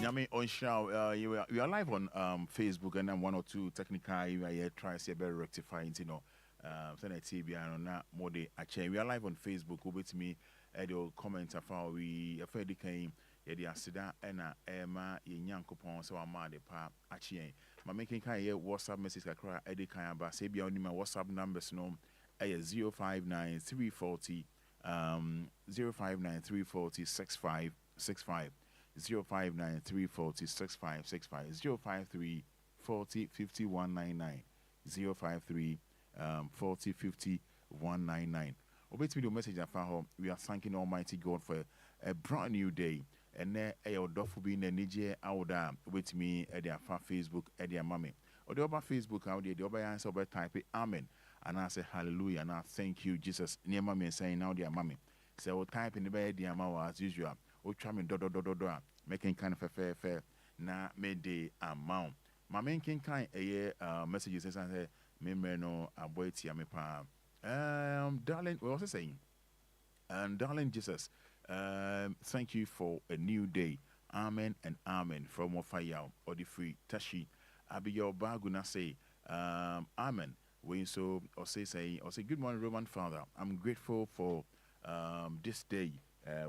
Nyame on show. You are live on Facebook and then one or two technical you try to better rectify it, you know. So that TV and na more day ache. We are live on Facebook. Over to me, your comment after we afraid came. The asida ena ema ye nyankopon so ama de pa ache. Ma making kind ye WhatsApp message kakra edi kan aba. Say bia oni my WhatsApp numbers no 059 340 059 340 6565 059 340 6565 053 40 50 199 053 40 50 199. Obey me the message I found. We are thanking Almighty God for a brand new day. And there a dofu be in the Niger out with me at their Facebook at their mommy. Or the other Facebook out there, the other answer by type Amen. And I say hallelujah and I thank you, Jesus. Near mommy saying now dear mommy. So we'll type in the bed dear mama as usual. We'll try me making kind of a fair na midday amount. My main king kind a year messages and say member no boy tia me pa. Darling, we're also saying darling Jesus, thank you for a new day. Amen and amen. From Ofayao or the free Tashi. Abi your baguna say, amen. When so or say good morning, Roman Father. I'm grateful for this day.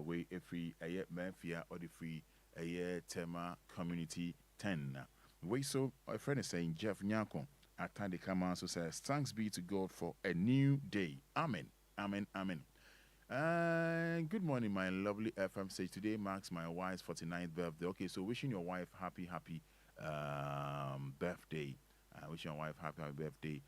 We free a year Memphia or the free a year Tema Community 10. We so a friend is saying Jeff Nyako at the command so says thanks be to God for a new day. Amen. Amen. Amen. Good morning, my lovely FM. Say today marks my wife's 49th birthday. Okay, so wishing your wife happy birthday. Wishing your wife happy birthday.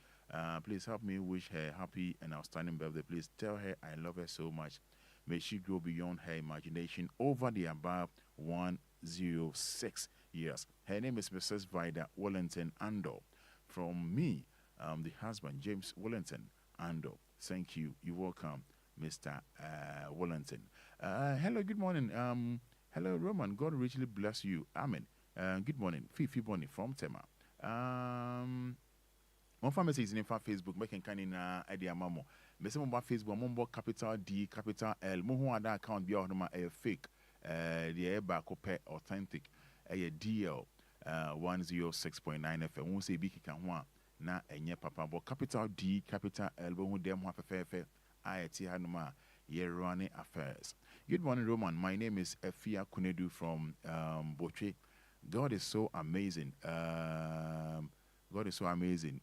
Please help me wish her happy and outstanding birthday. Please tell her I love her so much. May she grow beyond her imagination over the above 106 years. Her name is Mrs. Vida Wellington Ando. From me, the husband, James Wellington Ando. Thank you. You're welcome, Mr. Wellington. Hello, good morning. Hello, Roman. God richly bless you. Amen. Good morning. Fifi Bonnie from Tema. One family is in Facebook, making kind in idea mamo. Mese mo Facebook, mo capital D, capital L. Mo who ada account be on a fake. The eba kope authentic. A DL 106.9 FM. Won't say big can one na enye papa. But capital D, capital L. Who dem wa fefe. IIT Hanuma ye running affairs. Good morning, Roman. My name is Efia Kunedu from Boche. God is so amazing. God is so amazing.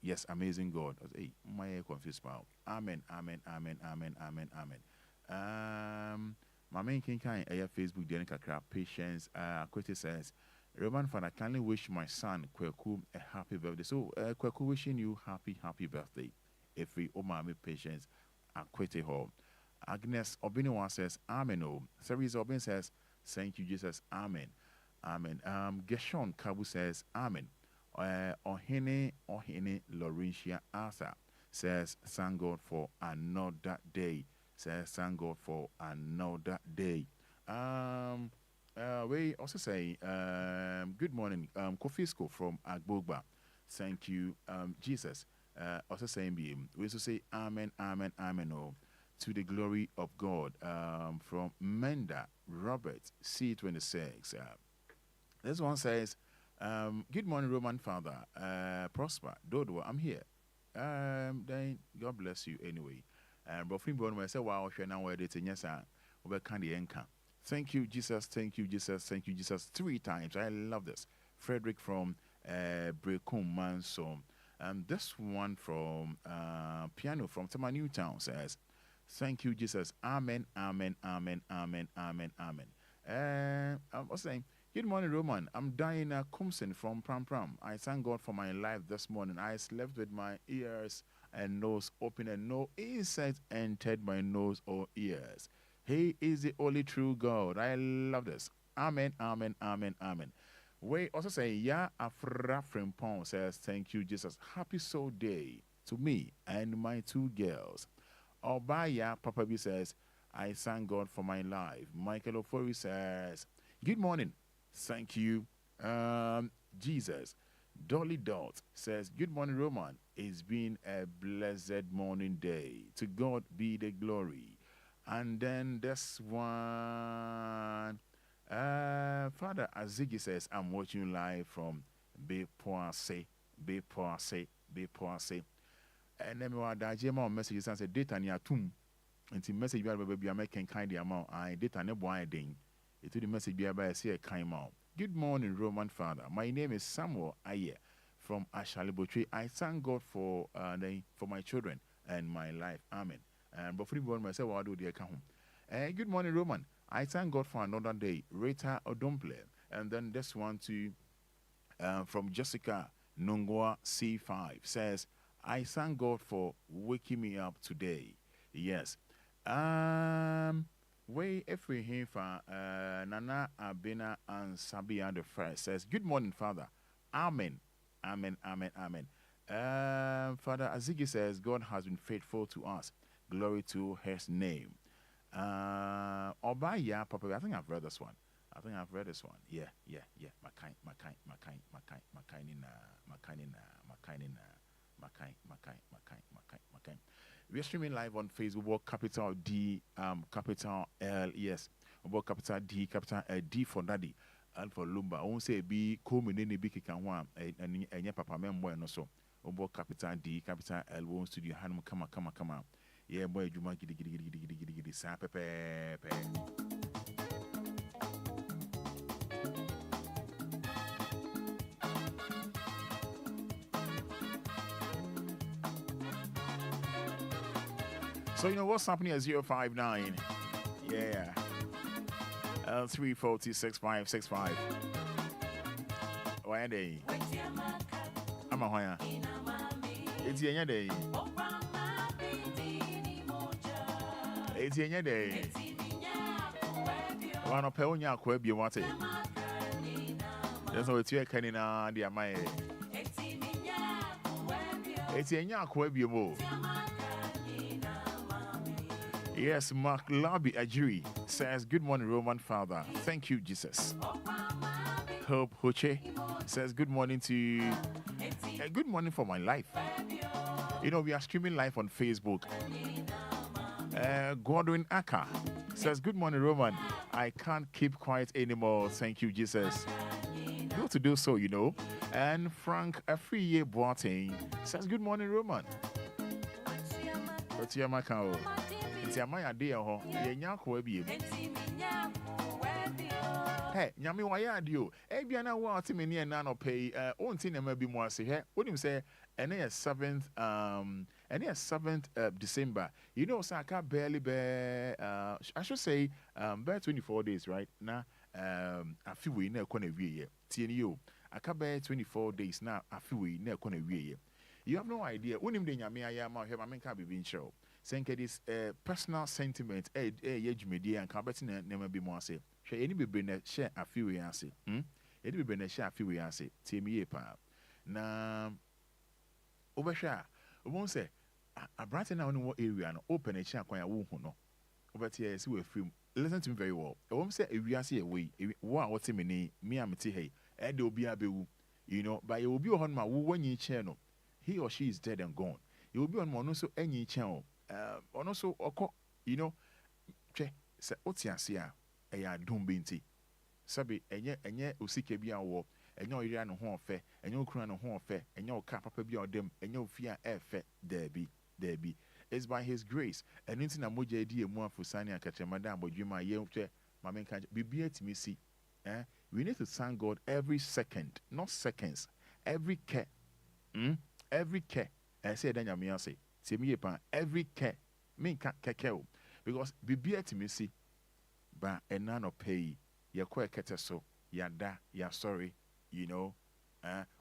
Yes, amazing God. Hey, my confused pal. Amen, amen, amen, amen, amen, amen. My main king kind Facebook Denika Kakra patience. Kwete says, Roman Fada, kindly wish my son Kweku a happy birthday. So Kweku wishing you happy birthday. If we omami patience, Kwete ho. Agnes Obiniwa says, Amen. Oh, Cerise Obin says, thank you, Jesus. Amen. Amen. Geshon Kabu says, Amen. Ohene Laurentia Arthur says, thank God for another day. Says, thank God for another day. We also say, good morning, Kofisco from Agbogba. Thank you, Jesus. Also saying, we also say, Amen, Amen, Amen. Oh, to the glory of God. From Menda Robert C26. This one says, good morning, Roman Father. Prosper, Dodo, I'm here. Then God bless you anyway. But I say, wow, now we're dating. Yes, we can't encounter. Thank you, Jesus. Thank you, Jesus. Thank you, Jesus. 3 times. I love this. Frederick from Brekum Manson. This one from Piano from Tama Newtown says, thank you, Jesus. Amen, amen, amen, amen, amen, amen. I was saying, good morning, Roman. I'm Diana Kumsen from Pram Pram. I thank God for my life this morning. I slept with my ears and nose open and no insect entered my nose or ears. He is the only true God. I love this. Amen, amen, amen, amen. We also say, Ya Afra Frimpong says, thank you, Jesus. Happy soul day to me and my 2 girls. Obaya Papa B says, I thank God for my life. Michael Ofori says, good morning. Thank you, Jesus. Dolly Dot says, good morning, Roman. It's been a blessed morning day. To God be the glory. And then this one, Father Azigi says, I'm watching you live from Bepoise. And then we are the messages and say, data near tomb. And the message be a making kind amount. I data ne boy ding. It to the message be about say a kind amount. Good morning, Roman Father. My name is Samuel Aye from Ashalibotri. I thank God for my children and my life. Amen. And before you born myself, what do they come home? Good morning, Roman. I thank God for another day. Rita Odomple. And then this one too from Jessica Nungwa C5 says, I thank God for waking me up today. Yes. Way if we hear from Nana Abena and Sabia the first says, good morning, Father. Amen. Amen. Amen. Amen. Father Azigi says, God has been faithful to us. Glory to his name. Obia, Papa, I think I've read this one. Yeah. We are streaming live on Facebook, capital D, capital L, yes. About capital D, capital D for Daddy, and for Lumba. I won't say B, come in any big can one, and your papa member and also. About capital D, capital L, won't studio, Hanum, come on. Yeah, boy, you might giddy, sapepe. So, you know what's happening at 059? Yeah. L3406565. Why are they? I'm a hoya. It's your day. It's your day. One of Peonia Queb, you want it. That's what it's your canina, dear my. It's your Queb, you move. Yes, Mark Labi Ajuri says, good morning, Roman Father. Thank you, Jesus. Hope Hoche says, good morning to good morning for my life. You know, we are streaming live on Facebook. Godwin Aka says, good morning, Roman. I can't keep quiet anymore. Thank you, Jesus. Go to do so, you know. And Frank Afriye Boateng says, good morning, Roman. What's your macao? It's a my idea, ho. Hey, Yami, why are you? Ebiana want me near nano pay, own thing and maybe more say, hey, what do you say? And 7th, December. You know, so I can't barely bear, I should say, bear 24 days, right? Now, I feel we never gonna be TNU. I can't bear 24 days now. I feel we never gonna be. You have no idea. When him den Yami, I am out here, I mean, can't be being show. Saying this personal sentiment, media and carbeting never be more say. Share any be share a few we answer. Any be share a few we answer. Timmy pa. Na overshare. Won't say a brighten now in what area and open a chair quite a woo no. Over here, see we film. Listen to me very well. I won't say if we are see away. What's him me am hey. Ed Obia be you know, but it will be on my one year channel. He or she is dead and gone. It will be on Monoso any channel. Also, you know, say, what's your sia? A doom binti. Sabi, and yet, Usike be our war, and your Iran home fair, and your crown home fair, and your cap up be them, and your fear air fair, there be. It's by his grace, and into a moja dear more for signing a catch a madam, but you my young chair, my man can't be to me see. We need to thank God every second, not seconds, every care. Every care. I said, then you say. Every care mean kakao because be to me see but a none of pay ya quite so ya da ya sorry you know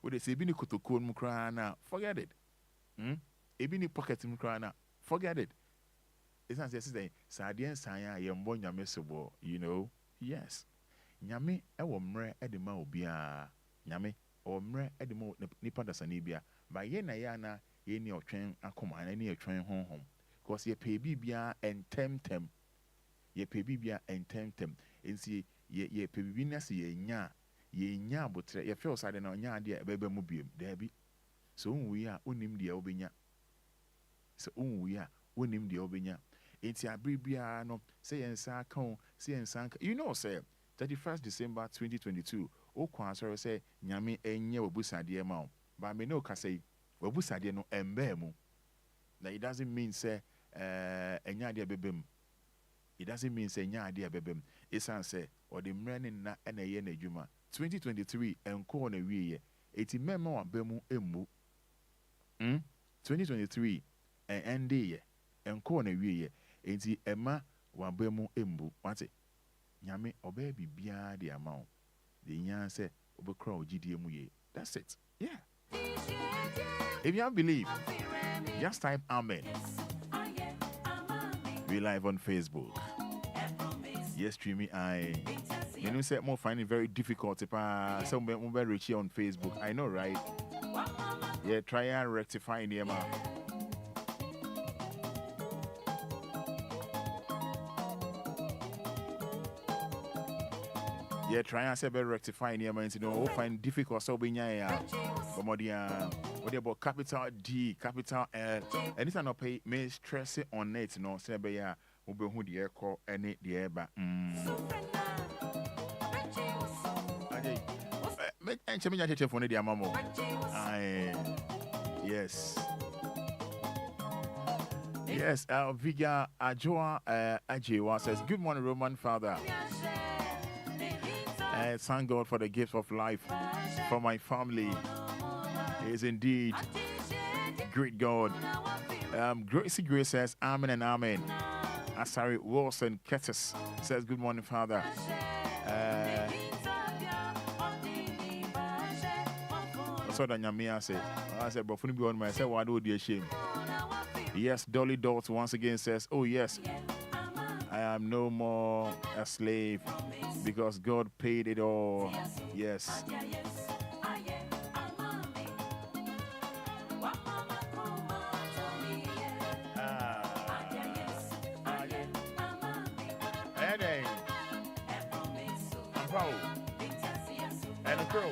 what they say bini kutoko mukrana forget it ebini pocket mukrana forget it it's not just say sadian saya yambo nyame sobo you know yes nyame e wo mre edema obia nyame o mre edema nipa dasani bia ba ye na ya na ye ni otwen akoma na ni etwen honhom because ye pay bibia entem ye pay bibia entem ensi ye pay bibia se ye nya abotre ye feel side na nya ade ebeba mu biem da bi so unwi a onim de obenya so unwi a onim de obenya enti abribia no say yensa kan say yensa you know say 31st December 2022. O kwa sorry say nyame enye wabusade ma o. But me no ka say wabusade no embe mu. Now it doesn't mean say enya ade bebem. It doesn't mean say enya ade bebem. Esan say or the mrene na na ye na adwuma. 2023 enko na wiye. Eti mema wa bemu emu. 2023 ende ye enko na wiye. Eti ema wa bemu embu. Wate nyame obe bibia de amount. The nyan say obekra ogidie mu ye. That's it. Yeah. If you don't believe, just type amen. We live on Facebook. Yes, streaming I. You know, say more find it very difficult if some very rich on Facebook. I know, right? Yeah, try and rectify the amount. Yeah, try and say better rectify the amount. You know, find difficult so be nya. What about capital D, capital L? Anything I pay may stress it on it. No, say be ya. Ube who the air call any the air back. Make any change for the amamo. Yes. Yes, Viga Ajoa Ajewa says, good morning, Roman Father. Thank God for the gift of life for my family. He is indeed great God. Gracie Grace says, amen and amen. Asari Wilson Kettis says, good morning, Father. So that Nyamia say, I said, but be on my say, why do you shame? Yes, Dolly Dot once again says, oh yes, I am no more a slave because God paid it all. Yes. And a crow.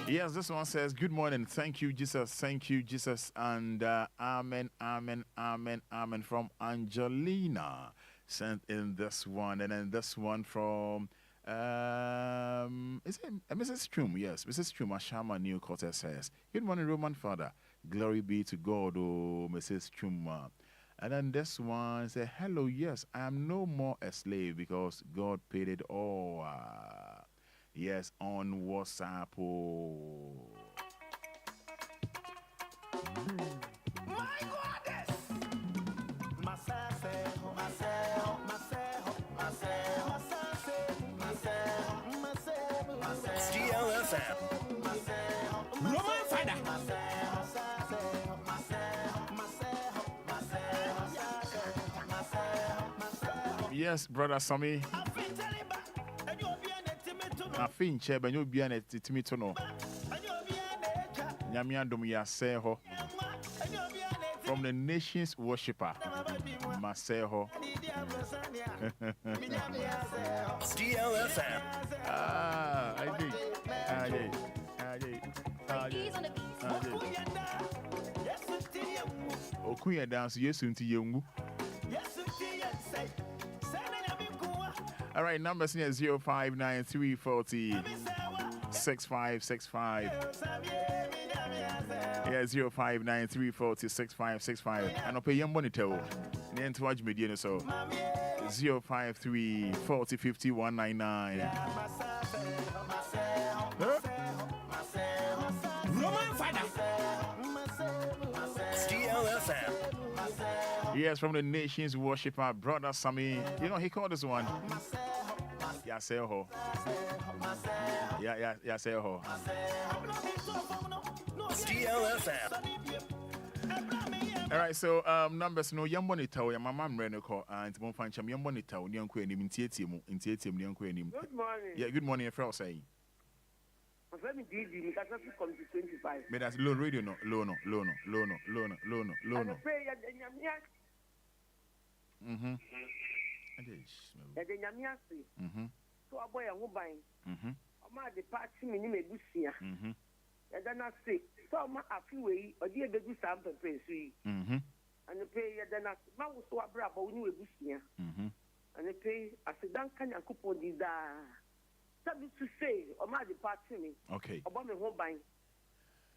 Yes, this one says, good morning. Thank you, Jesus. Thank you, Jesus. And amen, amen, amen, amen from Angelina. Sent in this one. And then this one from, is it Mrs. Strum? Yes, Mrs. Strum, Ashama New Quarter says, good morning, Roman Father. Glory be to God, oh, Mrs. Strum. And then this one says, hello, yes, I am no more a slave because God paid it all. Yes, on WhatsApp. Oh. My goddess! DLFM. Roman Fada. Yes, brother Sammy. I think but you'll be an ettimate to know. Nyamiandum Yaseho from the nation's worshipper, Maseho. DLFM. I did. Okuya dance, yes, into you. All right, numbers here 059340 6565. Yeah, 059340 6565. And I'll pay your money tell. Then to watch me, so 05340 5199. Roman Fada. DLFM. Yes, from the nation's worshipper, brother Sammy. You know, he called this one. Yaseho. Yaseho. DLFM. All right, so numbers no yambonita o mama mre call and mon fan cham yambonita o nyanko enim ntietiemu nyanko enim. Good morning. Yeah, good morning, Efra saying. I'm very busy because I come to 25. But that's low radio no. So a boy and who buying. Oma the party me ni mebusia. Mhm. Ya dana say so ma afi we odi ebegu sam pepe so yi. Mhm. And pay ya dana ma wo so abra ba wo ni webusia. Mhm. And pay asidan kan yakopon di da. Sabi to say Oma the party me. Okay. Oba me ho ban.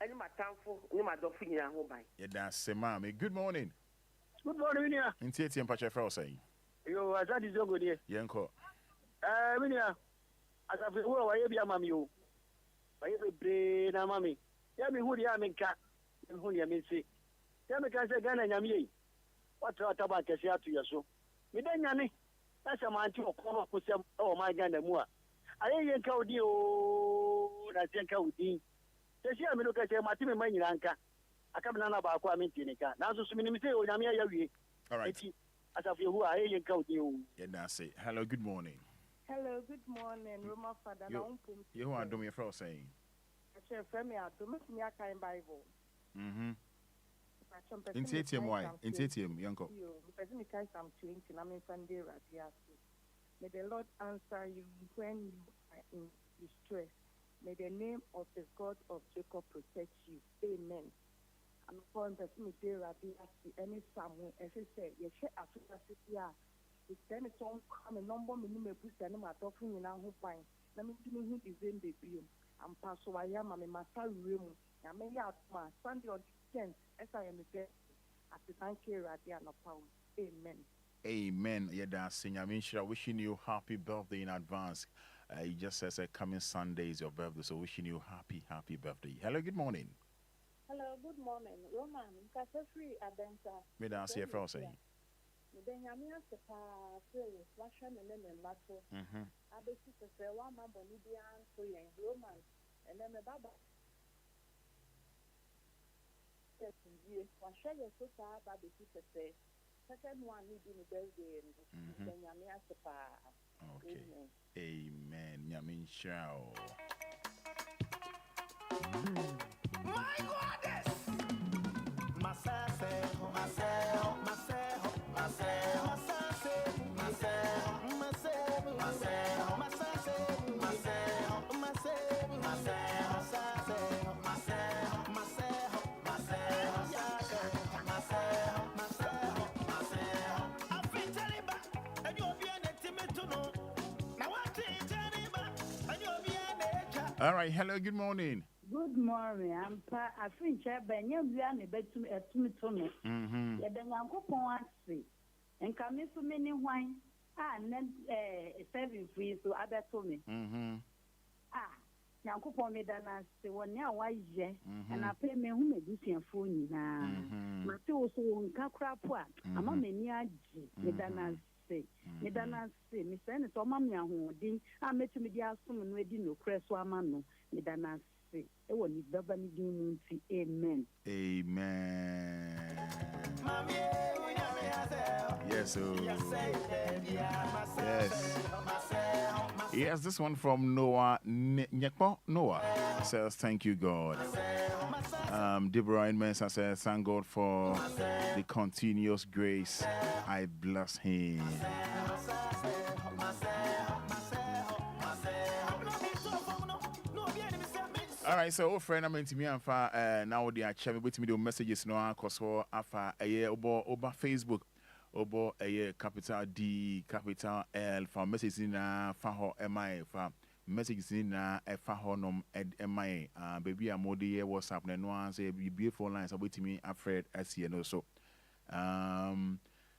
Ani matamfo ni madofo nyina ho ban. Yeah, that's Semame. Good morning. Good morning, Minia. Inti and Pacha Frau saying. Yo, I thought it's so good here. Yanko. Minia, as I feel, why you be a mammy? Why you brain a mammy? Tell me who the army cat and who you may see. Tell me, can I say Ghanaian yammy? What's our tobacco to your so? Me then, Yanni, that's a man to come up with some, oh, my Ghana Moa. I ain't cow deal, that's your cow deal. They see me look at your Martin Manyanka. I come none about Quaminica. Now, so many say, oh, Yamia. All right. As of you, who I ain't cow deal. Yeah, that's it. Hello, good morning. Hello, good morning, Roma Fada. You are doing your Frau saying. I share family at the Messiah Bible. Mhm. In ATM, why? In ATM, Yanko. You, person can some 20, I'm in Sunday Radiasi. May the Lord answer you when you are in distress. May the name of the God of Jacob protect you. Amen. I'm going to see me Radiasi any somewhere. As I say, you share Africa City. It's then it's on come a number minimum boost and my dolphin in our home pine. Let me do who is in the view. I'm Pastor Wayama, my master room. I may have my Sunday on the 10th, as I am again at the Enquiries at the pound. Amen. Amen. Yeah, that's it. I mean, wishing you happy birthday in advance. It just says coming Sunday is your birthday, so wishing you happy birthday. Hello, good morning. Hello, good morning. Roman, free adventure. May I see a Frau saying? Then Yamia Sepa, Phyllis, Russian and then Mato. I basically say one man, Bonidian, free and Roman, and then a Baba. Yes, one share your sister, Baby Sister say, second one, he did the birthday, and then Yamia Sepa. Okay. Amen. Yamin Shao. My goddess! Myself. All right. Hello, good morning. Good morning. I think Benyan Bian betum to me. Yet the Yankopon say, and come in so many wine. And then 7 free so I bet to me. Yankopon made an answer one year wise, and I pay me who may do see a phone now. Matthew so Kakrapua, a mamma near G, Medana say, Medana say, Miss Ennis or Mamma who did, I met me the assumption we didn't know Cress or Mano, Medana say, it will be Babani doing. Amen. Amen. Yes, so yes, this one from Noah Nyekpo Noah says, thank you, God. Deborah and Mensah says, thank God for the continuous grace. I bless him. All right, so friend, I'm into me and now they are sharing with me the messages now because for afa over Facebook. Obo capital D, capital L for messages in faho MI for messages in faho nom MI. Baby, I'm more the WhatsApp and no one say beautiful lines about me. Afraid as you know so.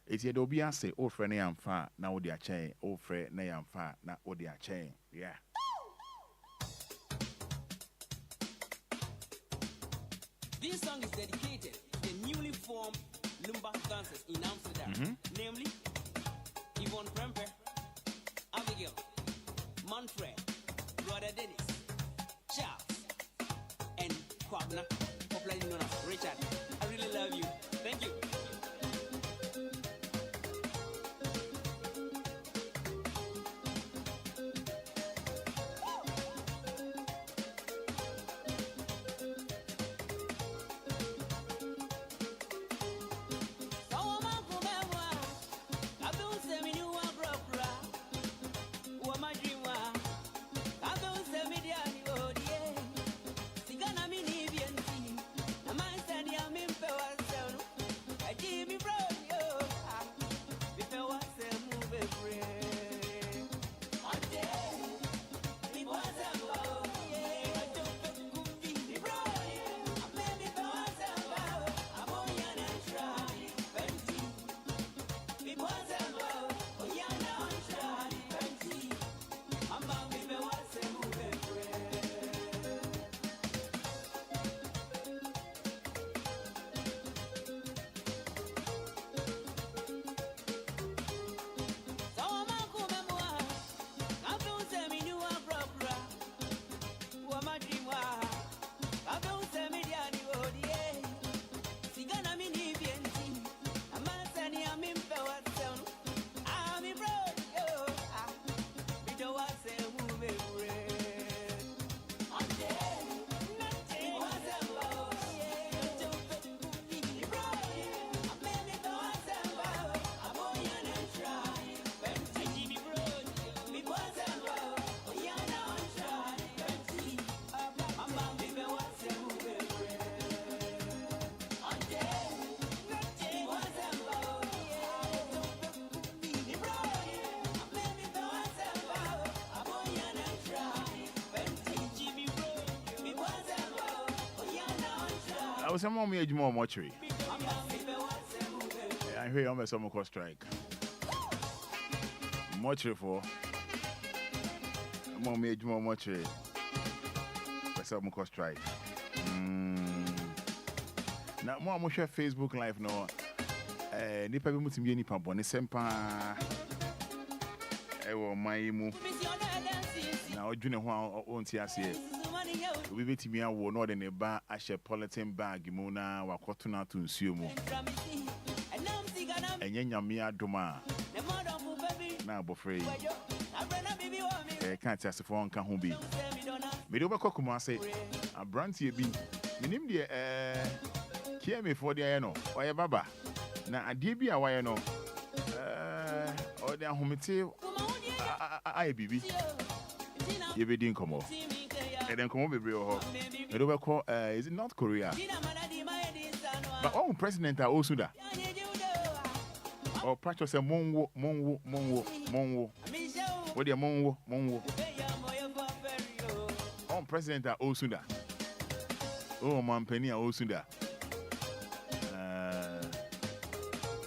It's Obia say, oh friend, I am far now. They are chain. Oh friend, I am far now. What they are chain. Yeah. This song is dedicated to the newly formed Lumba dancers in Amsterdam, namely Yvonne Premper, Abigail, Manfred, Brother Dennis, Charles, and Kwabna, popularly known as Richard. I really love you. Thank you. was some more me more mortuary. I hear you some more strike. Mortuary for more me more mortuary. Some more strike. Now more I'm share Facebook live no. Nipa bi mutimi nipa bone sempa. Ewo maimu. Na odwene ho onti ase. Obi betimi awo no de ne ba ahye polythene bag mu na wakoto na to nsuo mu. Enye nyame adoma. Na abofre yi. Kan ti asefo nka ho bi. Me do beko kuma ase. Abrantie bi. Minim de kia me for de no. Oye baba. Na adie bi a waye no. O de ahomete ai bibi. Ye be din komo. E den komo bebre ho. Me do beko is it North Korea? But all president are also da. Or practice say monwo. What the monwo. All president are also da. Oh man penny are also da.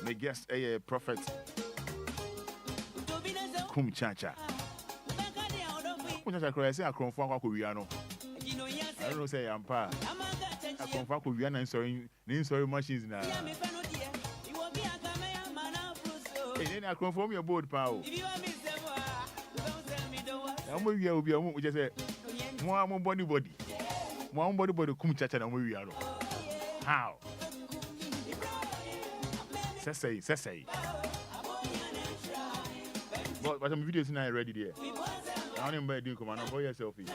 My guest a prophet Kumchacha. Kumchacha cry say akronfo akwa wi ano. I don't know say ampa. Akronfo akwa wi na sorry machines na. Eh then akronfo me board pa o. Am wi obi am we just say mo am body. Mo am body Kumchacha na mo wi ano. How? Say. But some videos now ready there. I don't buy a video call. I don't buy a selfie. I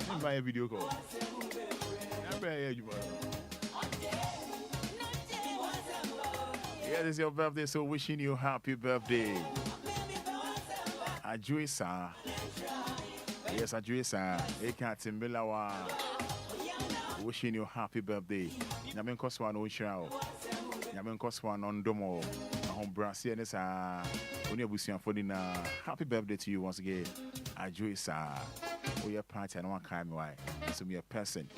don't buy a video call. I buy a Yeah, this is your birthday, so wishing you happy birthday. Ajuisa. Yes, Ajuisa. Eka Timbilawa. Wishing you happy birthday. Namen Koswa no show. Namen Koswa on Domo. Home Brassier, when you're bushing for dinner. Happy birthday to you once again. Ajuisa. For your party and one kind why. So me a person.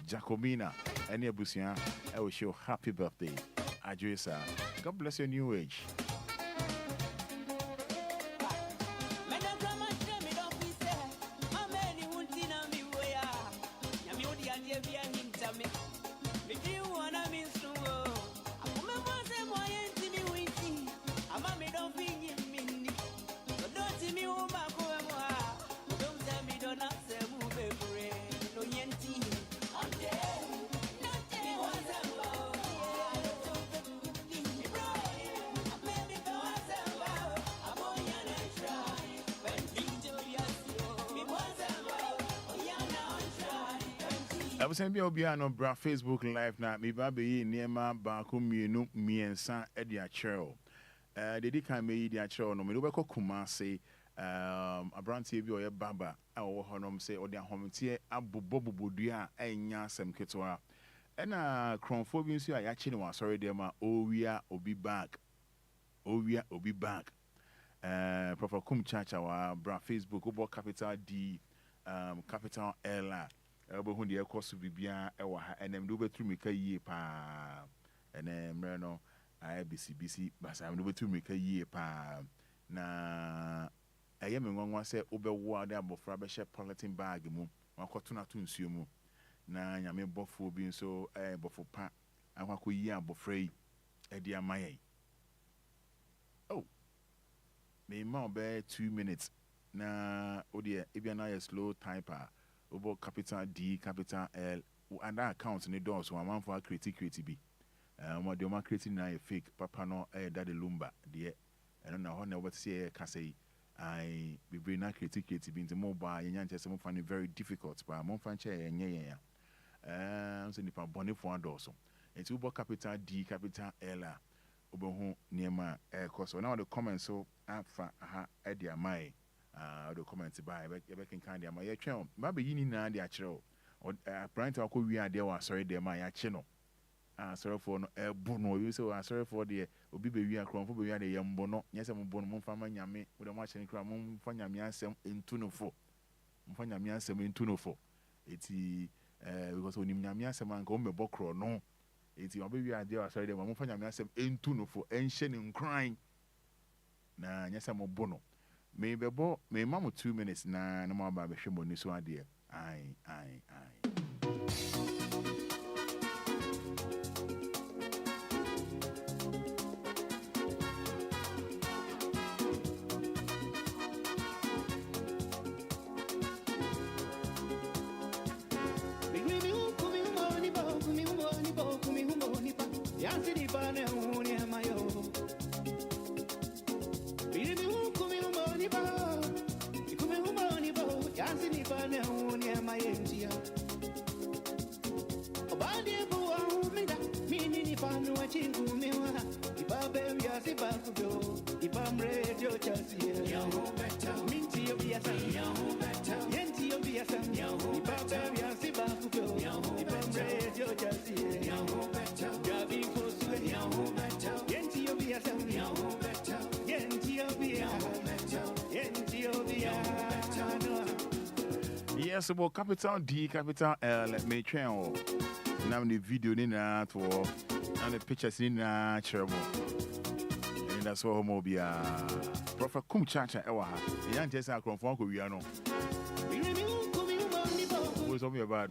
Jacobina. And your bushing. I wish you happy birthday. Ajuisa. God bless your new age. I was saying, Obia no bra Facebook live now. Me baby near my baku me and San Edia Chero. They did kind me Edia Chero. No, me do beko Kumasi. A brand TV or a baba. Our honum say, or their homitia, abu bobu budia, and yasam ketua. And chronophobians, I actually was sorry, dear ma. Obia, Obi back. Obi back. Proper Kumchacha, wa bra Facebook, Obo capital D, capital L. Ebo the course to be bien, and then do better make a year pa, and then Merno, I BC, but I'm over to make a year pa. Na I am in one say, Ober water, but Frabesha polythene bag, one cotton to consume. Na Yamin Boffo being so, Boffo pa, and what we are bofray, a dear my. Oh, may more bear 2 minutes. Na, oh dear, if you're not a slow typer. About capital D, capital L, and that accounts in the door, so I'm for creative be. What the man creating now a fake papa no daddy Lumba, dear. I don't know how what say say I be bring na creative into mobile and just some find it very difficult, but I'm on fan chair and yeah. So nipa bonnet for also. It's about capital D, capital L, Obo near my air course. So now the comments so afa edia my. The comments by back in kind of my channel. Maybe you need na the actual or print or we are there. Sorry, there my channel. Sorry for no bono. You so sorry for the Obi we are cron for we are the young bono. Yes, I'm born Monfama Yami with a match and cram Monfanya Miansem in Tunofo. Monfanya Miansem in Tunofo. It's because when nyame asem anka o mebo kro no enti obewi ade o sorry dem mo fa nyame asem entu no fo enhye ne nkran na nyasa mo bono me bebo me ma mo 2 minutes na mo ba be hwe mo ni so ade ai Yes, about capital D, capital L, let me train all. Now the video in that for and the pictures in that trouble. And that's what Obia. Prophet Kumchacha Ewa. The young Tessa from Fonko Viano. Who's on your bad?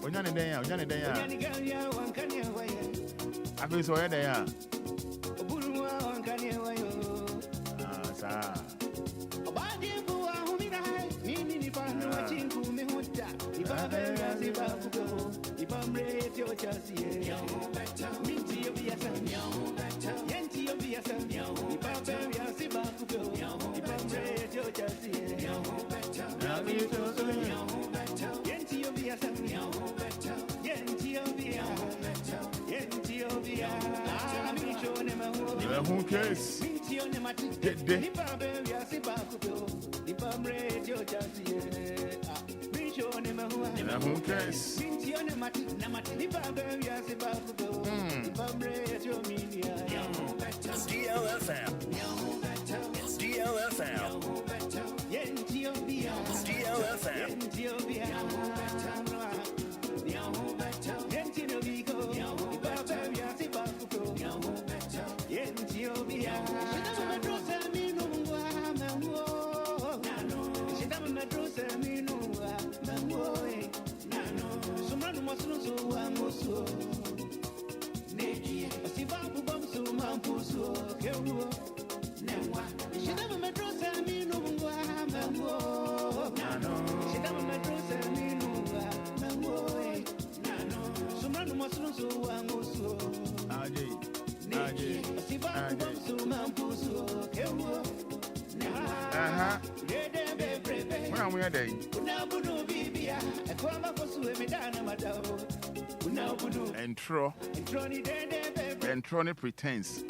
Onyane den ya. Abi so ye den ya. Sa. Obadi bu ahumira ni ni pa no chinku me hota. Iba be ya si ba ku. Iba mre ti o chasi ye. Minti obi ya san. Yenti obi ya san. Iba be ya si ba ku. Iba mre ti o chasi ye. Na mi to so yenti obi ya san. Who cares? DLFM. And Trony pretense.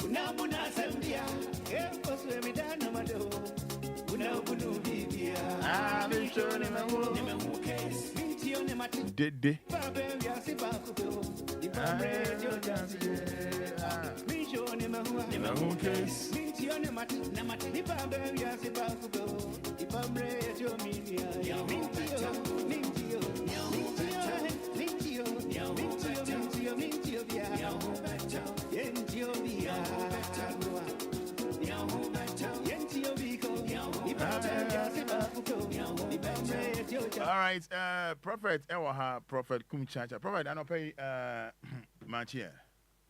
Dede. All right, Prophet Ewaha, Prophet Kumchacha. Prophet, I don't pay much here.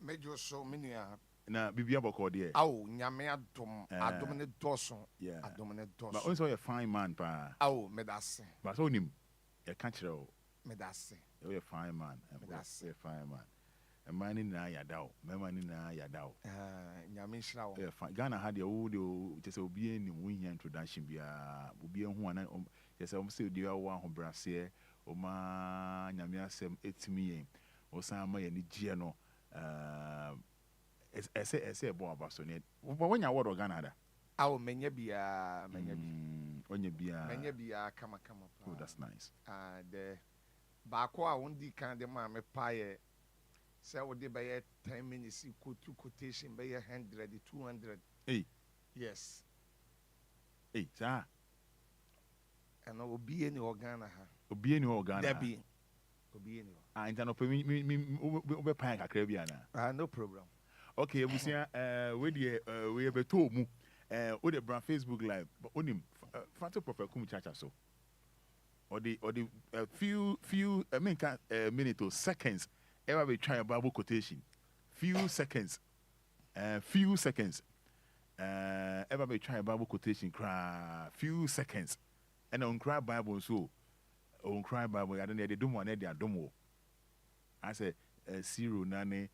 Major so many na bibia boko de aw nyame adom ne doso adom ne doso but also a fine man pa aw medase but so nim e ka kire o medase you a fine man medase a fine man a man in na yadao me man in na yadao nyame hira wo Ghana had the old just obi ni mu hia introduction bia obi hu ana just say dey wa ho brase o ma nyame asem etimi yen o san ma ye ni gie no ese bo abaso ne when you word Ghana da aw menya bia Onye bia. Menye bia kama. Oh, that's nice. The baako a wondi kan de ma me paye. Say we dey by 10 minutes to quotation by 100, 200. Hey. Yes. Hey, sir. And obi any organa ha. Obi any organa. Debbie. Obi any. Intano pe me pan kakra bia na. No problem. Okay, ebusia we be to mu o de brand Facebook live but onim Fanta Prophet Kumchacha so. Or the few minute or seconds ever be try a Bible quotation. Few seconds. Ever be try a Bible quotation cry few seconds. And on cry Bible so on cry Bible I don't need the dum one they dum. I say 0 nane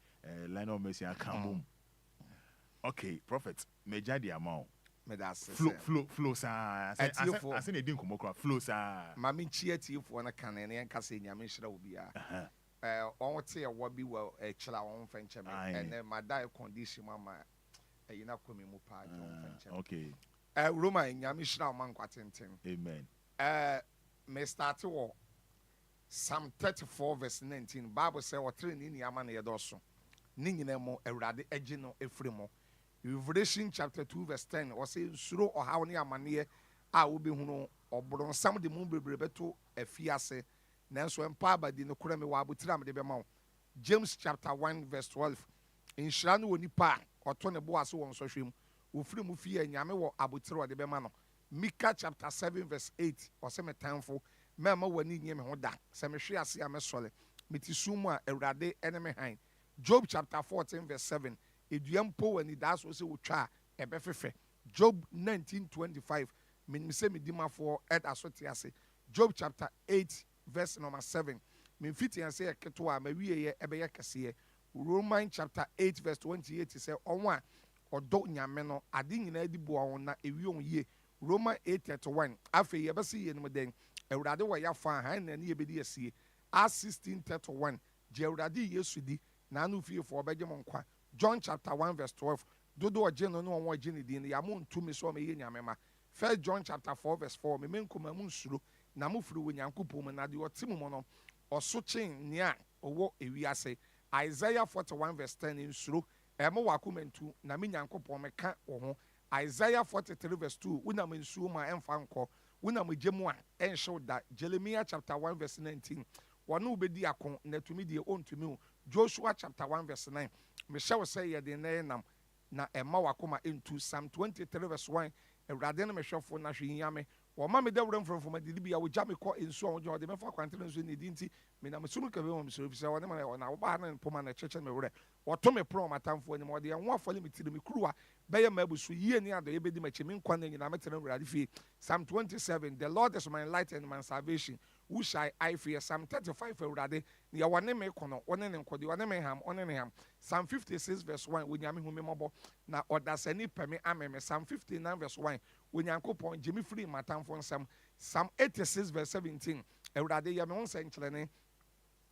line of mercy account boom. Okay, prophet, major the amount. Flow sa. I say they didn't come across flow sa. Mami chieti for na kanene and kase nyamishra ubia. On say what be well a chila on French and then my diet condition mama you na komi mu pa French. Okay. Roma nyamishra man kwatintin. Amen. Me start wo Psalm 34 verse 19 Bible say o tre ni niama na yedoso. Ni nyina mo awurade agye no efremo. Revelation chapter 2 verse 10 or say suro ohaw ne amane a wo behunu obron sam de mu bebre beto afiase nanso empa abadi no kora me wa abotira me de bema wo. James chapter 1 verse 12 inhyira no woni pa oto ne bo ase won sohwem wo firi mu fie nyame wo abotira de bema no. Mika chapter 7 verse 8 or say metamfo mema wani nye me ho da se me hwe ase amesole metisumu a awurade ene me han. Job chapter 14 verse 7 Ediampo Anidaso se wotwa ebefefe. Job 19:25 me say me dimafo ed asote ase. Job chapter 8 verse number 7 me fiti an say eketo a mawie ye ebeye kese. Roman chapter 8 verse 28 say onwa odo nyame no ade nyina di bo won na ewi on ye. Roman 8:31 afe ye bese ye no den ewurade wo ya fa han na ne ye bedi asie. Acts 16:31 je ewurade yesu di na anu fie fo obegye mo nkwa. John chapter 1 verse 12 dodo oje no no won oje ne din ya mo ntumi so me ye nyame ma. 1 John chapter 4 verse 4 me menkoma mu nsuro na mo furu wo nyankopom na de otimu mo no oso chen nia owo ewiase. Isaiah 41 verse 10 nsuro emo wakomentu na me nyankopom me ka wo ho. Isaiah 43 verse 2 wona me nsuo ma emfa nko wona me gyemu a enhyew da. Jeremiah chapter 1 verse 19 wonu obedi akon na tumi de ontumi. Joshua chapter 1 verse 9 me shall say ye de nam na emma wakoma into Psalm 23 verse 1 ewrade no me hwefo na hwe wo ma me da wuram from de bia wo gya me kɔ ensu a wo gya de me fa kwantere nsu ne dinti me na me sunu ka be mo me so bi se wo ne na wo ba na poma na cheche me wure wo to me pro matamfo ni mo de ho afɔle me tiri me kuruwa be ye ma busu yie ni ado ye bedi ma che me nkwa na nyina me tere wurade fie. Psalm 27 the Lord is my light and my salvation, who shall I fear? Psalm 35 ewrade ya wane me kono one ne nkodi wane me ham one ne ham. Psalm 56 verse 1 wonyame hu me mobo na odasani peme ameme. Psalm 59 verse 1 wonyankopon jemi free matamfo nsam. Psalm 86 verse 17 ewrade ya me ho senkyerene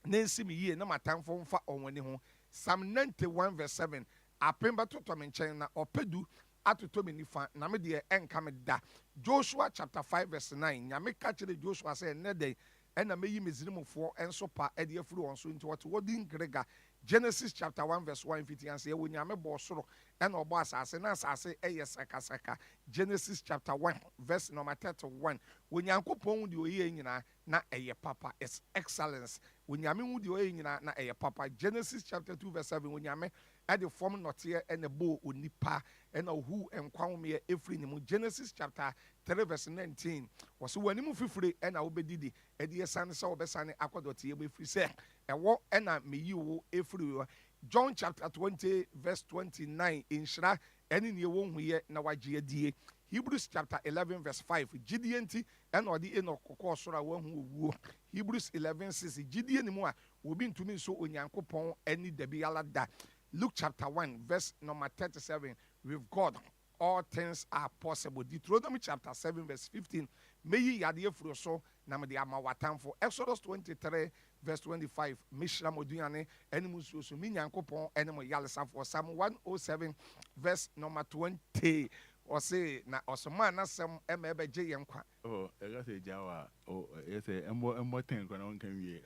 nensi me yie na matamfo mfa onwani ho. Psalm 91 verse 7 apemba toto me nkyɛn na ɔpedu atoto me nifa na me de enka me da. Joshua chapter 5 verse 9 nyame ka kyerɛ Joshua sɛ ne den ɛna meyi Misraimfo enso pa ɛde afuru wɔn so nti wɔte wodin grega. Genesis chapter 1 verse 1 fitian sɛ wo nyame bɔ soro ɛna ɔbɔ asase na asase ɛyɛ sakasaka. Genesis chapter 1 verse number 31 wo nyankopɔn de oyi nyina na ɛyɛ papa is excellence. Wo nyame hu de oyi nyina na ɛyɛ papa. Genesis chapter 2 verse 7 wo nyame ɛde form nɔteɛ ɛna bo onipa ɛna ohu ɛnkwanwome ɛfiri ne mu. Genesis chapter 3 verse 19 wɔso wanimu fifire ɛna wobɛdidi ɛde yɛsane sɛ wɔbɛsane akɔdɔteɛ bɛfiri sɛ ɛwɔ ɛna meyi wo ɛfiri. John chapter 20 verse 29 inhyira ɛne ne ɛwɔ huyɛ na wagye adie. Hebrews chapter 11 verse 5 gidie nti ɛna ɔde Enoch kɔkɔɔ soro a wahu owuo. Hebrews 11:6 gidie ne mu a obi ntumi nso onyankopɔn ani dabi ala da. Luke chapter 1 verse number 37 with God all things are possible. Deuteronomy chapter 7 verse 15 meyi yadeɛ furu so na me de ama watamfo. Exodus 23 verse 25 mishra moduane ɛne mu nsuo me nyankopɔn ɛne mo yalesafo. Psalm 107 verse number 20 or say na osoma na sem emebe je yenkwa. Oh, I say Jawa. Oh, you say and more thing when on can we.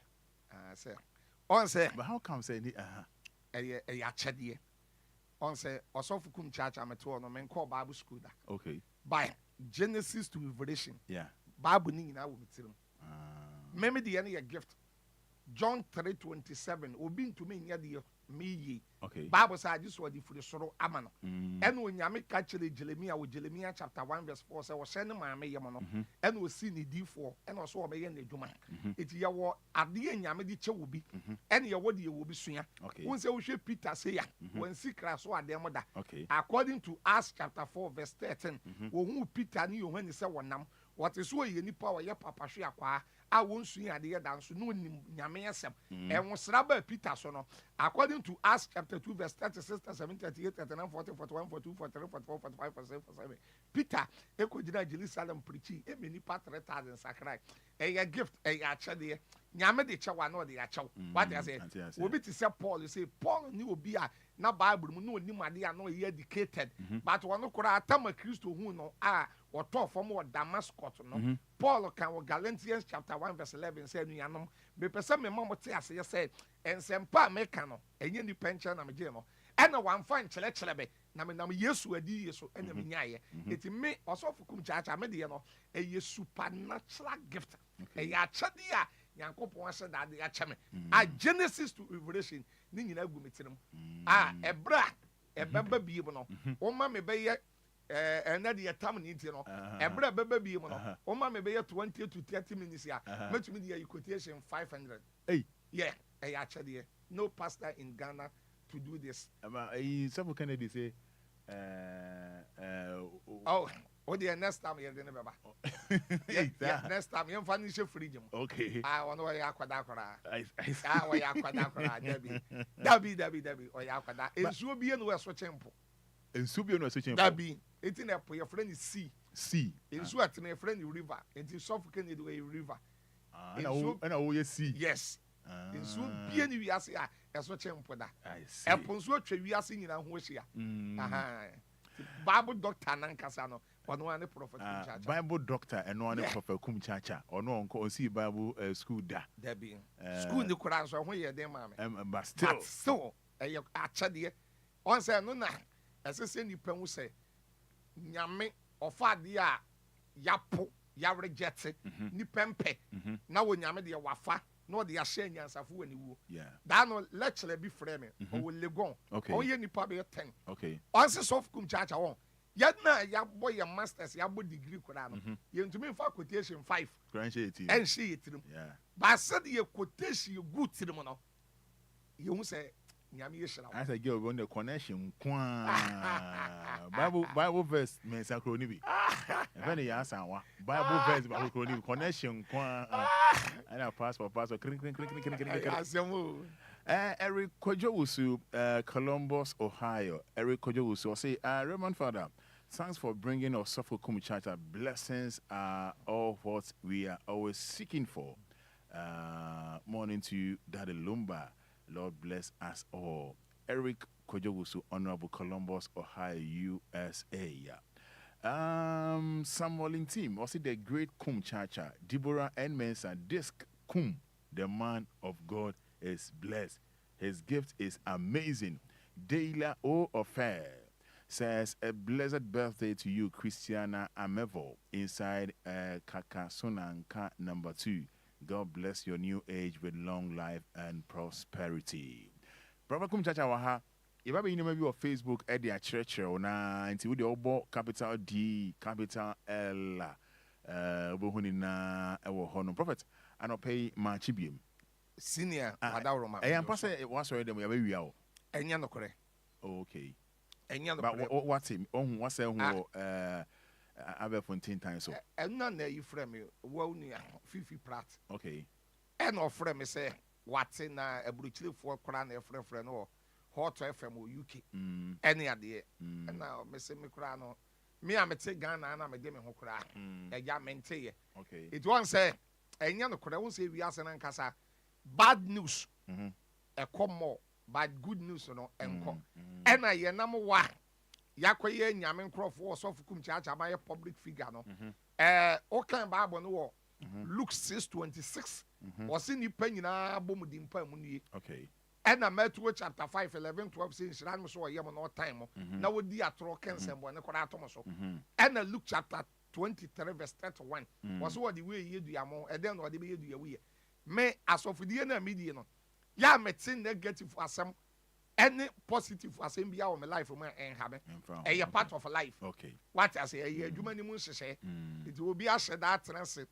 Say on say But how come say ni a chadie. On say osofu Kumchacha meto no men call Bible school da. Okay. By Genesis to Revelation. Yeah. Bible ni na wo metirim. Meme de any a gift. John 3:27. Obi ntumi nya de me ye. Okay. Bible say just what the free soro amano. And when Yami catch Jeremiah with Jeremiah chapter 1 verse 4 say was sending my me yamono. And we see ni D4 and also obey ne dwuma. It ya wo ade Yami di che wo bi. And ya wo de wo bi sua. Okay. Won say wo hwe Peter say ya. When secret so ade mo da. Okay. According to Acts chapter 4 verse 13. Wo hu Peter ni Yohane say wonam. What is so ye nipa wo ye papa hwe akwa. A won sua ade dan so no nim nyame asem. E wo sraba Peter so no. According to Acts chapter 2 verse 36, 37, 38, 39, 40, 41, 42, 43, 44, 45, 46, 47. Peter, Ekodina Jerusalem preaching, a many part 3,000 sacred. A gift, a chade, Yama de Chawa, no de Achow. What I say? Will be to say Paul, you say, Paul knew Obia, not Bible, no new idea, no educated, but one could attempt a Christ who no or talk for more Damascus, no. Paul can Galatians chapter 1 verse 11 said, Yanum, be person me mama said, and sempa mekano, and yen pension am jeno. And one fine chelebe, Nam Yesu adi yesu, and the minyaye. It may also for Kumchacha mediano, a supernatural gift. A yachadia, Yanko said that the achame. A Genesis to Revelation, Nina Gumitinum. Ebra, a baba bibono. O mamma be and that the time in no, a baby, oh, mamma be 20 to 30 minutes here. Much media quotation 500. Hey, yeah, actually, no pastor in Ghana to do this. Some Kennedy say, oh, the next time you're going to next time you're financial freedom. Okay. I want to Yakwadakora. Debbie, or Yakwada. It should be in West Temple. And Subio no switching. Debbie, it's in your friend is sea. In Swat in a friendly river, and to suffocate a river. And I see. Yes. In Sub Piani, we are as what temple that. I see. Upon what we are singing and who is here. Bible doctor Nankasano, or no one prophet. Bible doctor and no one prophet Kumchacha, or no one see Bible school da. Debbie. School in the Quran, so when you're there, mamma. But still, actually, on say no. As I say, Nipa will say, Nyame ofa dia yapo ya reject ni pempe na wo nyame de wafa no de ahye nyansafu wani wo da no lecture be frame o wo legon o ye nipa be 10 okay on se sof Kumchacha won ya na ya boy ya masters ya bo degree kura no ye ntumi fa quotation 5 and she etirim ba said ye quotation good tirim no ye hu say I said, girl, on the connection. Bible verse means acronymi. Very answer. Bible verse acronymi connection. And our passport. Eric Kojowusu, Columbus, Ohio. Eric Kojowusu say, Reverend Fada, thanks for bringing us for Kumchacha. Blessings are all what we are always seeking for. Morning to you, Daddy Lumba. Lord bless us all. Eric Kojowusu, Honorable Columbus, Ohio, USA. Samuel in team. Was it the great Kumchacha? Deborah and Mensa. Disc Kum, the man of God, is blessed. His gift is amazing. Deila O Affair says, a blessed birthday to you, Christiana Amevo, inside Kakasonanka number 2. God bless your new age with long life and prosperity. Brother Kumchacha Waha, if I be in maybe on Facebook at the church or na until with the obo capital D capital L bohunina ewo hono prophet and pay machibiem senior adawroma I am pass it was already we are o enya no kore okay enya no kore but what him on what say who Abel Fontaine time so. And none there you frame you, well near Fifi Pratt. Okay. And or frame say, what's in a brutal for crown a friend or hot FM or UK. Any idea. And now, Mr. Micrano, me, I'm a take Ghana and I'm a demon who cry. A young mente. Okay. It once say, and young could I won't say we are saying Casa. Bad news. A come more, but good news, you know, and come. And I, number one. yakoye nyame nkrofo so for Kumchacha my public figure no okay Bible no Luke 6:26 was in nipa nyina bom di mpa mu nie okay and Matthew chapter 5 11 12 says ran so yem no time na wodi atro kensem bo ne kora atom so and Luke chapter 23 verse 31 was what the way yeduamo and then what the be yedu we me asofudie na medie no ya metin negative asem any positive asem bia o me life mo en habe a part of life okay what I say a adwuma ni mu nhyehyɛ it will be a that transit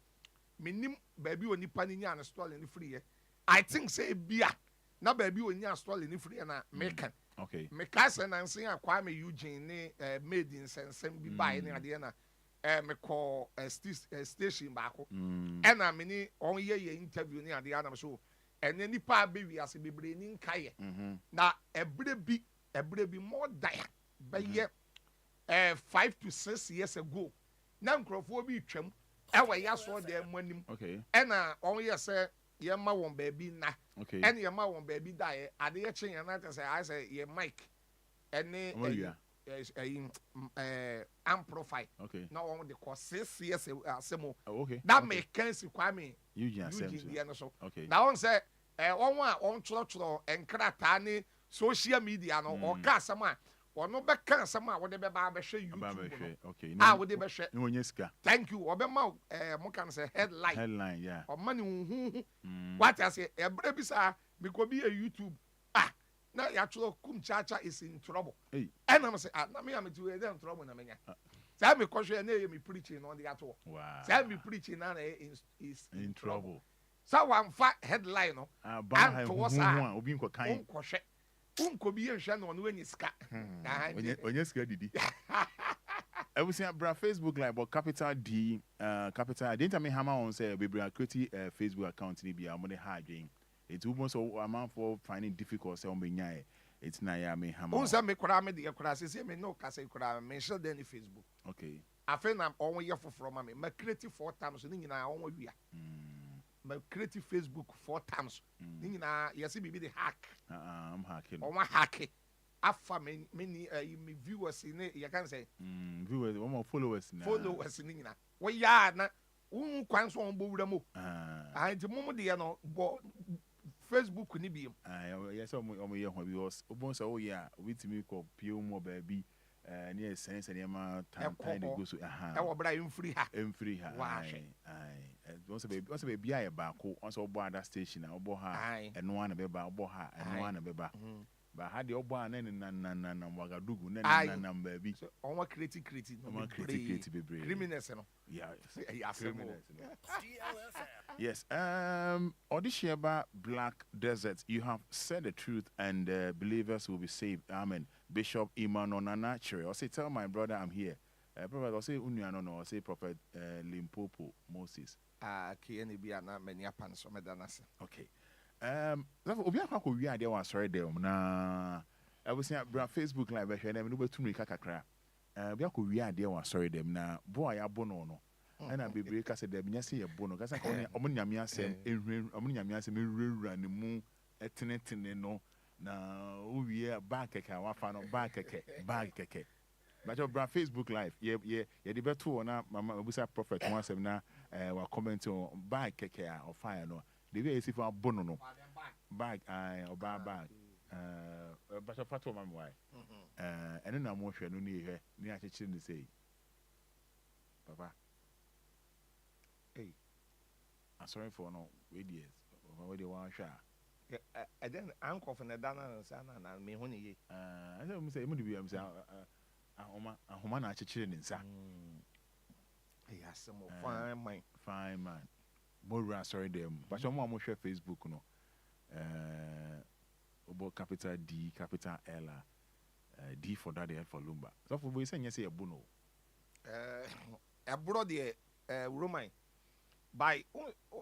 minim baby onipa ni nya na stall ni free I think say bia na baby oni nya stall ni free na mekan okay me ka say na nsen akwa me Eugene ne made in sensem bi buy ne ade na me call station baako na me ni on ye interview ni ade na so ene nipa be wi ase bebre ni nkaye na ebre bi more than be 5 to 6 years ago na nkrofo bi twam ewe ya so de manim okay na on ye say ye ma won baby na okay and ye ma won baby die ade ye chen ya na say I say ye mic ene amplify okay na on the course 6 years asemo okay that make sense kwame Eugene no so okay na on say on wa on choro enkrata ni social media no o ka asema ono be kan asema wo de be ba be hwe YouTube okay wo de be hwe no onyeska thank you obe ma mo kan say headline yeah o mani hu what I say ebre bi sa because be a YouTube na ya choro Kumchacha is in trouble and I'm say na me am to in trouble na menya say me kwhwe na me preaching on the ato wow say me preaching na is in trouble so one fat headline no and to was obi nko kan unkohwe unko bi ehwe na ono ani ska onye ska didi ebusia bra Facebook like but capital D capital didn't me hammer on say be bra create Facebook account ni bia mo de ha adwen it almost a man for finding difficult say on be nyae it's na ya me hammer unsa me kora me de kora say me no ka say kora me share den Facebook okay afen na on ye foforo ma me ma create 4 times ni nyina on wia my creative Facebook 4 times. Nina, you see, be the hack. I'm hacking. Or my hack. After many viewers in it, you can say. Viewers, one more followers. Followers in Nina. Well, yeah, na. Quite on board. I the moment they are no Facebook could be. Yes, I'm here when we was. Oh, yeah, with me called Pio Mo baby. Near sense and yama time goes to our Brian free ha once a baby I back once aboard that station obo ha and one beba obo ha and one beba but had the obo and nan wagadugu nan baby on what creative be criminals yeah Yes. Audition about Black Desert. You have said the truth, and believers will be saved. Amen. Bishop Iman Onana Chere. I say, tell my brother I'm here. Prophet, I say Unyano no. I say Prophet Limpopo Moses. Okay. Obia kwa ko wi ade wa sorry dem na. I was saying Facebook live hwe na me no betumi kakakra. Obia ko wi ade wa sorry dem na. Boy abono no. And I be break as a dem nyase ye bono kasa ko ne omunyame asem ehwe omunyame asem ehwura ne mu etenetene no na owie back keke wafa no back keke but your Facebook live ye de beto na mama obusa prophet one asem na wa comment on back keke or fire no the way see for bono no back oba back but your pato mama why and na mo hwe no ne hwe ni achechi ni say papa. Hey, I'm sorry for no ideas. What do you want to share? And then uncle from the Dana and Sana and me honey. I don't say, I'm saying, a woman at children in Sa. He has some fine man. More sorry, them, but some more share Facebook, no. About capital D, capital L, D for Daddy, L for Lumba. So for we say, yes, a bono. A brother, Roman. By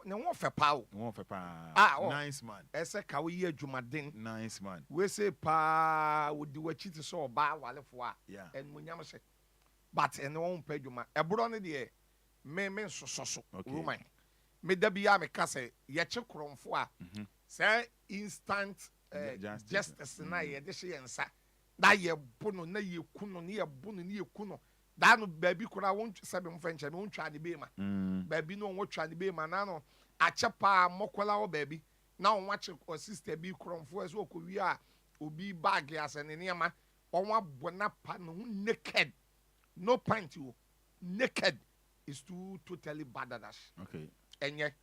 no one for pow. Nice man. Ese kawi jumadin. Nice man. We say pa would do a cheat so ba wale for and munyam say. But and one pay juma. A brony de me so Roman. Me debia me kase ye chekron for say instant justice na ye de she ensa. da ye bono na ye kuno ne ye bono ne ye kuno da no baby kura won sebe mo fenche me won twa ne be ma baby no won twa ne be ma na no ache pa mokola wo baby na won wache o sister bi kromfo eso ko wi a obi bag ya se ne ne ma won abona pa no naked no pant you naked is totally bad at us. Okay. Enye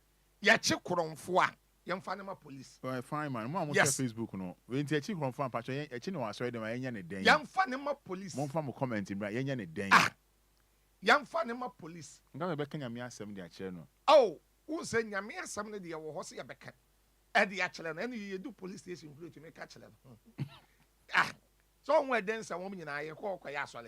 ya che kromfo a yemfa ne ma police. Well, fine man. Mo yes. Facebook no. We nti echi kromfo pa cho echi no aso dem enya ne den. Yemfa ne ma police. Mo fa mo comment bra enya ne den. Yemfa ne ma police. Nga be ka nyame asem de a kire no. Oh, who say nyame asem ne de wo ho se ya beka. E de a kire no. Ene you do police station play to make a kire no. So when then some nyina ye ko ya asole.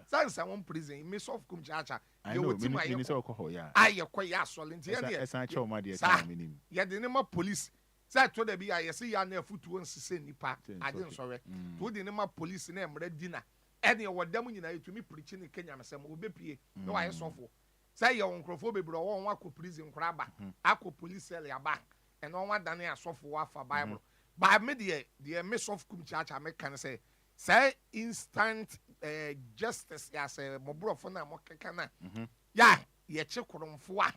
Sansa won prison me soft Kumchacha. I know me so ko ho ya. Aye ko ya asole nti ye e san che o ma de e minim. Ye de ne ma police. Say to the be ya say ya na afutuo nsese nipa. Ade nsore. To de ne ma police na emre dina. Ene wo dam nyina ye to me preach ne Kenya mesem obepie. No aye sofo. Say ye onkrofo bebro won wa ko prison kora ba. Akọ police cell ya ba. And on one dane asofo wa fa Bible. But me the miss of Kumchacha me can say instant justice ya say mobrofo na mokeka na ya ye che koromfo a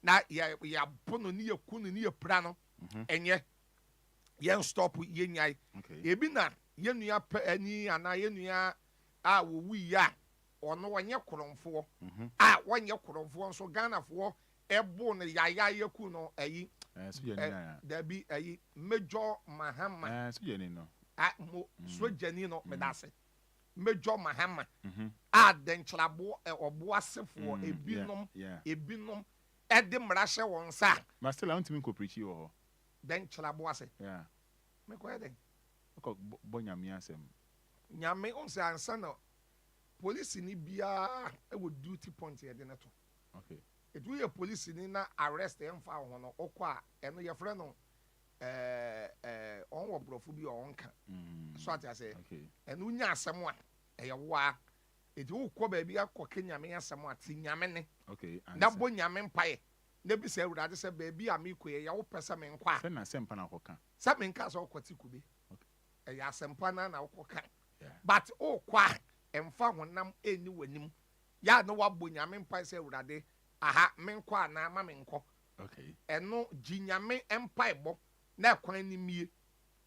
na ya bono ni ye kunu ni ye pra no enye ye stop ye nyai e bi na ye nua ani ana ye nua a wo wi ya ono wonye koromfo a wonye koromfo nso Ghanafo ebo no ya ye ku no ayi there be ayi Major Mahama so ye ni no mo so jani no me dase Major Mahama a denklabo obo asefo ebinom e de mrahye won sa ma still I want to ko preach wo ho denklabo ase me ko eden ko bo nyame asem nyame on se ansa na police ni bia e wo duty point ye de neto okay it we a police ni na arrest em fa ho no okwa eno ye frɛ no on wo brofo bi on ka so ati ase eno nya asɛm a ɛyɛ wa it wo kɔ ba bi akɔ Kenya me asɛm a ti nyame ne okay na bo nyame mpae na bi sɛ awurade sɛ ba bi a me kɔ ye wo pɛsɛ me nkɔ a sɛ na asɛmpa na kɔka sɛ me nka sɛ ɔkɔti kube ɛyɛ asɛmpa na wokɔka but o kwa emfa honam eni wanim ya no wabɔ nyame mpae sɛ awurade aha menkɔ ana ma menkɔ okay eno ginyame empire bo na kwan ni mie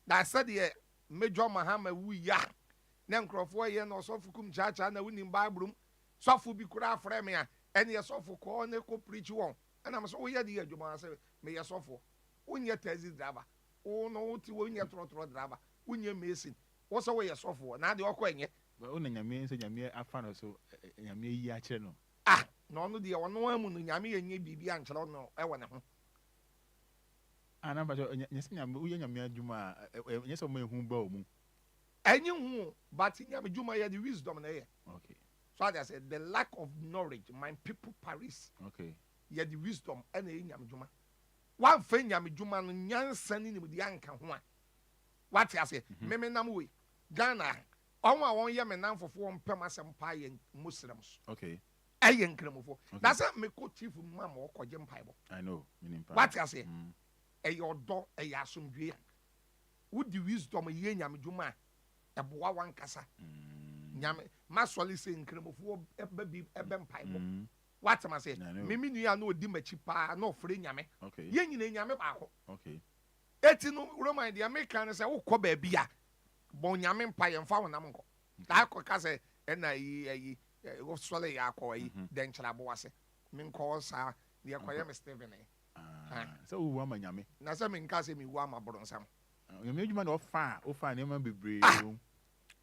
da said ye Major Mahama wu ya na nkrofo ye no sofu Kumchacha na wuni Bible sofu bi kura afre me a ene ye sofu ko ne ko preach won ana me so wo ye de adwuma se me ye sofu wonye taxi driver wo no wuti wonye trotro driver wonye mesin wo so wo ye sofu na de okọ enye wo na nyame so nyame afa no so nyame yi a kire no no no de wono amu no nyame yenye bibia ankyere no e wo ne ho ana ba jo nyese nyame wo ye nyame adwuma nyese mo ehu ba o mu enyi hu but nyame adwuma ye the wisdom na ye okay so I said the lack of knowledge my people perish okay ye the wisdom and e nyame adwuma wan fa nyame adwuma no nyansa ni nim de anka ho a what I say meme nam we Ghana onwa won ye me nan fofo mpem asem pa ye Muslims okay aye nkramofo na say me ko chief mam okoje mpaibo I know meaning what I say e yodo e yasomdwe with the wisdom ye nyame dwuma e boa wan kasa nyame masoli se nkramofo eba bi ebe mpaibo what am I say mimi nua na odi machi pa na ofre nyame okay ye nyina nyame ba ko okay eti no Roman the American say wo ko ba bia bon nyame mpa ye mfa wonam nko da ko ka say na yi wo sole ya ko yi den kyerabo wase min ko sa de ko ye me Steven so wo ama nyame na say min ka say mi wo ama boronsam nyame adwuma na ofa ne ma bebre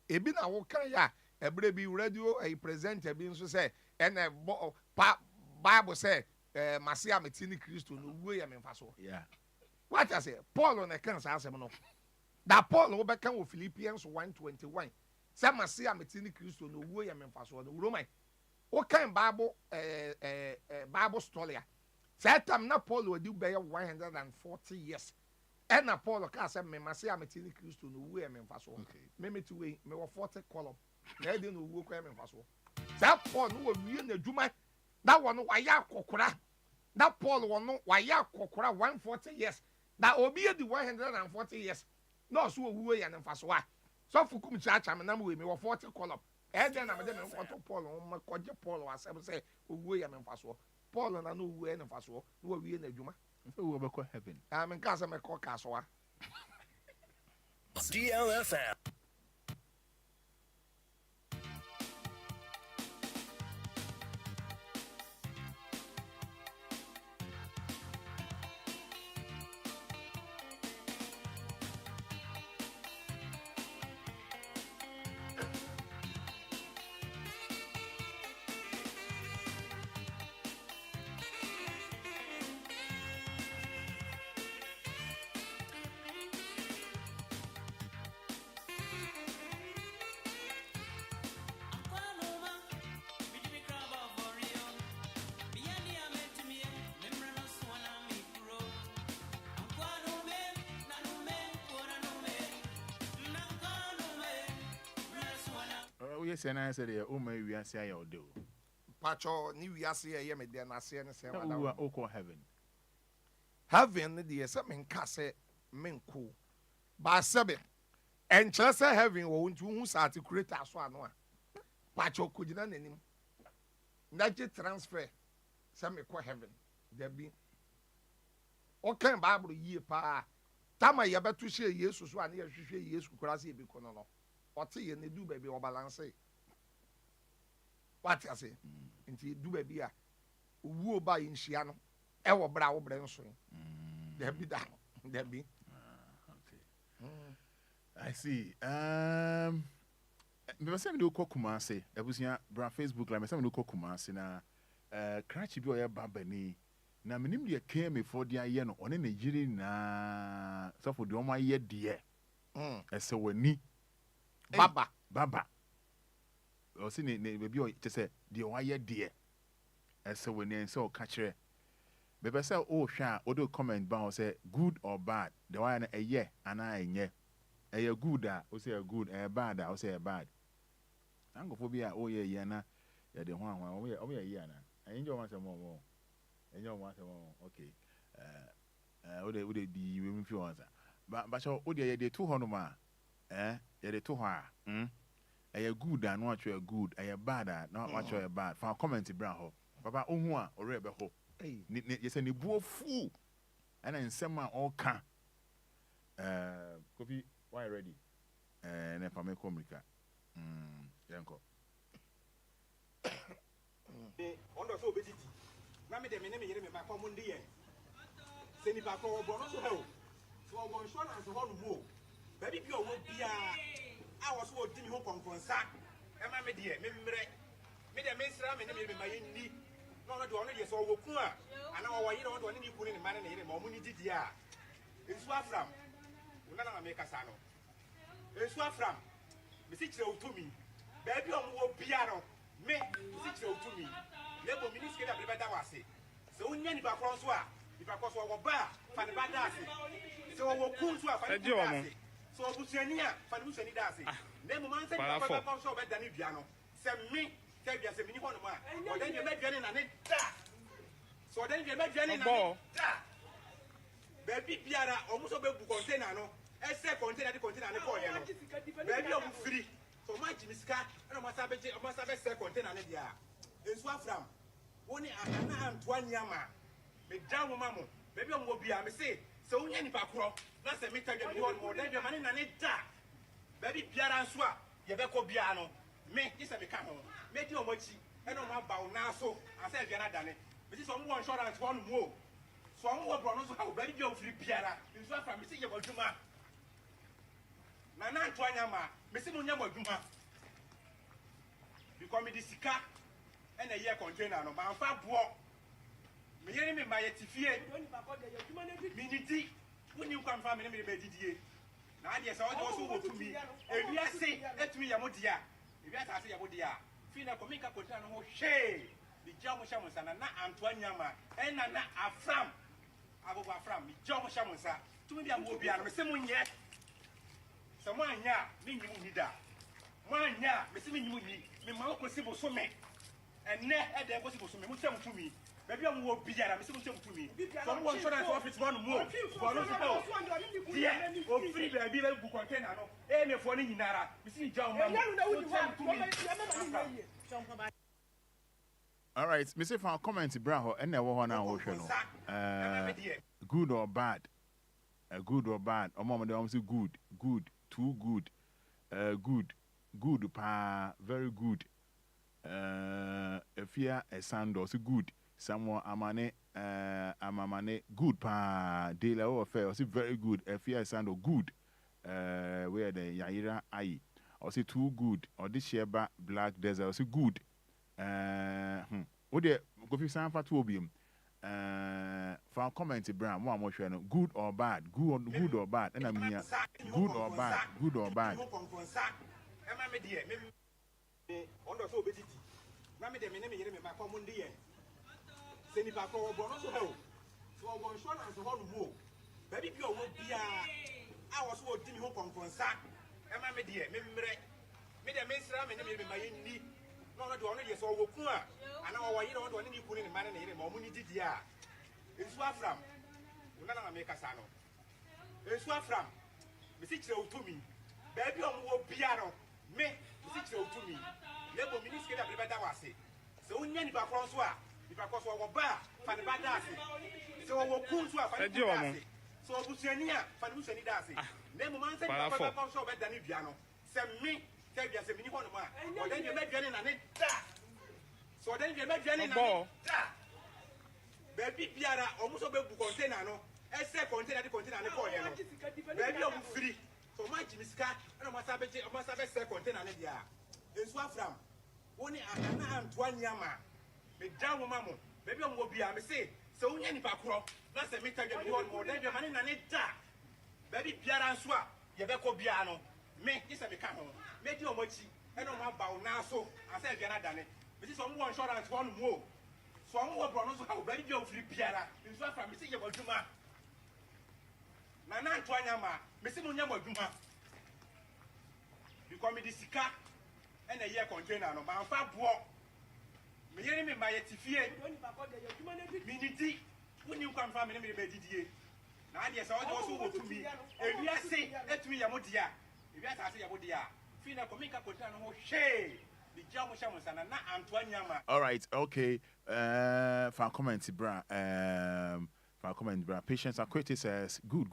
ebi na wo kan ya ebre bi radio presenter bi nso say ena Bible say masia metini Kristo no wo ye me mfa so what I say Paul na kan sa asem no da Paul wo be kan wo Philippians 1:21 say masia metini Kristo no wo ye me mfa so no Roman wo kan Bible story say tam na Paul wo di be 140 years ena Paul ka say me masia metini Kristo no wo ye me mfa so me meti we me wo 40 column na dey no wo kwa me mfa so say Paul no wo wie na dwuma that one wa ya kokora that Paul one wa ya kokora 140 years that obi di 140 years no so wuwe ya mfa so So for Kumchacha, me namu we me 40 column. Then I'm them photo Paul on koje Paul was say we am faso. Paul na no we na faso. No we na adwuma. So we go heaven. I mean cause me call kasoa. DLFM. Yes, and I said, oh, my, we are saying, I'll do. Pacho, New Year, see, me then I say, and say, We are all heaven. Heaven, the something casse, men cool. By seven, and Chelsea heaven won't you articulate as one. Pacho could not name. Nature transfer, some equal heaven. There be. Okay, Bible year pa. Tama yaba to share yes, was 1 year, she years, Kurasi, because no. What say and they do baby or balance. What I say? Into do baby a woo by in Shiano, our brow branching. There be that. There be. Okay. I see. Me say me do ko Kumasi. Ebusia bra Facebook la me say me do ko Kumasi na crash bi o ya babani. Na me nim de came me for dia ye no one na yiri na so for de o ma ye de. Ese wani Baba. O si ne baby o te say de o aye de. Ese wani en so ka kire. Bebe say o hwa o do comment ba o say good or bad. The one na eye ana enye. Eye good o say good, bad o say bad. Angophobia o ye na ya de ho o ye ye na. Enjo wan say mo. Enjo wan say mo. Okay. O de di we mi fi wansa. Ba so o de ye de 200 ma. Ye de 200 eye good and what you good, eye bad not what you bad. For comment bra ho. Papa ohu a ore be ho. You say ni buo fu. And then some all can. Kofi, why ready? And if I make communica. Yanko. Ondo so obetiti. Na me de me yere me ba kwa mundi ye. Se ni ba kwa obo no so he o. So obo insurance ho no mo. Baby bi owo bia a wo so odi mi ho konkonsa. E ma me de me mre. Me de me sra me ne me ma ye ni. No no de ono de so wo ku a. Ana wo yire wo de oni ni ku ni ma ne yire ma omu ni didi a. Ensu afram. Una na me kasa no. Ensu afram. Me si kire utumi. Baby omo bia no. Me si kire utumi. Lebo ministry da breba da wase. Se unya ni ba kron so a, ni ba koso wo ba, fa ne ba da ase. Se wo kun so a fa ne da ase. So obusuani a fa ne busuani da ase. Na mo man se ni ba koso be da ne dua no. Se me te bia se me ni ho no ma. O den ye medua ne na ne da. So o den ye medua ne na ne da. Baby biara o mo so be bu container no. E se container de container ne ko ye no. Baby o mu free. So ma jimisika na mo sa be se container ne dia. Ensu afram woni ana Antoanyama me dawo mamo baby o bia me say se wonya ni pakro na se metadwa me won mo dadwa mane na ne da baby biara nso a ye be ko bia no me ise me ka ho me di o machi e no ma bawo na so asa bia na dane me say so mo insurance won mo so mo bro no so ka baby bia o free biara ensu afram me say ye bodwuma na Antoanyama me say mo nya bodwuma because me di sika and a year container no man fa bo me yere me maye tifie me nidi woni kwam fa me be didie na ade se o so wo tumi ewiase etumi ya modia ewiase ase ya modia fi na komika container no ho hwe bi jamu shamunsa na Antoanyama na afram agogo afram bi jamu shamunsa tumi bia mo bia no me se munye se mo anya me nyimu nida mo anya me se me nyimu ni me ma ko si bo so me ene ede ko si bo so me mu tem tumi Maybe I'm more bigger. I'm saying to me. Someone should have office one more. Yeah, oh, free baby, let book container. Eh, me for any nara. We see John. All right, Mr. Fan comment Braho and never one hour. Good or bad? Good or bad? Or mama they say good, too good, good, very good. If you a sound also good. Someone amane good DLFM affair very good. If you sound good where the Yaira ai or say too good or this Sheba Black Desert also good what the go fi sound for two obium for comment Brown one more good or bad good or bad and I'm here good or bad Send it back over bonus to help. So I want insurance to hold more. Baby, you will be I was working home on concert. Am I made here? Made a minister, and maybe my knee. No, not only yes, or Wokua. And now you don't want any put in the man and more money did ya. It's far from. You're not going to make a son. It's far from. Mrs. to me. Baby, I will be out. Me, Mrs. to me. Never minister, everybody was it. So we need about Francois. Because we bar, Fada Dasi. So we cool to a Fada. So Bushania, Fada Bushani Dasi. Then man said, Papa show better than Piano. Send me, tell you as a mini one. Or then you make Jenny and it. So then you make Jenny and it. Baby Piara, almost a baby container. I say container the container and the coin. Baby, I'm free. So my Jimmy Scott, and I must have a second container and the it's what from only Antoine Yama. Down mamma, maybe I'm Obia, I say, so any backrock, that's a meter you want more than your money and it. Baby Piara and Swap, Yabeco Biano, make this a become home, make you a mochi, and on my bow now, so I said, you're not done it. But this one short and one more. So I'm more brown, so how baby you free Piara, in Swap from Missy Yabajuma. Nana Antoinama, Missy Munyamajuma. You call me the Sika and a year container, no, my fat walk. Me hear me by a TV. Minity, when you come from me, me now, yes, I also to me. If you are saying, let me Yamodia, if you are saying Yamodia, Fina Comica Cotano, Shay, the Jamushamus and Antoine Yama. All right, okay. For comment, bra. For comment, bra. Patience Akwete says, good.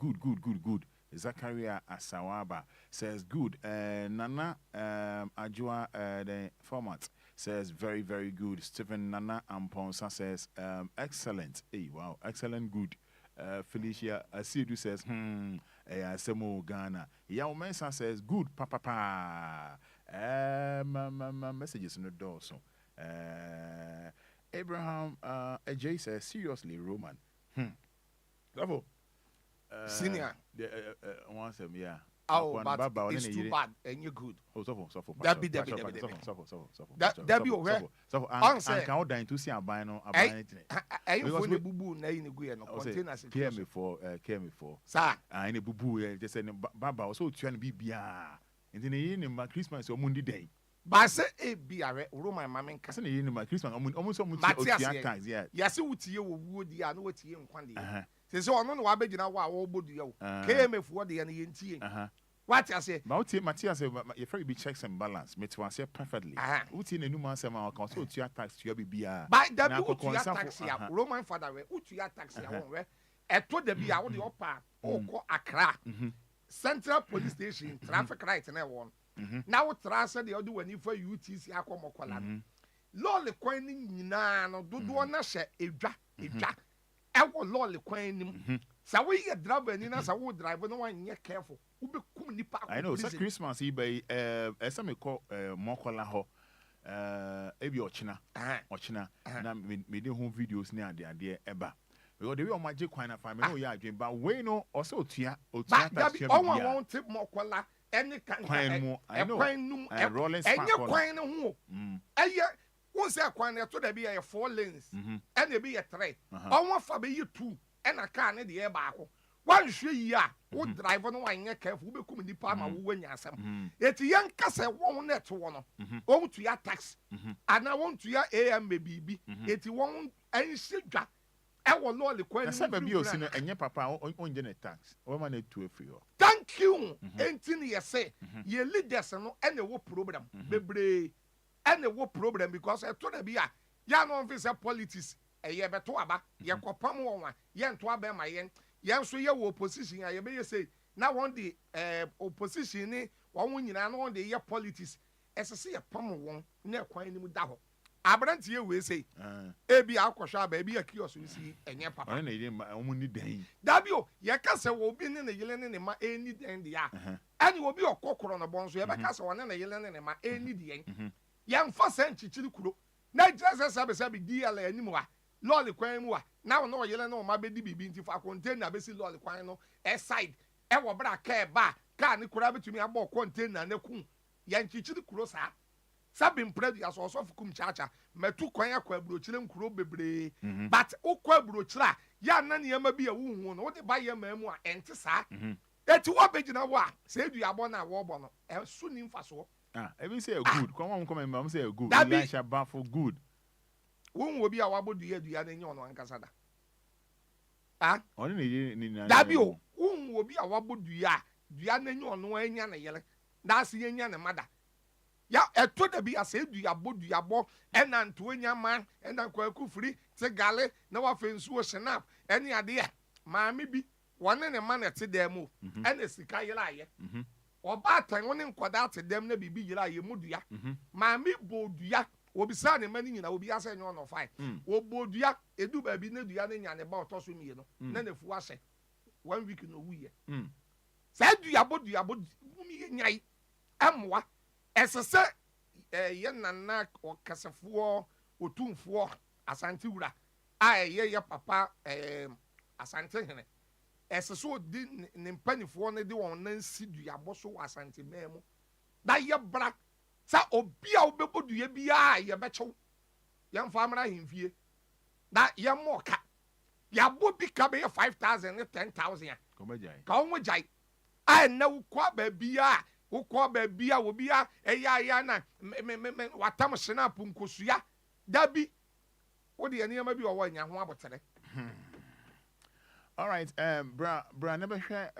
Zakaria Asawaba says, good. Nana Ajua, the format. Says very, very good. Stephen Nana Amponsa says excellent. Hey, wow, excellent, good. Felicia Asidu says Semo Ghana. Yao Mensa says good, papa. Messages in the door. So Abraham Ajay says seriously, Roman. Bravo. Senior. Once yeah. Oh, but it's too bad and you're good. Oh, so. That be. That be over. So, and can all die to see a buy no. I for the boo na in the no containers. Care me for. Sir, I need boo. Just say Baba also trying to be bia. And then in my Christmas or Monday day. But say a beer, Roman mamma, cousin in my Christmas almost tax. Yeah. Yes, you would you know what you and so I don't know why you know what all body came for the NT. What I say, Matthias, your friend be checks and balance. Me to answer perfectly. What's in a new man's amount consult to your tax to your BBR. By that taxi, Roman father, who your taxi, I told the beer on the upper or Accra Central Police Station, traffic light and everyone. Now, Trasa, the other one for UTC Aquamokolan. Lolly coining no do not share a jack. I will lolly coin. So we get driver and us, I would drive no one yet careful. I know, it's Christmas, eBay, as some call Mokola ho, Ebi Ochina, now made home videos near the idea, Eba. Because the real magic coin of family, but we know also Tia, or won't tip Mokola. Any kind of rolling and your coin who once a coin to there be a 4 lanes and there be a tray. I want for you two and I can't the air back. one year, would drive on one year careful, be come in the palm and when you are some. It's young castle won't net to one. Oh, to your tax. And I want to your AM baby. It won't any sugar. I will know the question. And your papa on Janet tax. What man to a free. Thank you. Anything you say, ye leaders and any war problem. Bebre, any war problem because I told be a young officer politics. A year better, ye copam one, yen to abe my yen. Yan so ye opposition, I may say. Now on the opposition, one you know on the year politics. As I see a pommel one, near quite any daho. Abrant here will say, Ebi Aquasha, baby, a kiosk, you see, and your papa. Only day. W, your castle will be in the yelling in my any day in the air. And you will be a cocker on a bones, we have a castle one and a yelling in my any day. Young first century chiluku. Now just as I be DLFM anymore. Lolly Quamua. Now no yelling on my baby being if I contain a basic lolly quino. Aside, ever bra care bar, can't equal to me about contain and a coon. Yankee chiluku. Sabin previous also for Kumchacha, Metu Quaya Quabruchilum Kuro Bebre, but O Quabruchla, Yan Yama be a wound, what the buyer memoir, and Tessa. That's what Begina wa, said you are born a warbon, and soon in Faso. Every say a good, come and mom say a good, that shall baffle good. Whom will be our body here, the other on Casada? Ah, only Dabio, whom will be our body, the other on no any yellow. That's the Yan mother. Ya eto da bi ase du ya bodu ya bo ena ntoanya man ena kwaku free te gale na wa fensu o snap ene ade ya maame bi wone ne man ete dem o ena sika yira aye oba tan wone nkwada ate dem na bibi yira aye mudua maame bodua obisa ne mani nyina obi ase nyo no fine obodua edu ba bi na dua ne nya ne ba otoso miye no na ne fu ase 1 week no wuye sa du ya bodu mi nyai amwa Esese yenana okasefuo otumfuo asante wura ye papa asante hene eseso di ne mpanifuo ne de won nan sidu yaboso asante memu da ye bra sa obia obebodu ye bia ye bechew ye mfa amra hemfie da ye moka yabo bi ka be 5,000 ne 10,000 ka onwo jai na ukwa ba bia ukwa babia obia eya na watam snap nkosuya dabi wodi enema bi owo nya ho abotere. All right, bra never hwe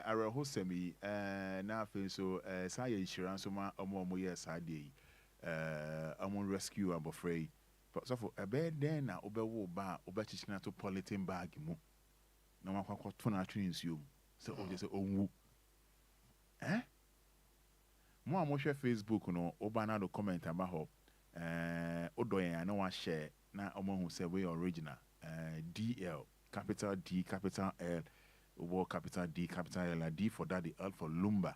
areho semi na afi so say insurance ma omo ye sade yi amon rescue abofrey so for ebe den na obewo ba obechichina to polythene bag mu na makwa to na atwe nsuo so o je se onwu mo amhwe Facebook no oba do comment aba ho odoyen na wa share na omohu say we original DL capital D capital L wo capital D capital L D for daddy L for Lumba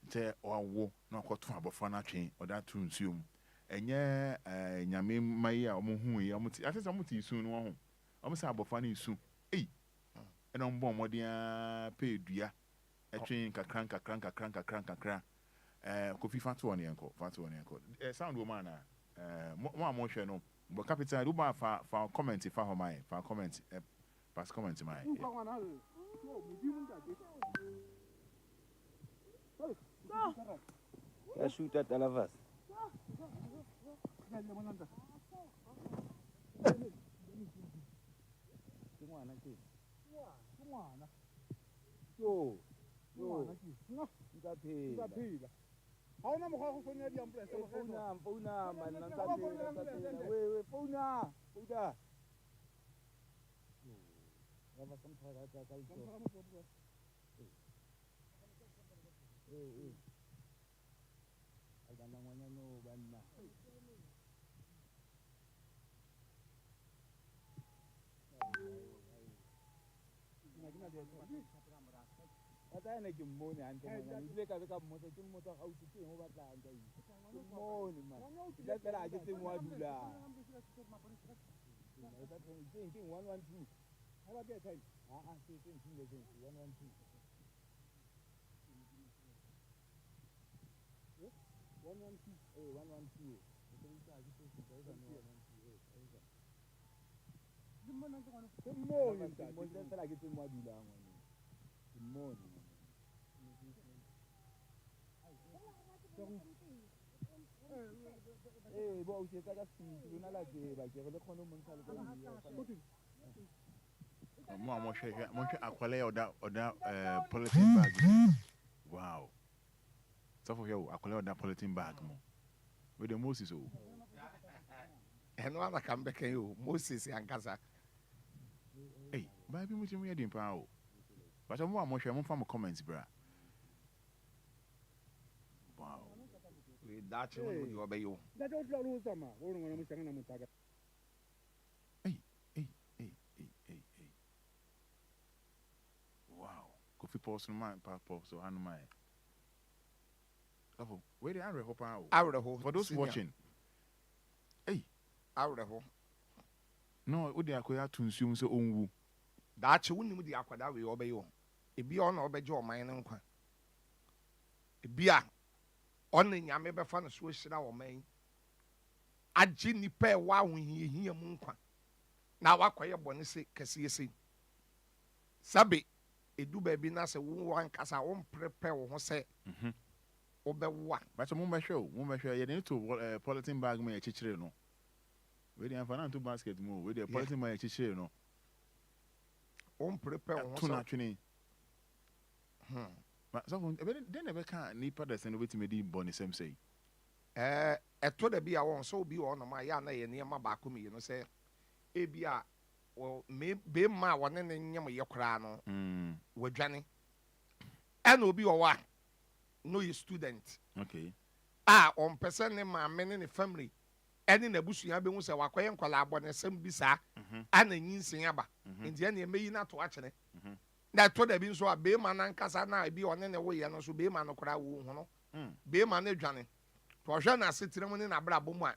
te owo na kwato abofra na twen oda tu nsuom enye nyame mai a omohu yi omuti atese omuti isu no ho omusa abofra na isu eno mbo modia pe dua etwen kakran kofi fatu on yanko sound woman na mo hwe no but capital do ba fa comment fa ho mai fa comment pass comment mai ya shoot at all of us Hauna mkwa kufonya di ambulance Fauna man nantate we fauna Rama samthara ta kalso Agana ngwanya no banna Ata na kimoni ante na ile ka moto kimoto au titi ho batla ante kimoni man da tara aje te mo adula ita tin 112 hala be tai tin 112 112 ita aje te 112 Kimoni ante kono kimoni da tara aje te mo adula Mo akwale oda polythene bag. Wow. So for you akwale oda polythene bag mo. With the Moses o. And one I come back you Moses yankasa. Hey, baby mo chimo yedin pa o. But mo hwe mo fam comments bra. Wow. We that you obey you. That don't know some. Wow. Coffee post no man pa so anu mai. Oh, where the arrow hop out? For those watching. Hey, arrow. No, we dey akoya tunsuum so onwu. That you wouldn't the aquada we obey you. It be on obey your mind and quan. It be a only Yamebe fan swish our main. A ginny pair wow when he hear moonquan. Now I quite bonus Cassie. Sabi, it do baby nas a one casa won't prepare or say. Obe one. But a show, you need to polythene bag me a chichiro. No. We didn't find two basket move with the polythene my chichiro. No. Prepare two naturally. But so they never can need others and wait to me bonny same say. A to the be a one so be on my yana near my back me, you know, say, Abia, well, may be my one and your crown, with Johnny. And will be a one. No, you student. Okay. On person in my men in the family. And in the bush, you have been with a Wakoyan collab on the same bisa and a yin singaba. In the end, you may not watch it. That told the being so a bayman and Casana be on any way and also bayman or crowd. Bayman, Johnny. To a journal sitting in a brabuma.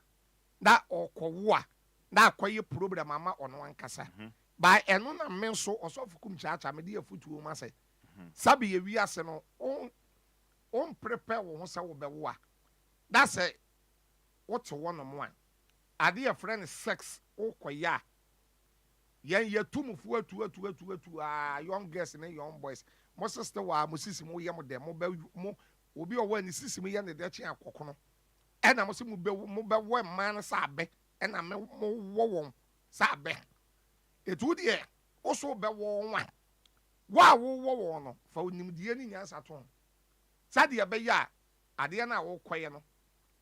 That or Kowa. That quiet problem, mamma on one casa. By a non menso or so for Kumchacha, my dear foot to massa. Sabi, we are saying, on prepare one so be wa. That's a what's a 1-on-1. A dear friend is sex or kwaya. Yan ye two move to young girls and young boys. Most sister wa musisi mo yam dem mo obi o wa ni sisi mo yan de chi akokono. E na mo se mo be wo man sa be e na me mo wo won sa be. Etu de also be wo wan. Wa wo no fa onim de ni nyansa to. Sadia be ya ade na wo koye no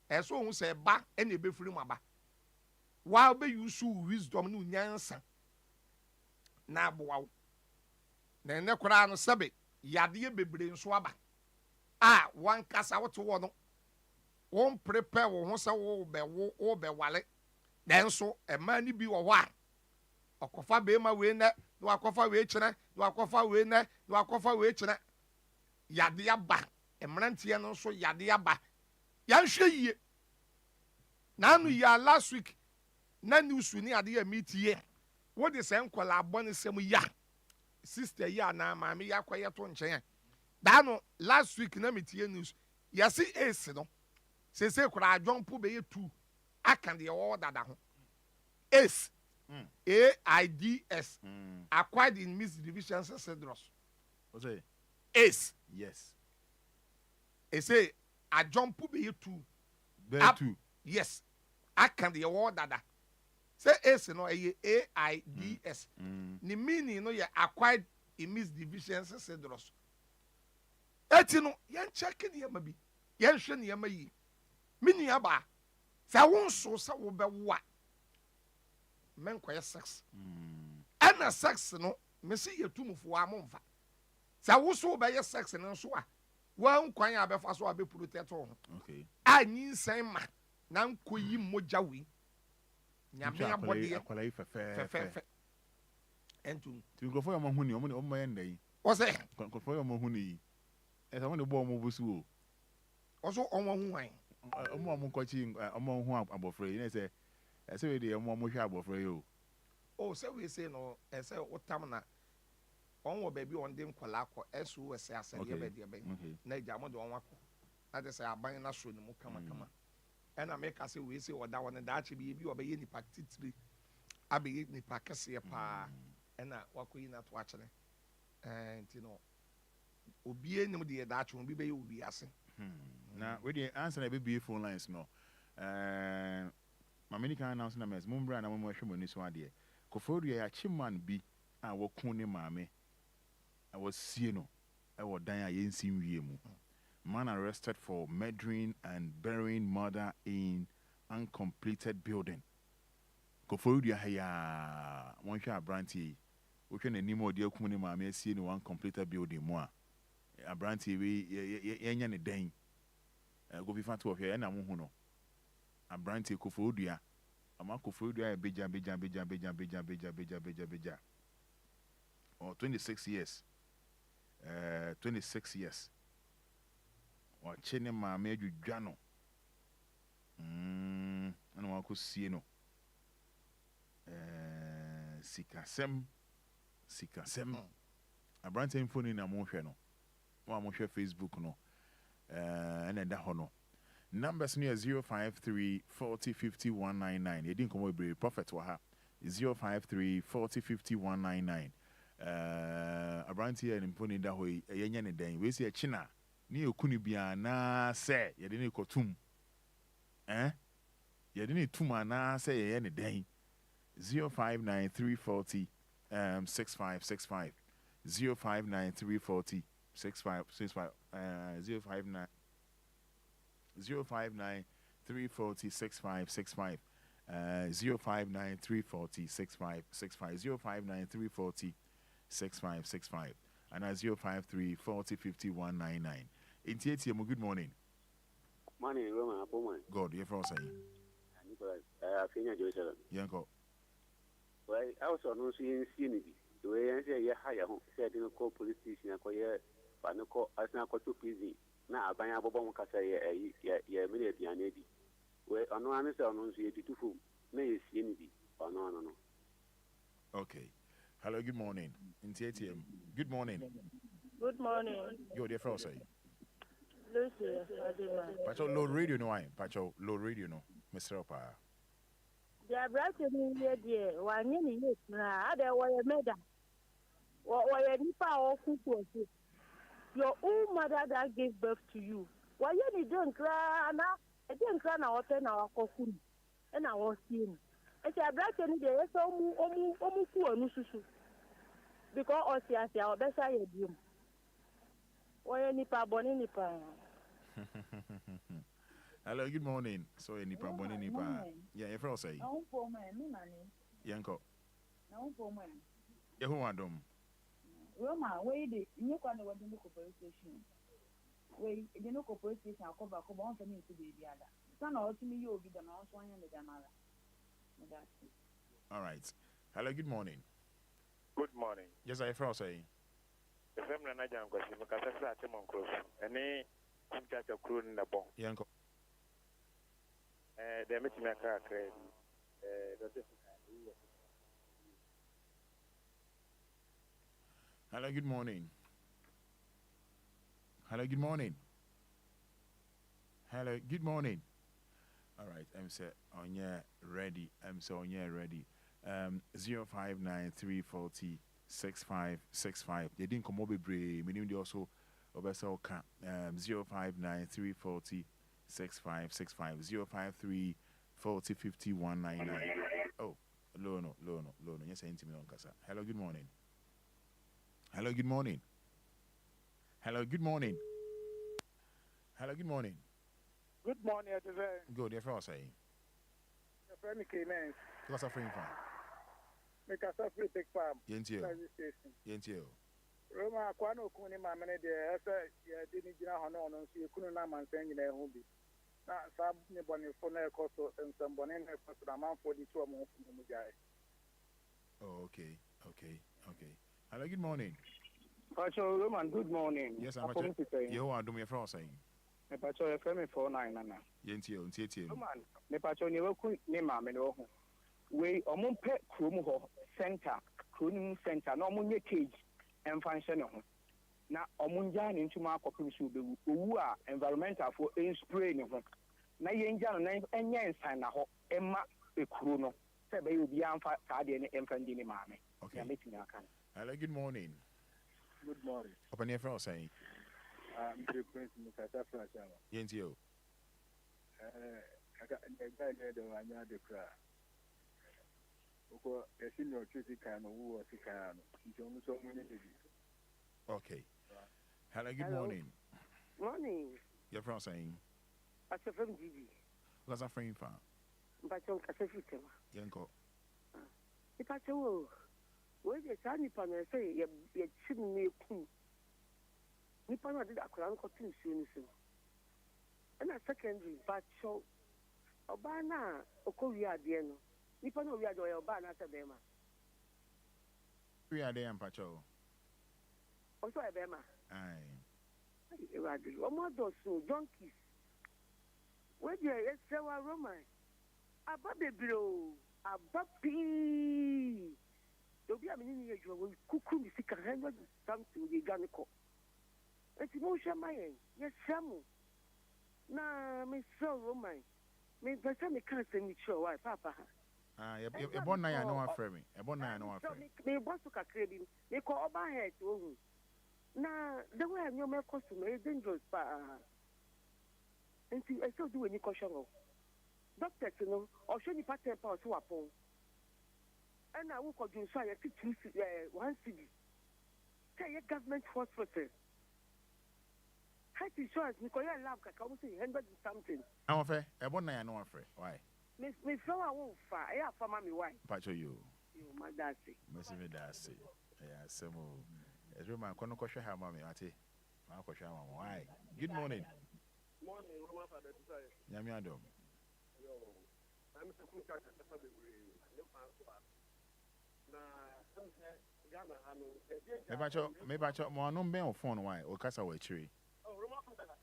eso hu se ba e na be firi mu aba wa be use wisdom no nyansa na aboa na ene kora no sebe yade bebre nso aba wan kasa woto wo no won prepare wo ho se wo be wale den so e ma ni bi wo wa okofa be ma we na no akofa we kire no akofa we na no akofa we kire yade aba emrantie no so yade aba ya hwe yie na anu ya last week na news ni ade ya meetie what is enkola abone sem ya sister ya na maami ya kwaye to nchen da no last week na meetie news ya si ace no se kura adwonpo be ye 2 aka de wo dada ho ace AIDS acquired in mixed division syndromes what's it ace yes. They say a jump be you too. There too. Yes. I can the award that. Say S no AIDS. Ni meaning no ya acquired immense deficiency syndromes. Etino yan check ni ma bi. Yan hwe ni ma yi. Mini aba. Sa won so sa wo be wa. Men koye sex. Ana sex no me see ye tumfo amomfa. Sa wo so be ye sex no so a wan kwan ya befa so abe protect ho. Okay. Anyi nsan ma na nkoyi moja wi. Nyame abode akwala yi fefe. Entum. Ti go for your mahuni o mo yenda yi. O say go for your mahuni yi. E sa won bo mo busu o. O so onwo hu wan. Omo nkochi omo hu abofre yi na say e say we dey omo hwe abofre yi o. O say we say no e say otam na onwo baby on dem kwala akọ esu we say asade be de be na ejamo de onwa akọ na de say aban na so ni mu kama ena make say we say oda won da achi bi obaye nipa titiri abe nipa kase pa ena wakoyi na to achene enti no Obia nim de that won be obi ase. Now we the answer na be phone lines no. My many can announce na mes mumbra na mo hwe mo ni so ade. Kofodu ya chiman bi a wo kun ne maame. I was sie no. I was dan a yensim wie mu. Man arrested for murdering and burying mother in uncompleted building. Kofodu ya mo hwe abranti. We hwe na nimo de kun ne maame sie no uncompleted building mu a. Abranti we yenya ne dan. Go be fat to here na mo hu no. Abranti Kofodu ama Kofodu ya beja. Or 26 years. 26 years. Or chene maame adwudwa no. Ana wa ko sie no. Sikasem. Abranti info na mo hwe no. Wa mo hwe Facebook no. And da ho no. Numbers near 053 40 50 199. You didn't come with Prophet Waha 053 40 50 199. Abranti and Imponi da way a yan day. We see a china near Kunibia na say, you didn't kotum. You didn't tuma na say any day 059 340 6565 059 340 6565 059 059 340 6565 059 340 6565 059 340 6565 and 053 40 50 199. In TATM, good morning. Morning, Roma, woman. God, you're from saying. I think I do it. Yanko. Well, I also know seeing Sinity. The way I say, yeah, higher said in a co police station, but no call as now got too busy. Now, by a bomb cassa, yeah, minute, Yanedi. Well, on one answer, on see to fool. May see anything or no. Okay. Hello, good morning. In TATM. Good morning. Good morning. You're there for say. Lucy, Pacho low radio no I. Pacho low radio no. Mr. Opa. They are writing here, dear. One year, there were a medal. Or a nipa or who your own mother that gave birth to you. Why you don't cry now? I didn't cry now, open our cocoon. And I was seeing. I said, writing there, so because Osia, our best I do. Why any pa boni nipa? Hello, good morning. So any pa boni nipa? Yeah, if I say. No for man, Yanko. no for man. Yehu adom. Roma, wait, you can't know what the corporation. Wait, the no corporation, I'll cover one for me to be the other. Son, or to me, you'll be the mouse one and the Damara. All right. Hello, good morning. Good morning. Yes, I feel say. The family na jam kwasi because I say mon cross. Any Kumchacha crew in the bon. Yanko. They meet me aka credit. Hello, good morning. Hello, good morning. Hello, good morning. All right, I'm say on your ready. I'm so on your ready. 059 340 6565. They didn't come over brave. Meaning they also over so 059 340 6565 053 40 50 199. Oh, low no. Yes, I me on casa. Hello, good morning. Hello, good morning. Hello, good morning. Hello, good morning. Good morning, Edwin. Good, you're from saying. Your friend came in. What's a friend from? Make us a free big farm. Yentio. Yentio. Roma, Quano Kuni, my man, there, I didn't know how no, so you couldn't have man saying in a home. Now, some bonnet for their cost and some bonnet for the amount 42 more from the guy. Oh, okay. Hello, good morning. Pacho Roman, good morning. Yes, I'm going to say. You are doing a fraud saying. Pacho FM 49. Yentio. Roman, the Pacho never could name my man. We are more pet crew center, crooning center, no more cage and function. Now, Omunjan into my copy who are environmental for a spraying. Now, Yanjan and Yan sign a Emma a chrono. Say, you be on Fada and infant in the mammy. Okay, meeting your can. Hello, good morning. Good morning. Open your phone saying. I'm the Prince Mukata Frashama. Yentio. I got a guy there, I know the crowd. A senior Chican who was a can. It's only so many. Okay. Hello, good morning. Morning. Your phone saying. I said from Gigi. What's a frame for? But on Casafita. Yanko. If I told where the sunny panel say, you're chimney me. Nippon did a crown cotton soon. And a secondary, but so Obana, Okoria Diano. Nippon, we are doing Obana at Bema. We are there, Pacho. Also, a Bema. Aye. Omodo so donkeys. Where you are, Sewa Roman. A baby blow, a baby. There'll be a minute you will cuckoo, Mr. Hundred something with the Ganico. It's emotion, my yes, Samu. Na, Miss So Roman. Me, but some can't send me show, why, Papa. A bon night, I know a friend. A bon night, I know a friend. Me, boss to Cacrabi. They call over head to whom. Now, the way I know my customer is dangerous, but and see, I still do any caution. Doctors, you know, or show you pattern power to upon. And I will call you, so I see one city. Say a government hospital. Health insurance, Nicola Lab, I can say 100 something. I'm afraid, a bon night, I know a friend. Why? Miss Flower won't fire. I have for mommy, why? Pacho, you. You, my dassy. Miss me, dassy. Yeah, some. As we might call question how mammy, I say, why? Good morning. Morning, Roman Fada. Yamiado. I'm Mr. Kumchacha. Maybe I chop more no bell phone. Why? Or Cassa way tree. Oh, Roman Fada.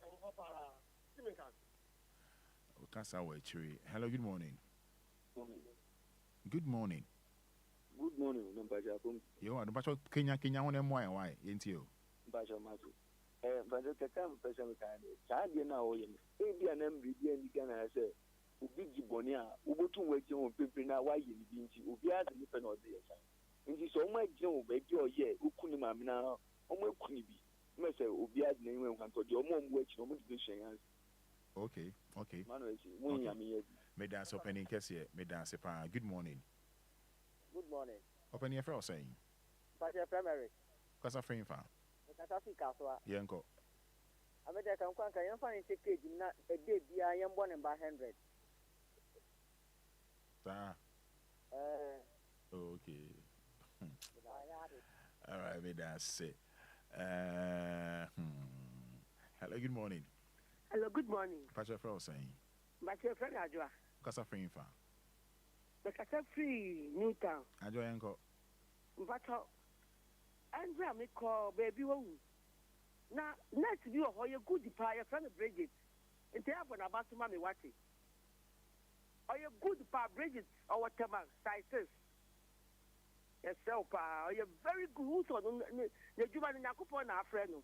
Cassa way tree. Hello, good morning. Good morning. Good morning, Numbaja. You are the Bacho Kenya on them. Why? Ain't you? Baja Matu. But the time person can. Charlie now, Abia and MBD and Ghana has a big Bonia, Ubutu waiting on people now. Why you didn't you? Obia the Nippon or the and this all my Joe, baby, or ye, Ukunima now, Omo Kunibi. Messa Obia the name and to your mom, which no one is saying. Okay. May dance opening case here. May dance a good morning. Good morning. Open your phone saying. But your primary. Because I'm frame fan. Yanko. I bet I can conquer your funny ticket, not a day, I am 1 by 100. Okay. All right, may dance it. Hello, good morning. Hello, good morning. Patch your phone saying. But your friend Adwa. Because I'm frame fan. Because I'm free, Newtown. Adwa Yanko. But Andrea, me call baby. Now, next view of your good pie, your friend Bridget. And they have an about to mommy watching. Or your good pie, Bridget, or whatever, sizes. Yes, so, or you're very good on the Juman and Yakupon, our friend.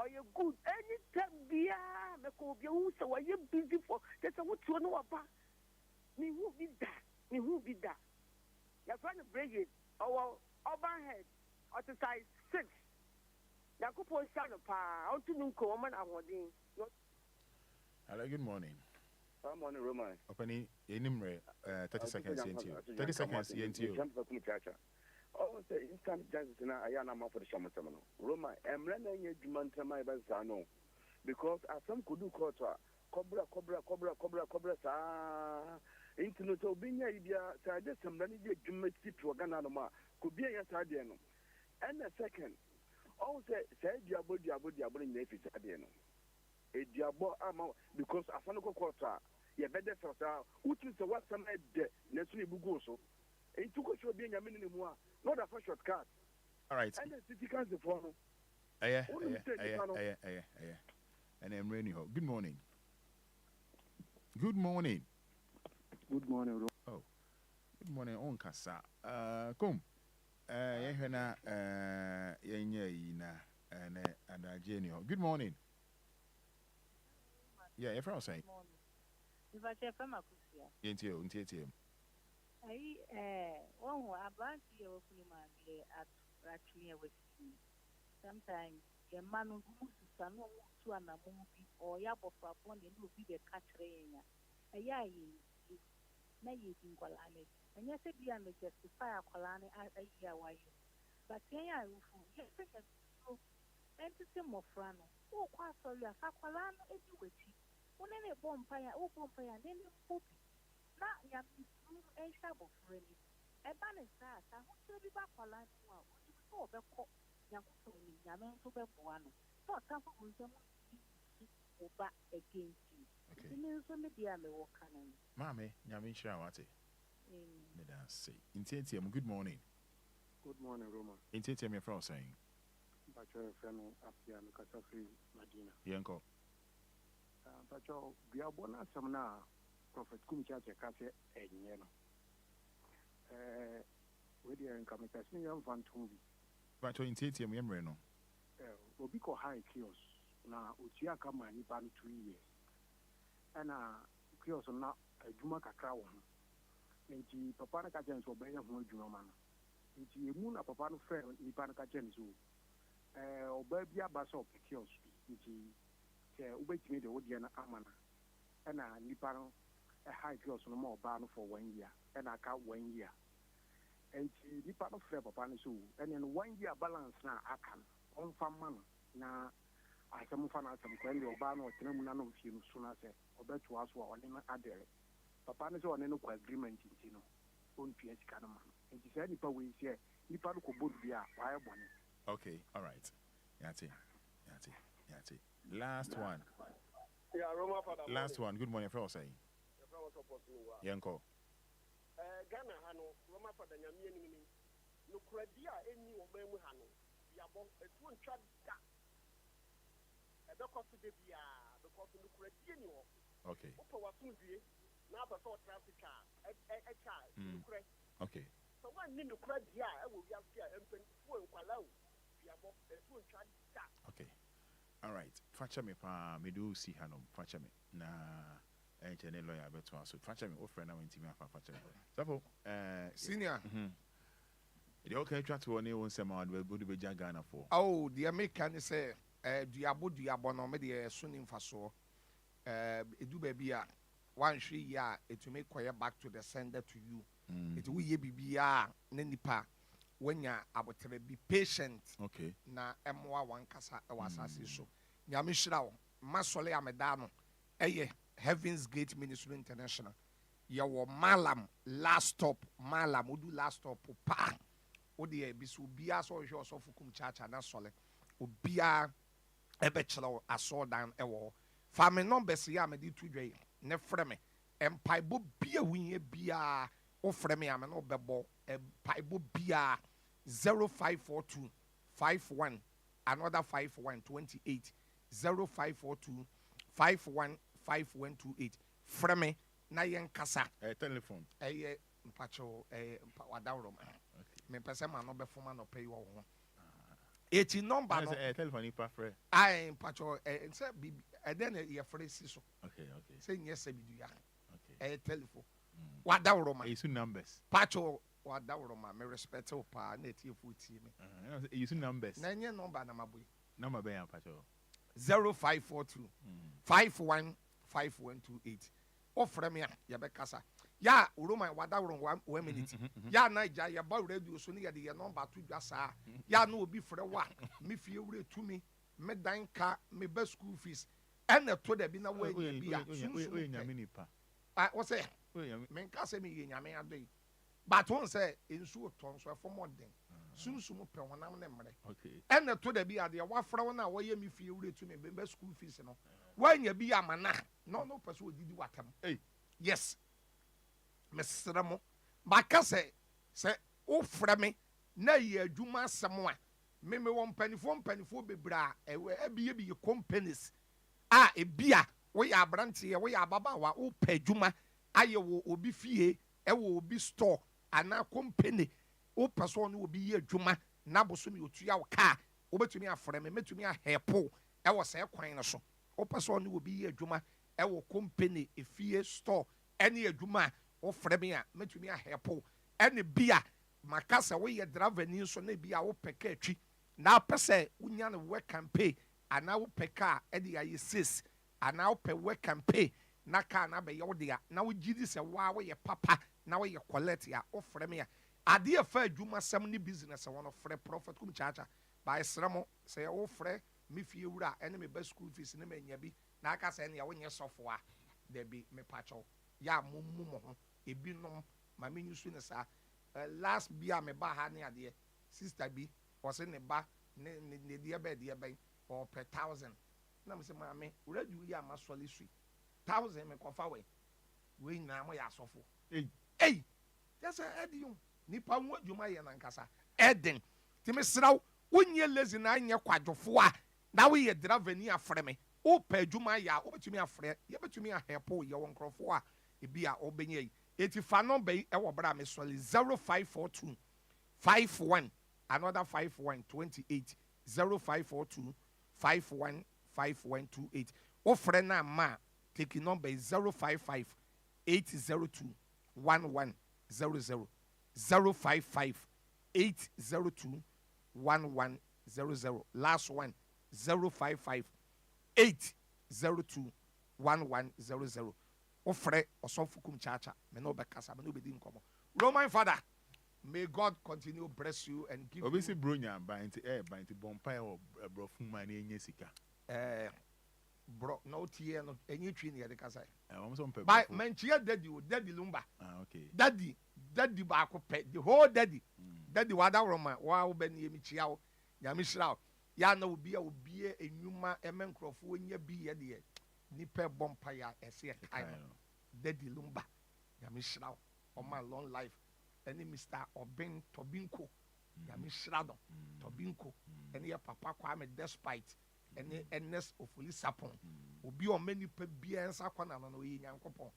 Or you're good anytime, dear, Macobia, so are you busy for? That's what you know about. Me who be that? Me who be that? Your friend Bridget, or overhead, or to size 6. Yakupon son of Pa, out to Nunco, woman, I want in. Hello, good morning. Good morning, Roman. Opening in 30 seconds into you. 30 seconds into you. Oh, the instant justice in Ayana for the Shamatano. Roma, I'm running a Jumantama Bazano because as some could do quarter, Cobra, sa. Internet Obinia, so I just am running a Jumati to a Gananoma, could be a Sadiano. And a second, oh, say Diabo in Nefis Sadiano. A Diabo Ama because Asanoco quarter, you better for which is the what some Nesri Bugoso. It took us being a minute more. Not a first shortcut. All right. And the city can't follow. And I'm raining. Good morning. Good morning. Good morning. Oh, good morning. On Casa. Come. Yehena, and Jenny. Good morning. Yeah, if I say. If I say from Akusia. Yentio. One who about you at Rakia with me. sometimes your man who is a no to an movie or yabo for a bond and will be the catching. A yay, may you think Colani. And yes, it be under justify a Colani as a year why you. But yeah, yes, and to see more frano. Oh, quite sorry, a Colano, and you with you. When any bonfire, oh, bonfire, and then you hope. Not yam a shabble for any. A banner says, I want to be back for life. Well, you saw the court, young Yaman to be one. Not some of them will back against you. Okay. You know, maybe I'm a walk on. Mammy, Yamin Shawati. Madam say. Intentium, good morning. Good morning, Roma. Intentium, your friend saying. Bacho Feno Apia Mikasafri Madina. Yanko. Bacho, we are born as some now. Prophet Kumchacha Kase Enyeno. With the Enquires, young fan to be. Bacho Intentium, Yamreno. Obiko high kiosk. Now, Utia come and nipan 2 years. And kiosk na a Jumaka crown. And the Papa Kajans or Bayan Juman. And the moon of Papa Fair Nipan Kajans. Obia Basso kiosk. And the Ubet made the Odiana Amana. And Nipan a high kiosk no more ban for 1 year. And I count 1 year. And the part of Fair Papa so. And in 1 year balance now I can. On farm man. Now, I some fan some friendly or ban or Tremunan of you soon as or bet to us or on Adere. Papa is on any agreement in Tino, own PS Canaman. And he said, if we say, if I could both be a fire one. Okay, all right. Yati. Last one. Yeah, Roma Fada. Last one. Good morning, friend. Saying. Yanko. Ghana Hano, Roma Fada Yamini, no cradia any woman Hano. Yabo, a two and chat. Because of the Bia, because of the cradia. Okay. Now, before traffic car, a child. Okay. So, one need to crack here, I will be up here and put Palau. Yabo, a two and chat. Okay. All right. Facha me pa me do see Hanom. Facha me na engineer lawyer beto so facha me offer na wenti me afa facha me. So senior. The okay try to one won some out we go to Ghana for. Oh, the American say duabo no me de sunim faso. Edu baby a one shri ya it to make quiet back to the sender to you. It will ye bibia ne nipa when ya abotre be patient. Okay. Na emwa wan kasa e wasase so. Nyame hira wo masole amedano eye Heaven's Gate Ministry International. Ya wo malam last stop malam odu last stop pa. Odi bisu bia so hwe so Kumchacha na sole. Obia ebe chelo aso dan ewo. Family numbers ya me di tudwe ne freme. Empaibo bia hunye bia o freme ame no bebo empaibo bia 0542 51 another 5128 0542 51 5128 freme na yen kasa telephone mpacho wadawro me pese ma no be foma no pay wo ho eti number no telephone ipa frɛ ai mpacho se bibi then ye fresi so okay say nyese bidu ya okay telephone wadawro ma isu numbers pacho wadawro ma me respect o pa na eti efu ti me isu numbers na nye number na maboy number be ya pacho 0542 51 5128 ofre me ya be kasa ya uroma wadawro 1 minute ya na ja ya ba radio so ne ya de number to dwa sa ya na obi frɛ wa me fie wure tumi me dan ka me be school fees ene to da bi na wa nya bi ya o nyame nipa wo say me nka se me nyame adoi but won say ensu ton so for modern sunsumu pe wonam ne mre okay ene to da bi ya de wa frɛ wona wo ye me fie wure tumi be school fees no wa nya bi ya mana no person odidi watam yes mesra mo baka se o frɛ me na ye adwuma asɛm a me won panifo bebra ebiye bi companies a ebia wo ya abrante wo ya ababa wa o pa adwuma aye wo obi fie wo obi store ana company o person no obi ye adwuma na boso mi otua wo car wo betumi afrɛ me metumi ahepo wo sɛ kwan no so o person no obi ye adwuma wo company efie store any adwuma wo frɛ me a metumi ahepo ene bia makasa wo ye driver ni so na bia wo peka atwi Now per se unya no work and pay and now pe car edi ayi sis and now pe work and pay na car na be yo dia na wo gidi se wa wo ye papa na wo ye collect ya ofre me ya ade afa adwuma sam ni business won ofre prophet Kumchacha by sremo se wo ofre me fie wura ene me ba school fees ne manya bi na aka se ne ya wo nye sofo a de bi me pacho ya mumu mo ho ebi nom ma me nyusu ne sa last bia me ba ha ne ade sister bi o se ne ba ne dia ba or per 1,000 na me se ma me wura du ya ma soli sui 1,000 me kofa we na mo ya sofo hey just edi nipa ho adwuma ye na nkasa eden ti me sraw wonye lazy na anye kwadwofo a na we ye driver ni afre me o pa adwuma ya o betumi afre ye betumi ahepo ye won krofo a ebi a obenye yi eti fa number e wo bra me soli 0542 51 another 5128 0542 515128 ofre na ma take number 055 802 1100 055 802 1100 last one 055 802 1100 ofre osofu Kumchacha me no be kasa me no be di nkomo Roman Fada, may God continue to bless you and give obviously you. Bronya by bonfire or bro fumani enyesika. Bro, no tear, no any tree near the casa. By Manchia daddy Lumba. Okay. Daddy Bako pet, the whole daddy. Daddy Wada Roma, wow, Benny Michiao, Yamishrao. Yana will be a numa, a man crofo, when you be a dear. Nipper bompire, a sea kind. Daddy Lumba, Yamishrao, on my long life. Any Mr. Oben Tobinko, Yamishrado, Tobinko, and your papa Kwame despite. Any NS of Lisapon will be on many beers. I can't know in Yankopon.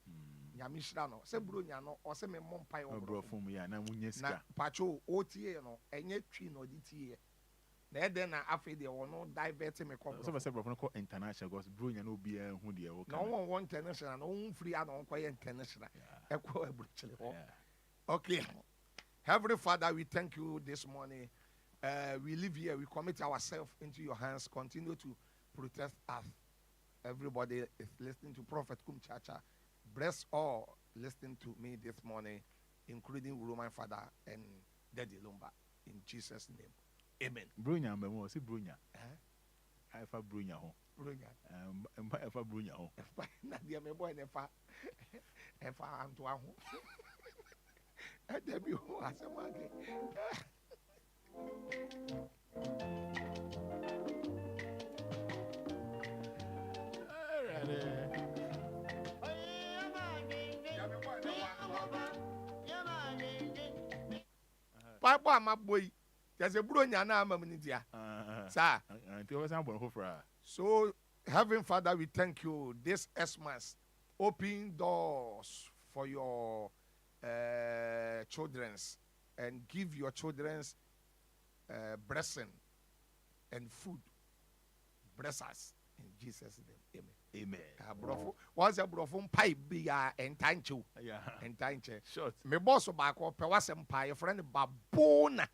Yamishrano, Sebrunyano, or some Mompire or Brofum, Yana, Pacho, OTA, and yet tree no DTA. Then after they will not divert me. So I said, international goes Brunya no beer, who dear. No one want international, no free, I don't quite international. Okay. Heavenly Father, we thank you this morning. We live here, we commit ourselves into your hands. Continue to protect us. Everybody is listening to Prophet Kumchacha. Bless all listening to me this morning, including Roman Fada and Daddy Lumba. In Jesus' name. Amen. Brunya, Memo, see Brunya. I have Brunya home. Brunya. If I Brunya home. Nadia, my boy, if I am to our home. And there be who has a monkey. Papa, my boy, there's a Brunya now, Mamma. Sir, so, Heavenly Father, we thank you this Xmas. Open doors for your children's and give your children's blessing and food. Bless us in Jesus' name. Amen. Amen. What's a brofum pipe be and tancho? Yeah, and tancho. Short. Me boss back up, Pewasem pie, a friend Babona.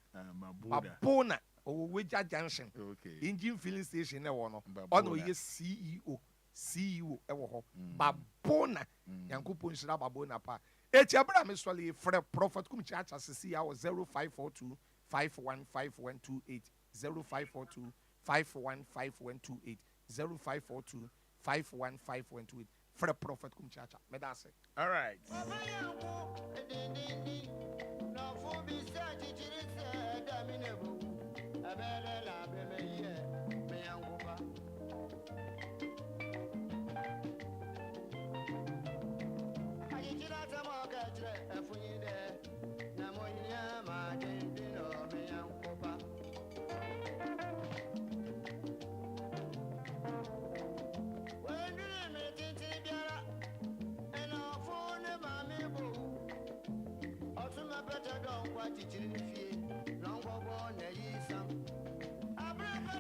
Babona. Oh, Wija Junction. Okay. Engine filling station, no one. Oh, no, yes, CEO, Babona. Yankupo Babona pa. Abraham is really for Prophet Kumchacha see our 0542 515128 0542 515128 0542 515128 for the Prophet Kumchacha. May that say. All right.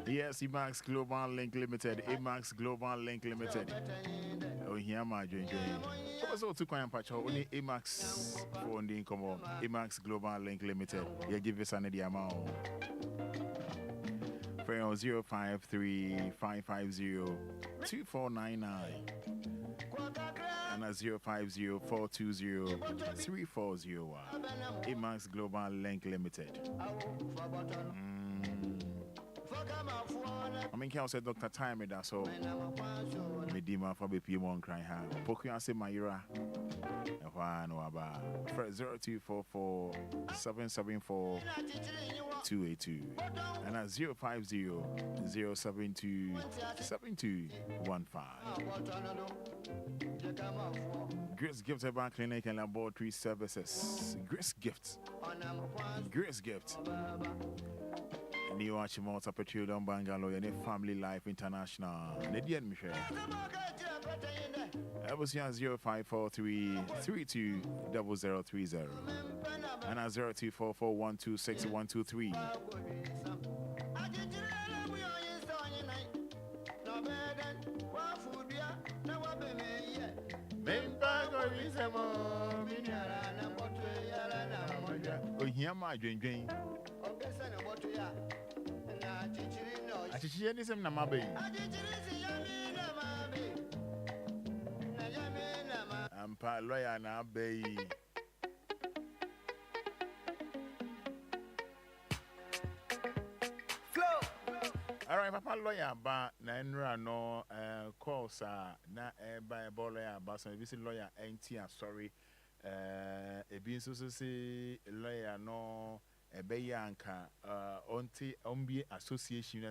Yes, Emax Global Link Limited. Emax Global Link Limited. Oh, here my join. Also, to Kwame Pacho, only Emax for the income. Emax Global Link Limited. You give us an idea amount. Free on 053-550-2499 and 050-420-3401. Emax Global Link Limited. I mean, can I say Dr. Time that so Medima for BP one crying her. Pokia say Mayra. And why no about 0244-774-282 and at 050-072-7215. Grace Gift Urban Clinic and Laboratory Services. Grace Gift. Grace Gift. New Achimota Petroleum Bangalore and Family Life International. Nedian Michelle. I was here 0543-320030 and at 0244-126-123. Oh, here my dream. I see anything, Namabe. I'm pa lawyer now, bay. All right, Papa lawyer, but Nandra no calls na by a lawyer, but some visit lawyer ain't sorry. A being so say lawyer no. Ebeyanka onti association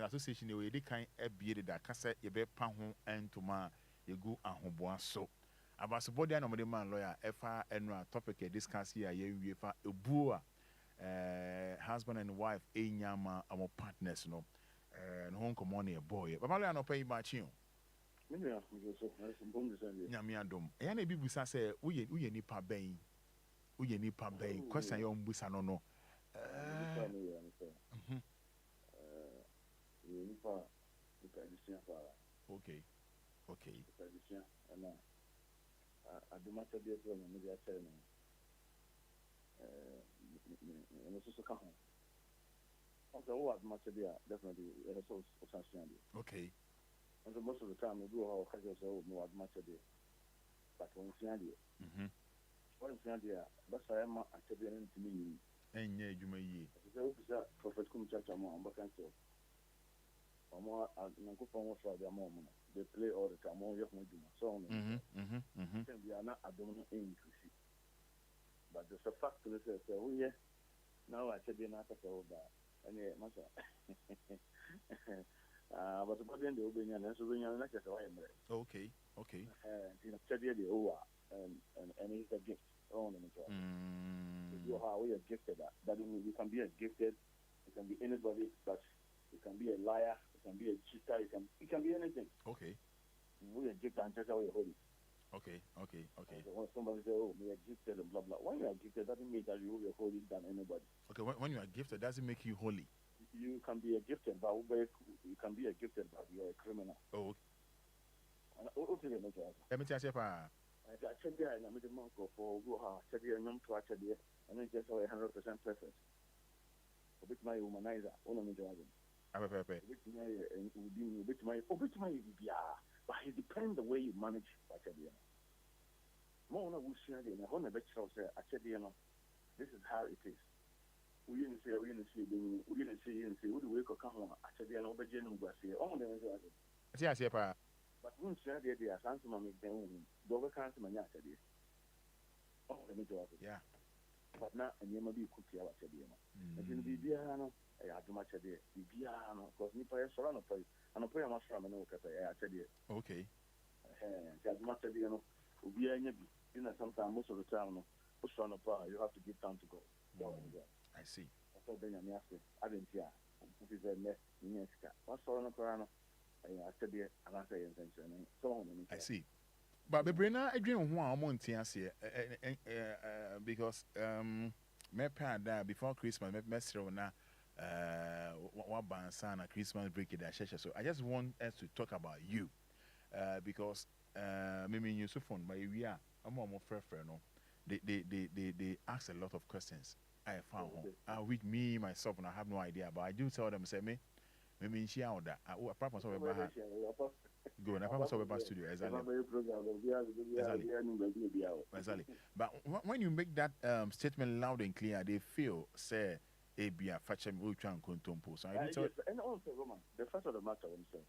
we dey kan ebie da kasa ebe pa ho entoma yegu ahoboa so abaso body na mo man lawyer efa enra topic e discuss here ye wie fa ebuo husband and wife enyama amo partners no no hon komo na e boy baba lawyer no pay ba chi o me ya so na so bom desande nyame adom e na bibusa say uye nipa ben question yo mbusa no okay. And I do much of this when I tell me. And it's also come. Also, what much of the definitely a source of something. Okay. And most of the time, we do our casuals more much of it. But when it's the idea, what is the idea? That's why I'm actually to me. And yeah, you may ye. Prophet Kumchacha on Bacanso. They play all the time. So we are not abdominal inclusive. But there's a fact to say, oh, yeah, now I said, you're not a that. And yeah, Massa. But the body and the Obia, and so we are not just a way. Okay. And it's a gift. How we are gifted that you can be a gifted, you can be anybody, but you can be a liar, you can be a cheater, you can be anything. Okay. We are gifted and that's how we are holy. Okay. So when somebody says, oh, we are gifted and blah blah, when you are gifted, that doesn't mean that you will be holy than anybody. Okay, when you are gifted, doesn't make you holy. You can be a gifted, but you can be a gifted, but you are a criminal. Oh. Okay, let me tell you, I said, I made a monk for Goha, said, you're not to actually, and it's just 100% perfect. A bit my humanizer, one of the driving. I'm a pepe. But it depends the way you manage Bachadia. More than we share in a honor bet house, I said, this is how it is. We didn't see, we didn't see, who the wake of come on, I said, no, but Jen was here. Oh, there is yes, but once you are there, they are answering my Dover cancer, my yacht. Oh, let me do it. Yeah. But now, and you may be cookie out at the end. And in the piano, I had too much at the piano, because Nipa is around a place, and a prayer must from an oak at the okay. As much as you know, we are in sometimes most of the time, you have to give time to go. I see. I thought then I'm asking, I didn't hear. This is a mess in Yeska. What's on the piano? I see. But the brainer, I dream one month here, because my parent died before Christmas, my master na what bansan a Christmas break in the so I just want us to talk about you, because maybe you so fun, but we are more friend, no. They ask a lot of questions. I found with me myself, and I have no idea, but I do tell them, say me. maybe she out that. Apart from so we have go. Apart from so we studio exactly. Exactly. But when you make that statement loud and clear, they feel say Abia Fachem Uchan Kuntumpo. So I yes, and also Roman, the first of the matter when say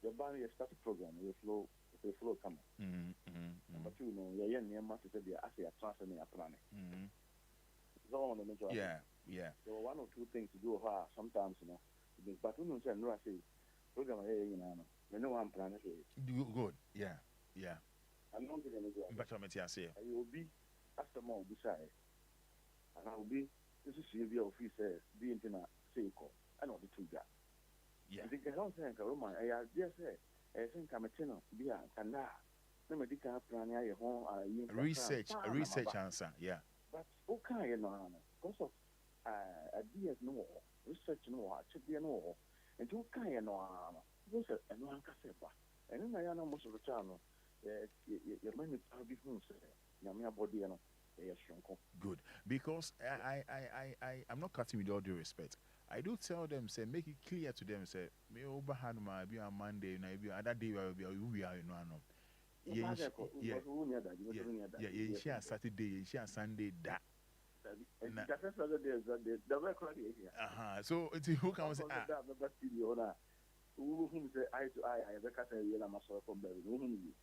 the band is started program, the flow come. But you know, yeah, near master said they ask a transfer me a plan. So on the major. Yeah. So one or two things to do her sometimes, you know. But when you say no, I say program you know one plan good. Yeah. I'm not going to do it. But I'm say I will be after more beside. And I will be this is your officer being in a circle. I know the two guys. Yeah. I think I don't think a Roman. I just say I think I'm a tenor be a canna. No medical plan I home research answer, yeah. But okay, because of ideas no research no check the no and you can no those are no cassette. And then I know most of the time your money be home say body no good, because I'm not cutting with all due respect. I do tell them, say, make it clear to them, say, me over my be on Monday, and I be other day we are share Saturday, share Sunday that. So it's who can say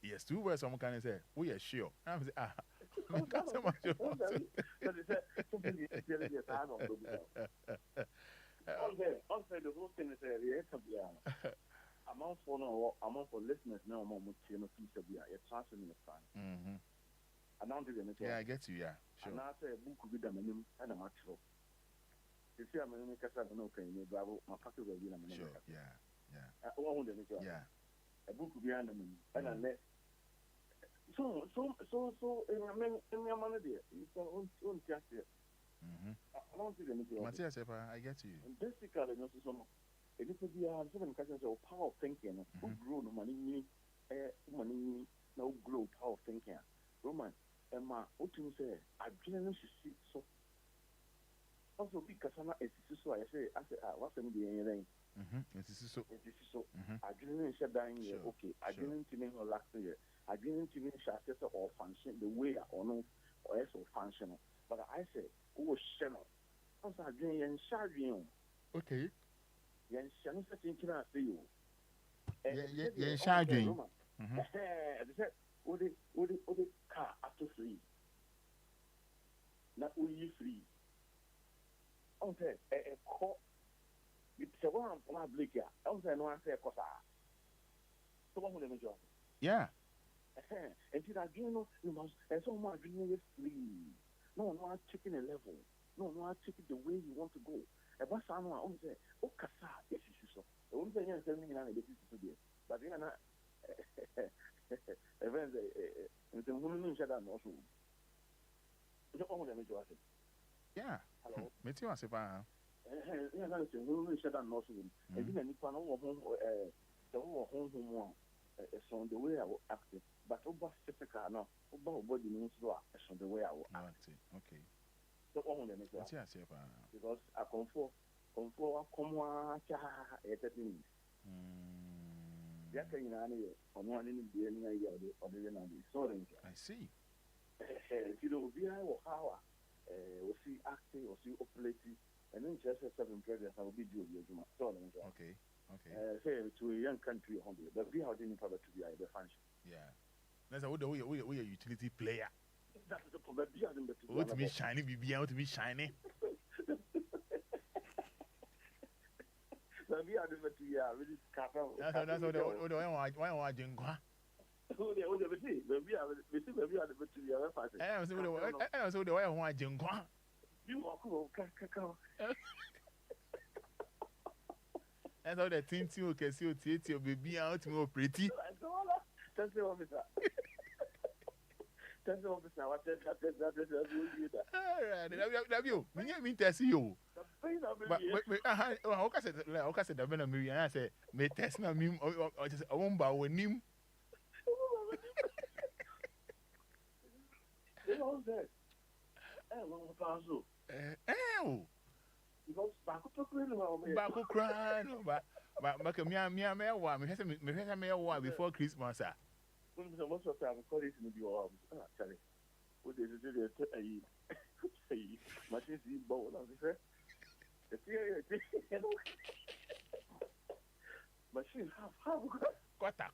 yes, 2 words someone can say, we are sure. I'm say also the whole thing is I'm on for listeners now, I'm on piece of beer, you're transferring the time. Yeah, I get you, yeah. Sure. And I say a book with them and I'm actual. You see, I'm in the Casa, no pain, my pocket will be in a minute. Sure, yeah. Yeah. A book behind them, and I let. So, in your money, dear, you don't just it. I don't see anything. Matthias, I get you. Basically, no, so it is be a certain kinds of power of thinking, who grow no money, no grow power of thinking. Roman, Emma, what you say, I didn't see so. Also, because I'm not a so I say, what's the name? It is so. I didn't shut down here. Okay, I didn't even relax here. I didn't even shut or function the way or no or else functional. But I say, oh, channel. Also, I didn't share you. Okay. Yan shan such in can I see you? Yan shaggy. Would it car after free? Not only free. Okay, a call. It's a one public. I don't know. I say a cosa. So what will the job? Yeah. And did I know you must and so much is free. No, I'm checking a level. No, I'm checking the way you want to go. A bus I know I always say, oh casa, this is so. I won't say anything but then I event and the woman shut down also. Yeah. Hello. Meteor Sepa. Yeah, that's a woman shut down also. And then if I know the whole home it's on the way I will act it. But over Africa, no, over body means it's on the way I will act it. Okay. So only because I come for come on, I see. You know, be I will how we see acting or see operating, and then just 7 presidents I will be doing your okay. Say to a young country, but we have didn't probably to be a function. Yeah. That's a we a utility player. That's the problem. What to be shiny, be out to be shiny. That's what why I didn't go. That's how the thing you can see your baby out to go pretty. That's the officer. That's the officer. What that's you. Me mean to see you. But I said the man me and I said me test na me or just a womba when him. Because back crying, but But me before Christmas. Most of the time, calling to be all Charlie. What did you do? Machines in bowl of the machine half quarter.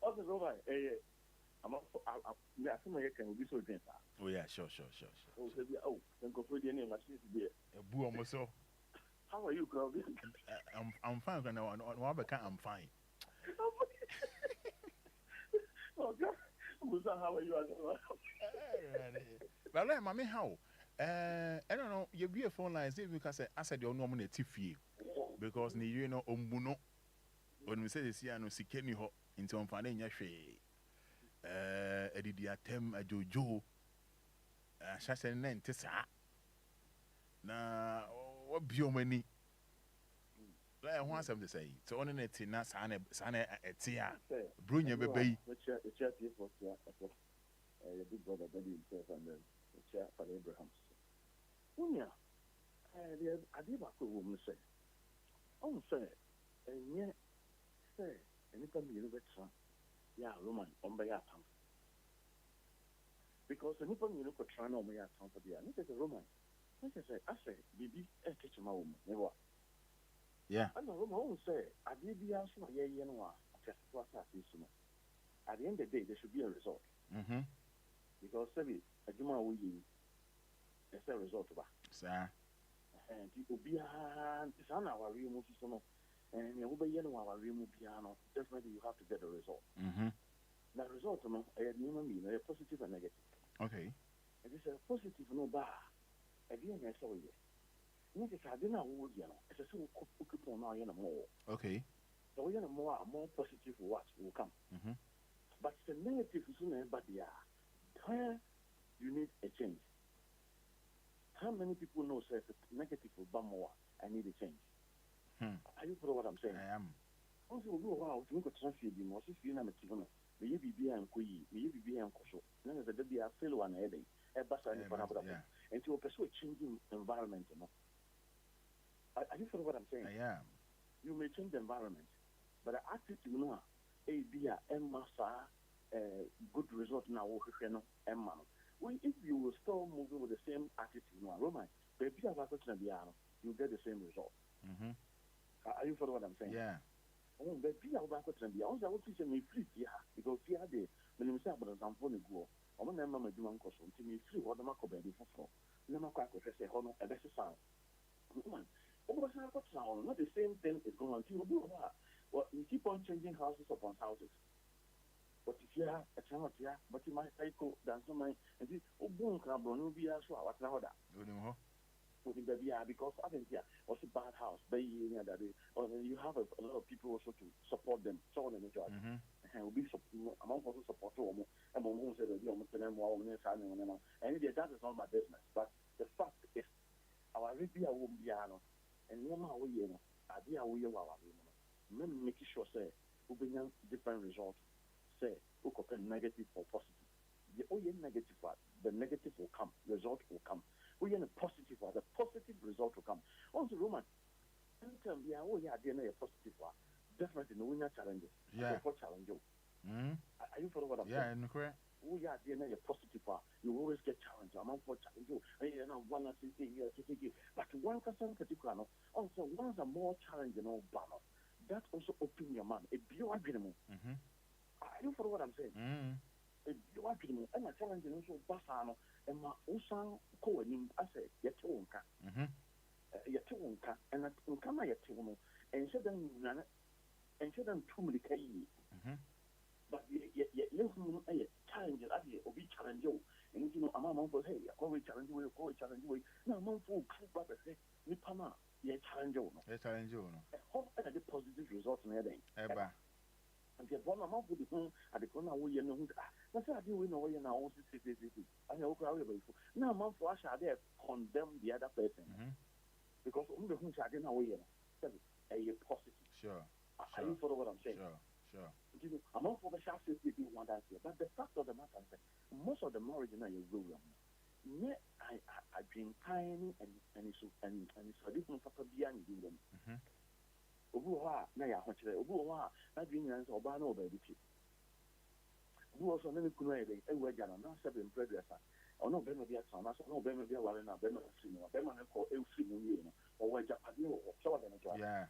Also, Roma, I'm assuming can be so dense. Oh, yeah, sure. Oh, then go for the name machines there. A boo almost so. How are you, girl? I'm fine. I'm fine. Oh, God. How are you? But let me how. I don't know. You be a phone line because I said you're no money tiffy because you know ombuno. When we say this year, no sikeni ho into on finding your shade. Edidi atem a jojo. Shasha nen tesa. Na what biomani. I want something to say. So on it in us, Sana etia. Brunya baby. The chair for your big brother, Daddy himself, and then the chair for Abraham. Unya, I did what the woman say. Oh, say, and yet, say, and it can be a bit son. Yeah, Roman, on by our tongue. Because the Nippon you look at Trano, my tongue for the other, a Roman. I say, Bibi, a kitchen woman, never. Yeah. I know Roman say, I did the answer, yeah, you know, just what I see. At the end of the day, there should be a result. Because a Juma will you, there's a result of that. Sir. And people be a son our real movie, and you will be our real piano. Definitely, you have to get a result. The result, a positive and negative. Okay. It is a positive no bar. Again, I saw you. I didn't know, it's a so coupon now, more. Okay. So, more positive what will come. But the negative is sooner, but where you need a change. How many people know say negative will bum more? I need a change. Are you for what I'm saying? I am. Also, wow, to make a transfer, you must feel I'm a Tivano. May you be and Kui, may you be and Kosho. None of the baby are fail one heading, a bus and and to pursue a changing environment. Are you for what I'm saying? I am. You may change the environment, but the attitude, a beer and massa, good result now, and man. If you will still moving with the same attitude, Roman, baby, you get the same result. Are you for what I'm saying? Yeah. Oh, baby, I'll back to be also teach me free, because fear day, when you say about some phone go, or when I'm doing custom to me free, what am I could be for? Never quite say, honor, a best sound. Woman, not the same thing is going on to you. Well, you keep on changing houses upon houses. But if you have a channel here, but you might cycle down some mind and see, oh, boom, carbon will be as well. What's now that? Because I think, also bad house, or you have a lot of people also to support them. So on and so on. And will be among also support them. And Mom said, and that is not my business. But the fact is, our Arabia won't be and Yama, idea we are making sure, say, we bring different results. Say, we compare negative or positive. The negative part, the negative will come, result will come. We are in a positive part, the positive result will come. Also, Roman, anytime we are a positive part, definitely no winner challenges. Yeah. For challenge you. Are you following what I'm saying? Yeah, correct. We are a positive part. You always get challenged. I'm for challenge you. One or two things, but one person particular, also once a more challenging banner, that also open your mind. A bio agreement. Are you for what I'm saying? A bio agreement and a challenge also basano and my osan coing I say yetonka. Yetonka and Nkama yetono and said them and said them too many but you challenge it or be challenge you and I'm a for hey, I call challenge you, challenge you. No, I'm for but say Nipama, challenge you. Challenge you. Hope and a positive result in heading. And the one amount with the home at the corner we know that's how you know you now also say I know now month for us are there condemn the other person because the whom I didn't know a positive. Sure. Are you for what I'm saying? Sure. I'm not for the shaft if you want that, but the fact of the matter is that most of the marriage now you rule ne I drink tiny and so different papa beyond you. Obuha, na ya hoche, Obuha, na drink and so bano baby. Who also many kunai, a wagon, not seven predecessor. Or no Bema be a son, no Bema be a warren, Bema Sino, Bema call Elfin, or where Japan or Southern. Yeah.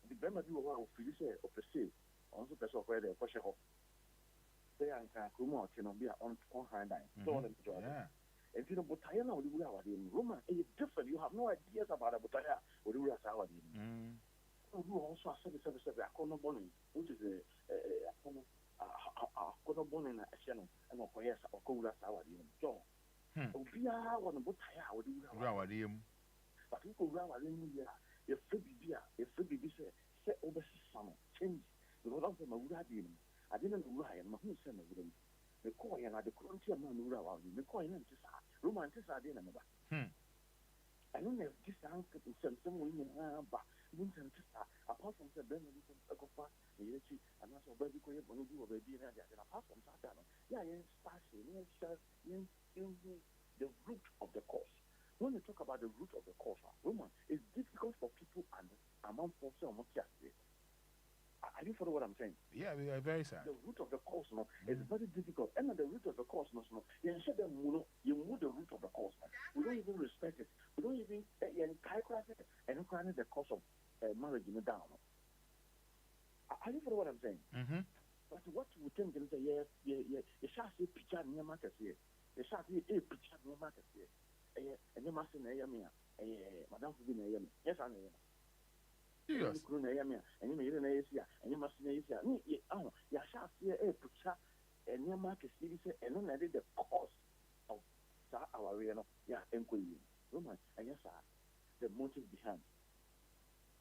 The Bema do a while of Felice or Perceive, also person where they push off. They are in Kumo, can be on high line. So, yeah. And you know, Butayana would do our in Roma is different. You have no ideas about a Butaya or do us our in. Who also are 77 Akono Bonnie, which is a Kono Bonnie and a channel, and of course, or Kola Sour in. So, Obia on a Butaya would do our in. But you go round in India, if Phoebe set over summer, change the lot of them a Radium. I didn't know Ryan, who sent a woman. The coin and the Crontia Manura, the coin and Tissa, romantic idea. I don't have this answer to send some women, but Vincent Tissa, apart from the Benedict of Agofa, the Yachi, and also Baby Coy, when you do a baby, and apart from Satana, yeah, the root of the cause. When you talk about the root of the cause, woman, it's difficult for people and among folks on what are you follow what I'm saying? Yeah, we are very sad. The root of the cause is very difficult. And the root of the cause, you said that you move the root of the cause. We don't even respect it. We don't even and the cause of marriage in the down. Are you follow what I'm saying? But what we think is that you shall see picture near market here. You shall see a picture near market here. And you must say, Madame Fubin, yes, I know. Yes. And you made an Asia, and you must say, oh, you shall see a picture and near market city, and then I did the cause of our real, Enquiries. Roman, and yes, the motive behind.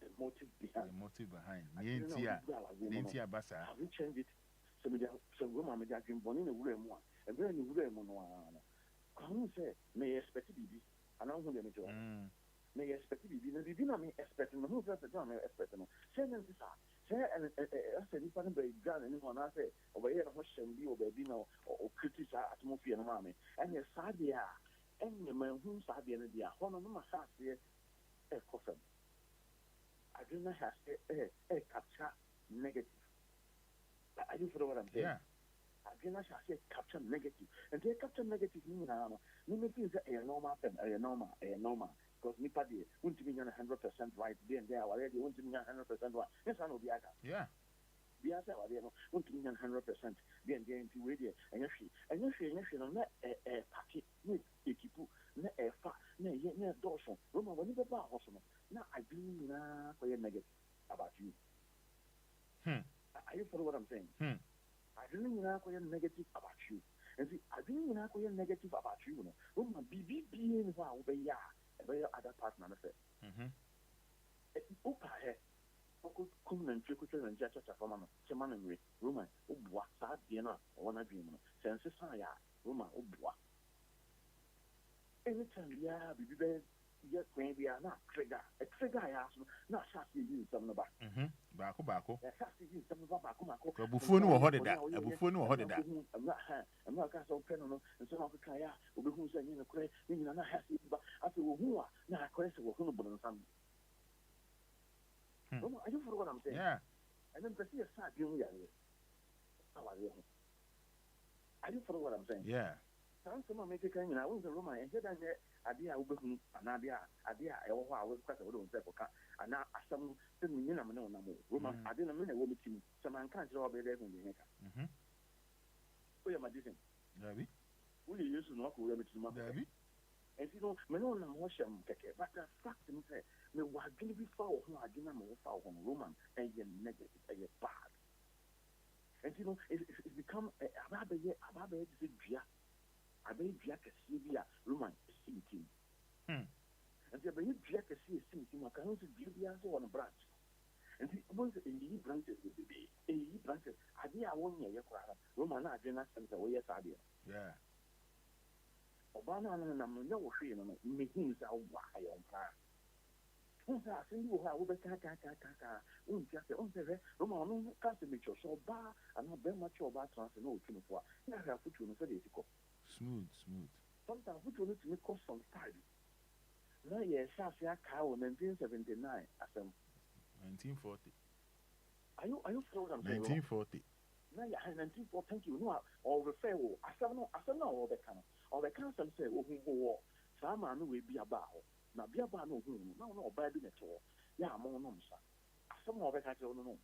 The motive behind. Nintia Bassa. Have you changed it? Some Roman may have been born in a room, and very new room on one. Come say, may expect to be, and I'm going to may expect to be, didn't mean expecting the move that the John expecting. Say, and I said, if I'm very grand, anyone I say, over here, Russian, you baby, or criticize atmosphere and army, and your Sadia, and your man whom Sadia and the Honor, my house here, a coffin. I do not have a capture negative. I do for what I'm saying. Yeah. I do not have to capture negative. And they capture negative meaning, meaning things that are normal, because Nipa de won't be 100% right then there already won't be 100% right. Yes, I know the other. Yeah. The other won't be 100% then there into radio and you know, not a packet, not a kipu, not a fat, no, Dawson. Roma, when you go back, now I do not for your negative about you. Are you follow what I'm saying? I didn't know negative about you. And see, I didn't know negative about you. Roma, BB being wow, every other partner. Opa, come and trick and judge a woman, Chaman and Roma, what sad dinner, or one dream, senses, Roma, anytime, BB. Yes, maybe I'm not trigger. A trigger, I ask, not shasty use some about. Bako. Shasty use some about Bakumako. Buffon or hodded that. A buffon or hodded that. I'm not got so pen on, and so I'll cry out, will be who's saying in the cray, meaning I'm not happy, but after who are not a question of who on some. I do for what I'm saying. Yeah. And then to see a sad young young. How are you? I do for what I'm saying. Yeah. Someone make a kind of I was a Roman and said, idea will be an idea, I was quite a little step and now some minimum no Roman. I didn't mean a woman to some unkind job there when you make. Where am I doing? Debbie? Will you use to knock over to my baby? And you know, Menon and Washam, but the fact is that no one can be foul who are dinner more foul on Roman and you're negative and you're bad. And you know, it's become a rabbi, I may jack a CBA, Roman, sinking. And there may jack a sinking, I can't do the answer on a branch. And the ones in the branches will be a branches. I did a 1 year, Roman, I did not send away as idea. Yeah. Obama and I'm no fear, making out why on fire. Once I think you have over Kaka, just on the Roman, can't make your so bad, and not very much about trans and old 24. I have put you in the Smooth. sometimes which will need to make us some time. Now, yes, I say a car in 1979. I said 1940. Are you sure what I'm saying? 1940. Now, yeah, 1940. Thank you. No, or refer. I said no. All the kind. All the kind. Some say, oh, who some man will be about. Now, be about no who. No, bad in it all. Yeah, more no, sir. I said no, I don't know.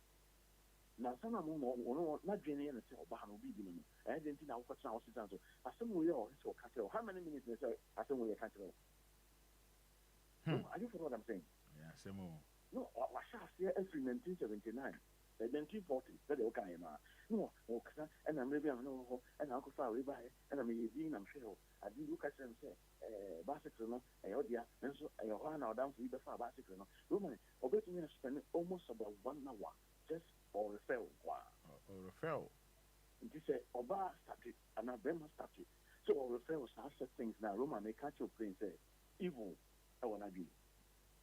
Now, some of them not Jenny and say, oh, Bahano be doing it. I didn't think I was now sitting. So, I said, we all so catch. How many minutes? I said, we can't. Are you for what I'm saying? Yeah, some more. No, I shall say every 1979, 1940, that they okay, no, okay, and I'm maybe I'm no, and I'll go far away by, and I'm a Dean, I'm sure. I did look at them say, bicycle, a Odia, and so I run out down to the far bicycle. Woman, obey me, spend almost about 1 hour just for referral. Or referral. This say, Oba started, and I Bema started. So, referral starts things now. Roman, they catch your plane, say, evil, I want to be.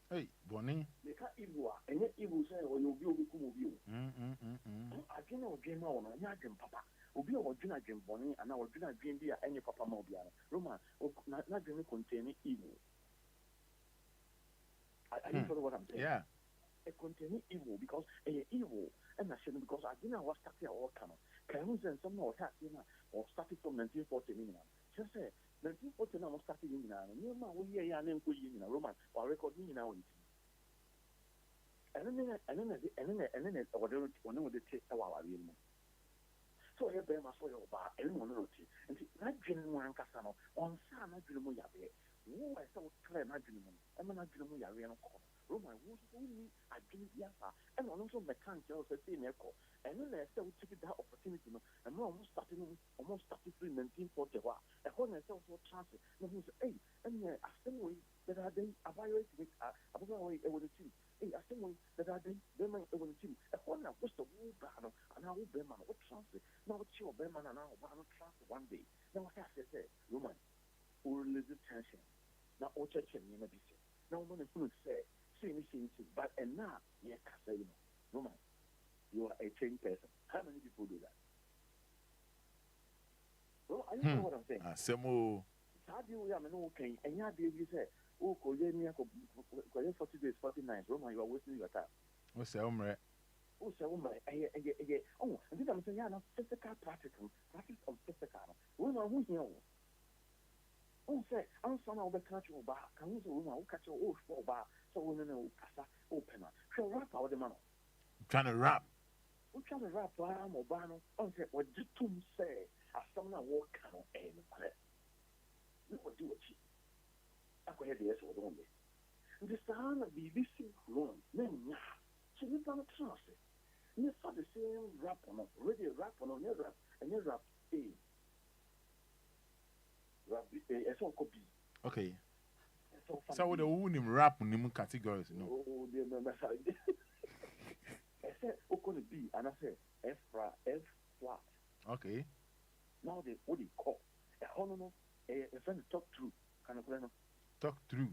Hey, Bonnie. They can't evil, and yet evil say, or you'll be able to move you. I can't know game on, and I papa. Will be our dinner dream Bonnie, and our dinner dream be any papa mobiana. Roma, not dream containing evil. I didn't follow what I'm saying. Yeah. It containing evil because a evil, and I said because I didn't was started all kind of. Can you send some more tax or started from 1940 minimum? Just say 1940 now started in now. You know, we hear your name in a Roman or recording now. And then whatever one would take a while. So I bear my soil bar, anyone wrote it. And that genuine Casano on San Adriano Yabe. Who I saw clear Adriano, and an Adriano Yariano. Roman, who me, I didn't yapa, and also mechanical same echo. And then I said, we took that opportunity, and we almost started in 1940. A whole and self for chance. No, who's hey, and I think we that I didn't evaluate with about way over the team. Hey, I think we that I didn't Beman over the team. A whole and what's the whole battle, and I will Beman, what chance? Now, what's your Beman and I will chance one day. Now, what I say, Roman, who release tension. Now, all church and you may be said. Now, when the food say, but and now, yeah, Roman, you are a changed person. How many people do that? Well, I know what I'm saying. How do you okay? And yeah, you say, oh, 40 days, 49. Roman, you are wasting your time. What's the umre? Oh, so oh, and then I'm saying, yeah, physical practice of physical. Roman, who's here? Oh, say, I'm son of the country bar. Can you catch your old for bar? So we know Casa opener. She'll rap out the man. Trying to rap. We're trying to rap Bam or Bano. Oh, say, what did you say? As someone walk on aim. You would do it. I could hear the S or only. The sound of the listening room. Then, she lives on a trust. You saw the same rap on already rap on your rap and your rap A. Okay. So the wound rap in the categories, no. Oh, dear, I said, okay, B, and I said F flat. Okay. Now they what they call a honour, a friend talk through. Can I talk through?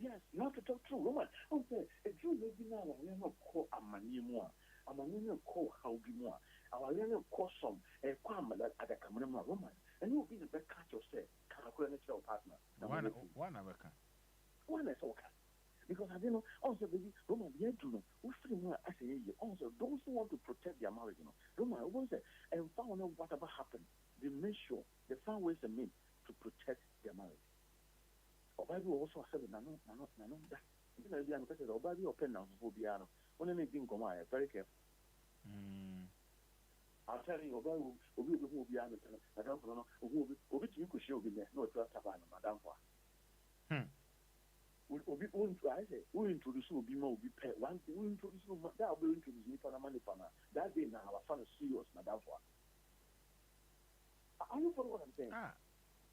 Yes, you have to talk through. Roman, okay, a Jew maybe now we are not call a manimo. A manimo call how be more. Our learning call some a quam at the camera Roman. And you'll be the best catch yourself. Can I call your partner? One American. One is okay. Because I didn't know, also, baby, Roman, the edge, who feel more as a year. Also, those who want to protect their marriage, Roman, I was there and found out whatever happened. They make sure they found ways and means to protect their marriage. Or Bible also said, no, that. You know, the because or Bible open now for Obia. When anything come out, very careful. I'll tell you, Bible will be behind the I don't know who you could show me no trust about Madame. I say, we introduce will be more be paid. One thing we introduce that will introduce me for a money for that day now. Our fun is serious, Madame. Are you follow what I'm saying?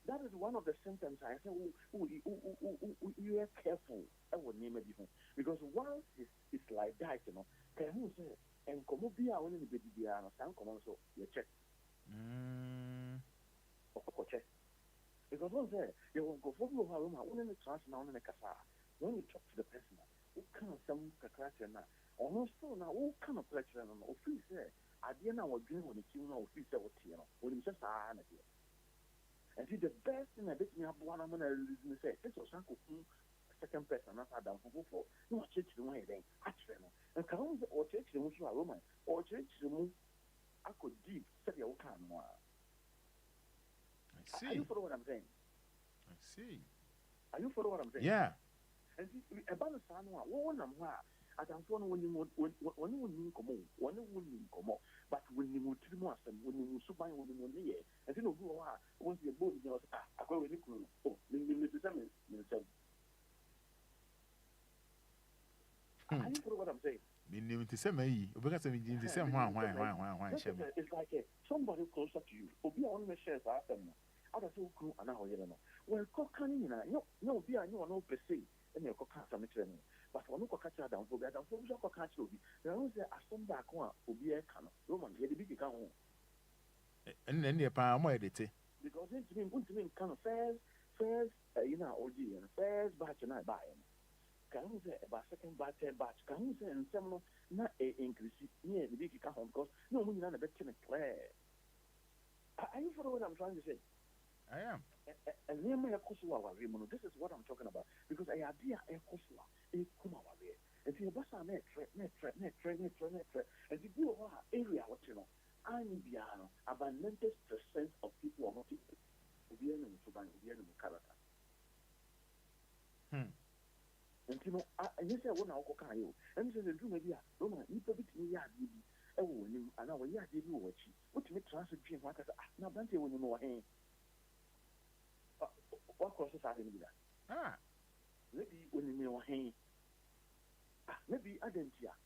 That is one of the symptoms. I say, you are careful. I will name it because once it's like that, can you say, and come up here only the baby, and come on, so you check. Check. Because once there, you will go for you, only the trans now in the Casa. When you talk to the person, who kind of some character now, almost so now, what kind of character or free say, I didn't know what dream when the king or free say what you know, when you just are. And see, the best thing I bet me have one, I'm going to say, this was Uncle second person, not Adam for no church the way then, actually. And come or church the most Roman, or church the most I could deep set your can. I see. Are you follow what I'm saying? I see. Are you follow what I'm saying? Yeah. And see, about the son, one of them, I don't know when you come on, but when you would tell us and when you super when you near, and then go once you're both, I go with you. Oh, you are you follow what I'm saying? It's like somebody closer to you. Obia on the shares are them. Other so cool and now you know. Well, cocking, no, be I know no per se, and your cockats are training. But when you catch down for that, I'm for your cockats will be. There was a some back one, Obia can, Roman, get a big account. And then the palm edited. Because it's been kind of first, OG, and first batch and I buy him. Can you say about second batch, third batch? Can you say and some not a increase near the big account because no one a bit clear. Are you follow what I'm trying to say? I am. And near my Kosovo, this is what I'm talking about because I idea a Kosovo, a Kumawa, and see a bassa net, and the blue area, what you know, I'm Biano, about 90% of people are not Vienna to buy Vienna character. And you know, I say one I'll cook you, and so the do maybe a Roman, you put it in your baby. Oh, and our yard did you watch it. What to make transit dream? What now, Bante when you know him. What crosses are in that? Maybe when you know him. Maybe I didn't hear.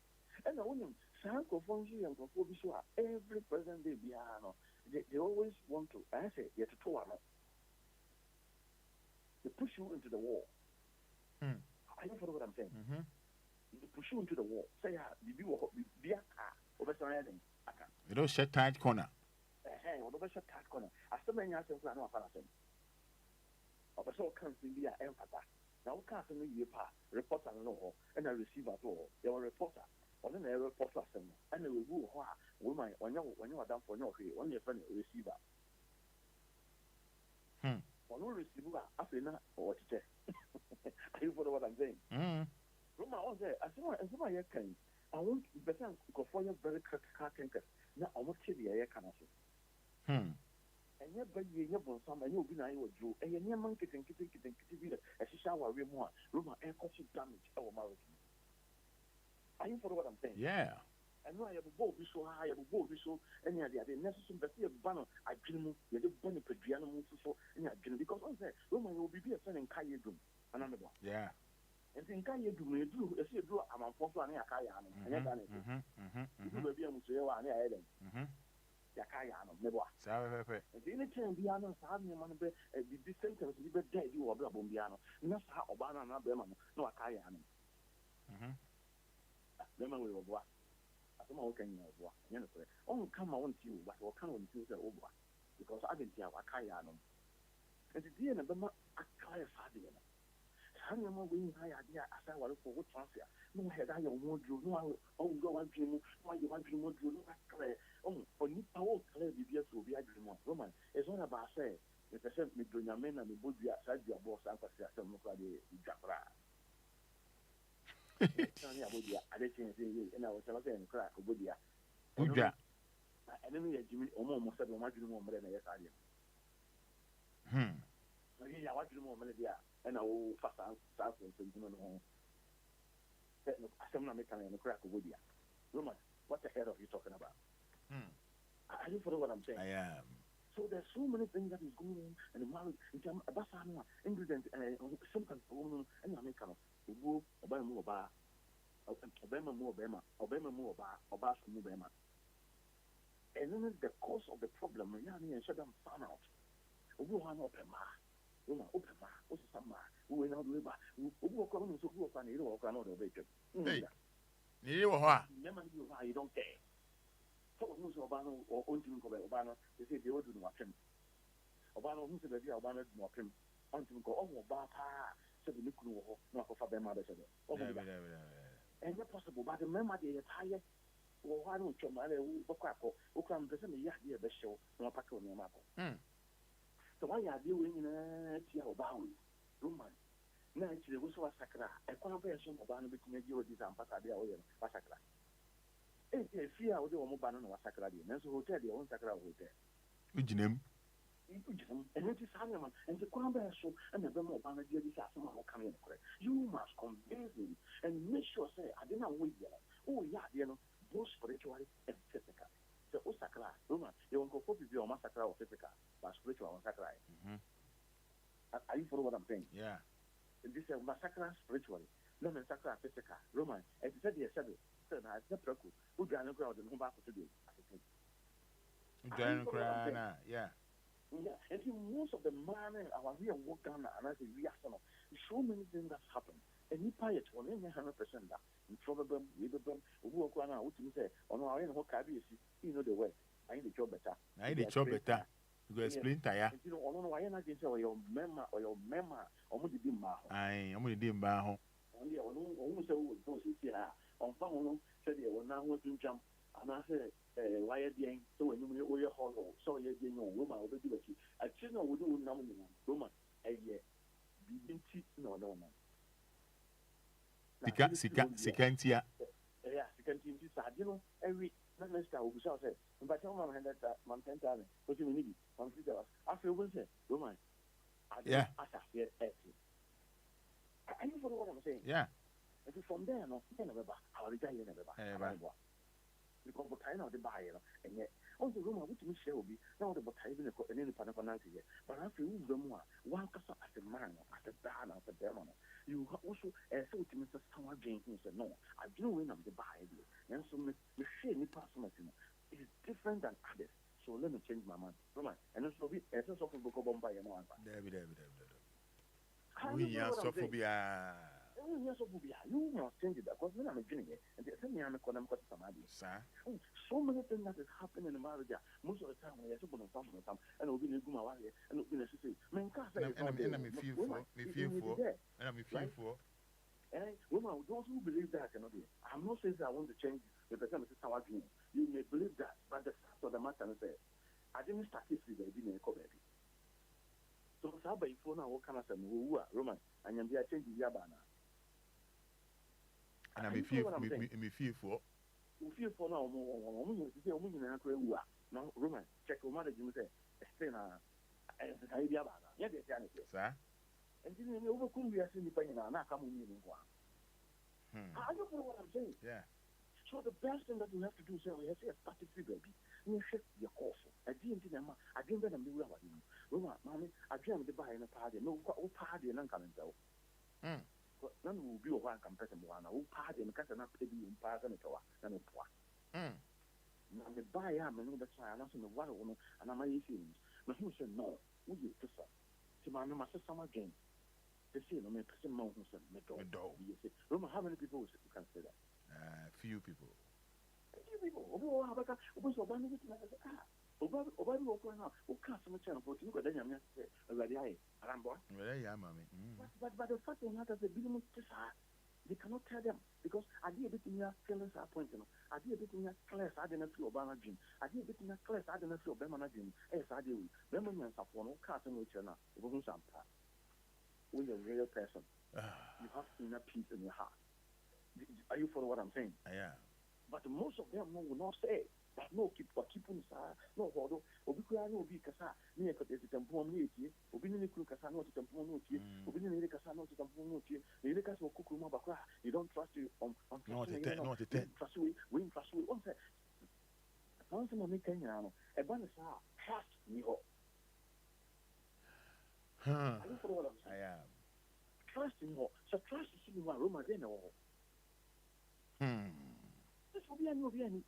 And I want him, Sanko Fonji and Kofobiswa, every present day piano. They always want to, I say, yet to two. They push you into the wall. I don't follow what I'm saying. They push you into the wall. Say, be a car over surrounding. You don't shut tight corner. Hey, what about shut tight corner? I still may not say, I know a person. Of a so can't be an emphasis. Now, can't be a reporter and a receiver at all. You're a reporter. Or then a reporter, and they will go woman when you are done for no free, only a friend receiver. For no receiver, after not or to check. Are you follow what I'm saying? Roma, I was there. I said, I can. I want better go for your very critical thinkers. Now, I want to be a can I say. And yet, but you're born some, and you'll be I would do, and you're monkey and kitty, as she shall worry more. Roma, air coffee damage our marriage. Are you follow what I'm saying? Yeah. And no, I have a boat be so high, I have a boat be so, and yeah, they are necessary, but see a banner, I dream, you don't bunny per piano for, and I dream, because on there, Roma will be a friend in Kayadum, another one. Yeah. And in Kayadum, you do, as you do, I'm on Fonso and Yakayan, and you will be able to hear one island. Yakayan, never. And the anytime piano, having a man, the sentence, you bet dead, you are Bombiano, not how Obana, not Beman, no Akayan. Beman will walk. I can you know, come on to you, but what can we do over? Because I didn't have a Kayano. And the dear Bama, a clear Fadian. Hanging wing high idea as I was for what transfer. No head, I won't do, no, oh, go and dream, why you want to do, no, clear. Oh, for you, I won't clear the beer to be a dream. Roman, it's not about say, if I sent me to your men and the boot be outside your boss, I'm going to say, I'm not going to Japra. I didn't say, and I was saying, crack, Obia. Obia. I didn't hear Jimmy almost said, I'm watching more than yes, I am. I watch you more than and I will fast out and human home. I'm not making a crack of Obia. Roman, what the hell are you talking about? I don't follow what I'm saying. I am. So there's so many things that is going on, and the marriage, ingredient, some kind of woman, and I make kind of Obama more bar, Obama more Obama, Obama more bar, Obama. And then the cause of the problem, and shut them found out. Who are open ma, open ma, what's some ma, who will not do who will come in so good and you walk another bacon. You don't care. So, who's Obama or Untin Obama, they say they will do what him. Obama, who's the idea Obama do what him, Untin go, oh, Bapa, said the Niku, not for their mother. And not possible, but remember they are tired. Or why don't you, my little Bocraco, who come to me, yeah, the show, no pack on your map. So why are you winning a tia about Roman? Now, actually, was so sacra. I can't bear some of Bano between you this ambassador or Massacra. If you fear the Omobano or Sacra, and so hotel, the own Sacra hotel. Which name? And it is Hanman, and the Quamba so, and the Bemo Bana dear disaster will come in. You must convince him and make sure, say, I didn't wait there. Oh, yeah, you know, both spiritually and physical. So, Osaka, Roman, you won't go for your massacre or physical, but spiritual massacre. Are you follow what I'm saying? Yeah. This is massacre spiritually, no massacre physical. Roman, as you said, you said it. So, now it's not Preku, who drank a crowd and home back to do. Yeah. Yeah, and see, most of the man our real work down and I say we are so many things that happen. And you pay it 100% that in probably we work on out to say on our own you know the way. I need the job better. You go explain tire. You know, on why not say your member or the dimma. I'm going to dim baho. Only almost those here on phone said they were now want to jump. And I said, why are you so when you were hollow? So you're doing Roma over the city. I just know we do nominal Roma a year. Didn't see no man. Secantia. Yeah, Secantia, you know, every minister will be shouted. But tell my hand that Mountain Time, what you need from 3 hours. After we say, Roma, yeah, I you follow what I'm saying? Yeah. If you from there, no, you never back. I'll retire, you never back. Because what I know the buyer, and yet also Roma, which we shall be now the Botai in any Panapanati. But after you the more, one casa as a man, as a ban, as a demon. You also a so to Mr. Summer James said, no, I do win of the buyer. And so the shame is different than others. So let me change my mind. Roma, and also be as a soft book of Bombay and one. We are Sophobia. You must change it because when I'm doing it, and there's any other column got somebody. So many things that is happening in marriage. Most of the time, we are supposed to come and we'll be in Guma and we'll be necessary. And I'm fearful. And women, those who believe that cannot be. I'm not saying that I want to change the person is how I dream. You may believe that, but the fact of the matter is that I didn't start this with baby and co baby. So, Sabay phone, I will come as a Roman, and you'll be a change in Yabana. And I'm fearful. Fearful now, now, Roman, check your mother, you say, Estena, and Yabana. Yeah, sir. And then you overcome the independent and not coming in one. I don't know what I'm saying. Yeah. So the best thing that we have to do is we have to start to see baby. You shift your course. I didn't let them do what you know. Roma, mommy, I dreamed the buy in a party. No party and uncoming though. None will be a one compared to one. Who party and cut enough to be in part and a tower and a poor. Now the buy am and that's why I'm not in the water woman and I'm my feelings. But who said no? Would you prefer? To my master summer game. They say no, me person mountains and meadow. Roma, how many people can say that? Few people. Oh, how about what's your band? Obama walk now. Who can't so much channel for you? But then I'm say, already I am born. Mammy. But the fact is not as a business they cannot tell them because I did a bit in your feelings are pointing. I did a bit in your class. I didn't feel Obama dream. I did a bit in your class. I didn't feel Obama dream. Yes, I do. Remember, and so for no carton with you now. It wasn't some part. When you're a real person, you have inner peace in your heart. Are you following what I'm saying? Yeah. But most of them will not say that no keep no hold Obika no be Casa, near Cotes Tamponity, Obini Kukasa not to Tamponity, Obini Casano to Tamponity, the Lecas or Kukuma Bakra, you don't trust you on not a 10. Trust we trust we won't say. Once a moment, a banasa trust me. Are you following what I'm saying? I am. Trust in more. So trust is in one room again. This will be a new being.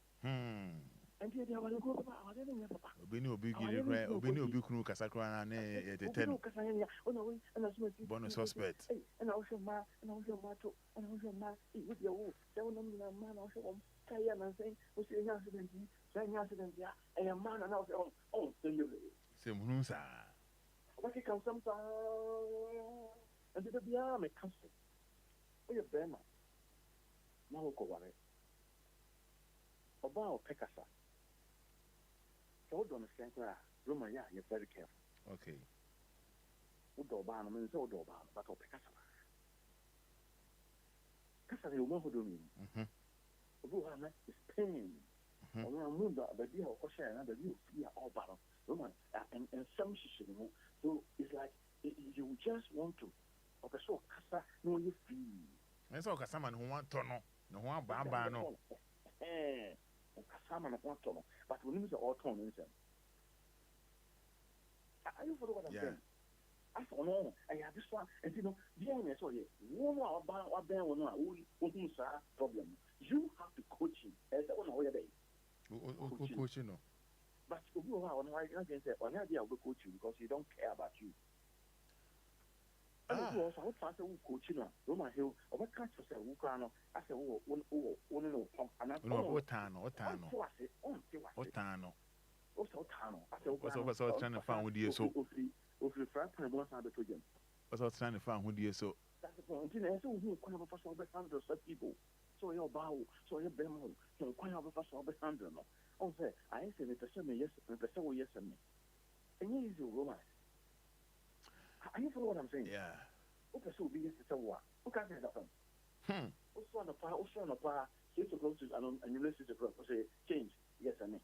And here they are going to go about Obinu Casacra and the 10 bonus suspect. And I was your ma, and I was your mato, and I was your ma, with your wolf. There was no man, I was your Kayan and saying, was your accident, saying accident, and a man, and I was your own. Same sir. What you can sometimes, and the Biame country. Oh, you're Bema. Now go away. About Pecasa. Hold on a second. Roma, yeah, you're very careful. Okay. ɔbaa no men sɛ ɔdɔ ɔbaa no but ɔpɛ kasa kasa yɛ ɔmo ahodoɔ mmienu obi wɔ ha na is pain ɔno amu da baabi a ɔkɔhyɛ na baabi a ofiri a ɔba no Roman and some shishim so it's like you just want to ɔpɛ sɛ ɔkasa na ɔyɛ free ɛsɛ ɔkasa ma ne ho atɔ no ne ho abaabaa no ɔkasa ma ne ho atɔ no but onim sɛ ɔtɔn ne nsɛm are you follow what I'm saying? After no, I have this one, and you know, the only so yeah, one or bad one, who's a problem. You have to coach him as a one way day. Coaching, no. But you are on why I can say, on idea will coach you because he don't care about you. And you also how fast will coaching Roman Hill, or what catch yourself, Ukrano, I said, one, and I know Otano. Also, Tano. I said, what's all trying to find with you so? Of the front and one side of the what's all trying to find with you so? That's the point. You know, so who can have a first of hundred people? So your bow, so your bemo, so quite have a first of 100. Oh, say, I said it the same yes, and the same yes, and me. And you is your romance. I you follow what I'm saying? Yeah. Okay, so be yes, it's a war. Who can say that? Also on the fire, also on the fire, it's a close and you listen to say change, yes, and me.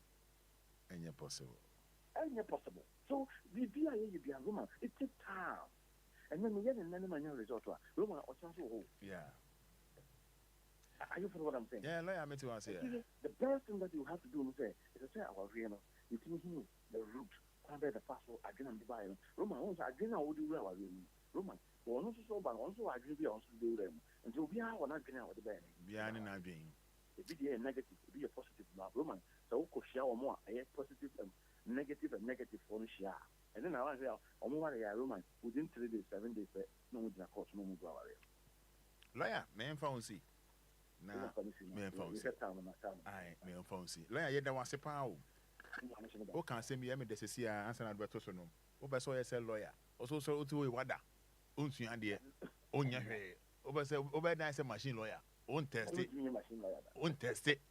And you're possible. And you're possible. So the BIA you be a woman, it takes time. And then we get an animal resort to a woman or something. Yeah. Are you for what I'm saying? Yeah, like I meant to answer. The best thing that you have to do is to say our real, you think the root, the passport, again and the Bible. Roman, also again, I would do our Roman. But also so, but also I agree also do them. And so we are not getting out of the bed. Behind and being. It be a negative, it be a positive. Roman, so share more, a positive and negative for share. And then I was there, Roman, within 3 days, 7 days, no more court, no more area. Lawyer, man, found see. Now, man, found see. Aye, man, found see. Lawyer, yet there was a power. O can send me the CCI answer at Bertosono. Oba so yes, lawyer. Also, so to Wada. Unsu and dear. On your hair. Oba say, Oba nice machine lawyer. On test it. On test it.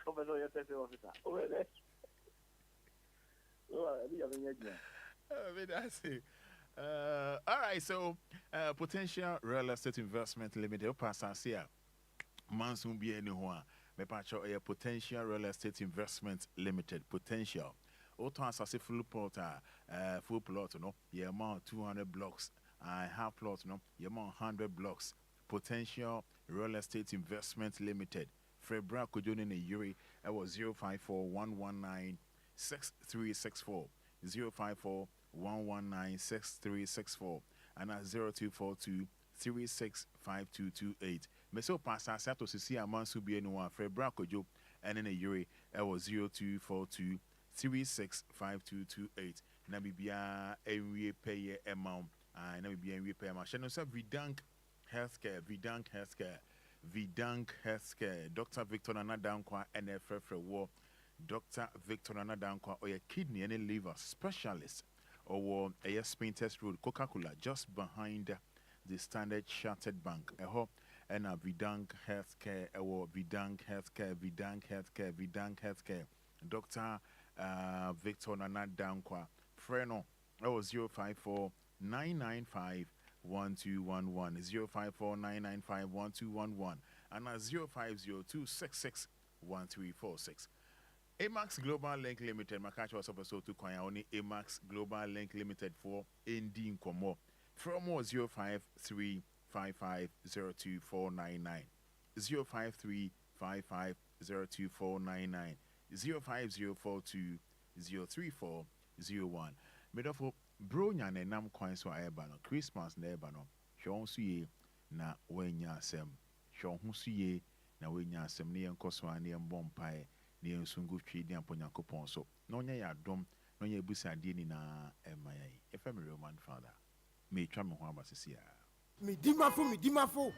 Over there, officer. Over there. All right, so Potential Real Estate Investment Limited, Passasia, Mansum be anyone. Me pacho a Potential Real Estate Investment Limited, Potential. Auto assassin full plot, no, yeah, amount 200 blocks. I have plot, no, yeah, amount 100 blocks. Potential Real Estate Investment Limited. Febra Kujun in a Yuri, I was 054-119-6364. 054-119-6364. And at 0242-365228. Meso pasa sato sisi amansu bi enwa Febra Kojo and in a Yuri, I was 0242-365228. Namibia enwe pay amount. Namibia enwe pay amount. Channel sa Vidank Healthcare. Vidank Healthcare. Dr. Victor Anadankwa NFF War. Dr. Victor Anadankwa or your kidney and liver specialist or a spin test road Coca-Cola just behind the Standard Chartered Bank. And Vidank Healthcare or Vidank Healthcare. Dr. Victor Anadankwa. Freno 054-995-1211 054-995-1211 and 050-266-1346. Amax Global Link Limited, Makacho was supposed to coin only Amax Global Link Limited for Ending Komo from 053-55-02499 053-55-02499 05042-03401. Medofo bro nyane nam kwan so ayeba no Christmas na eba no hwon so ye na wanya asem hwon so ye na wanya asem ne yenkoso an ne mbompae ne yensungu twidi amponyankopon so na onya ya dom na onya ebusade ni na emayai efem Roman Fada me twa me ho abasisi a me dimafo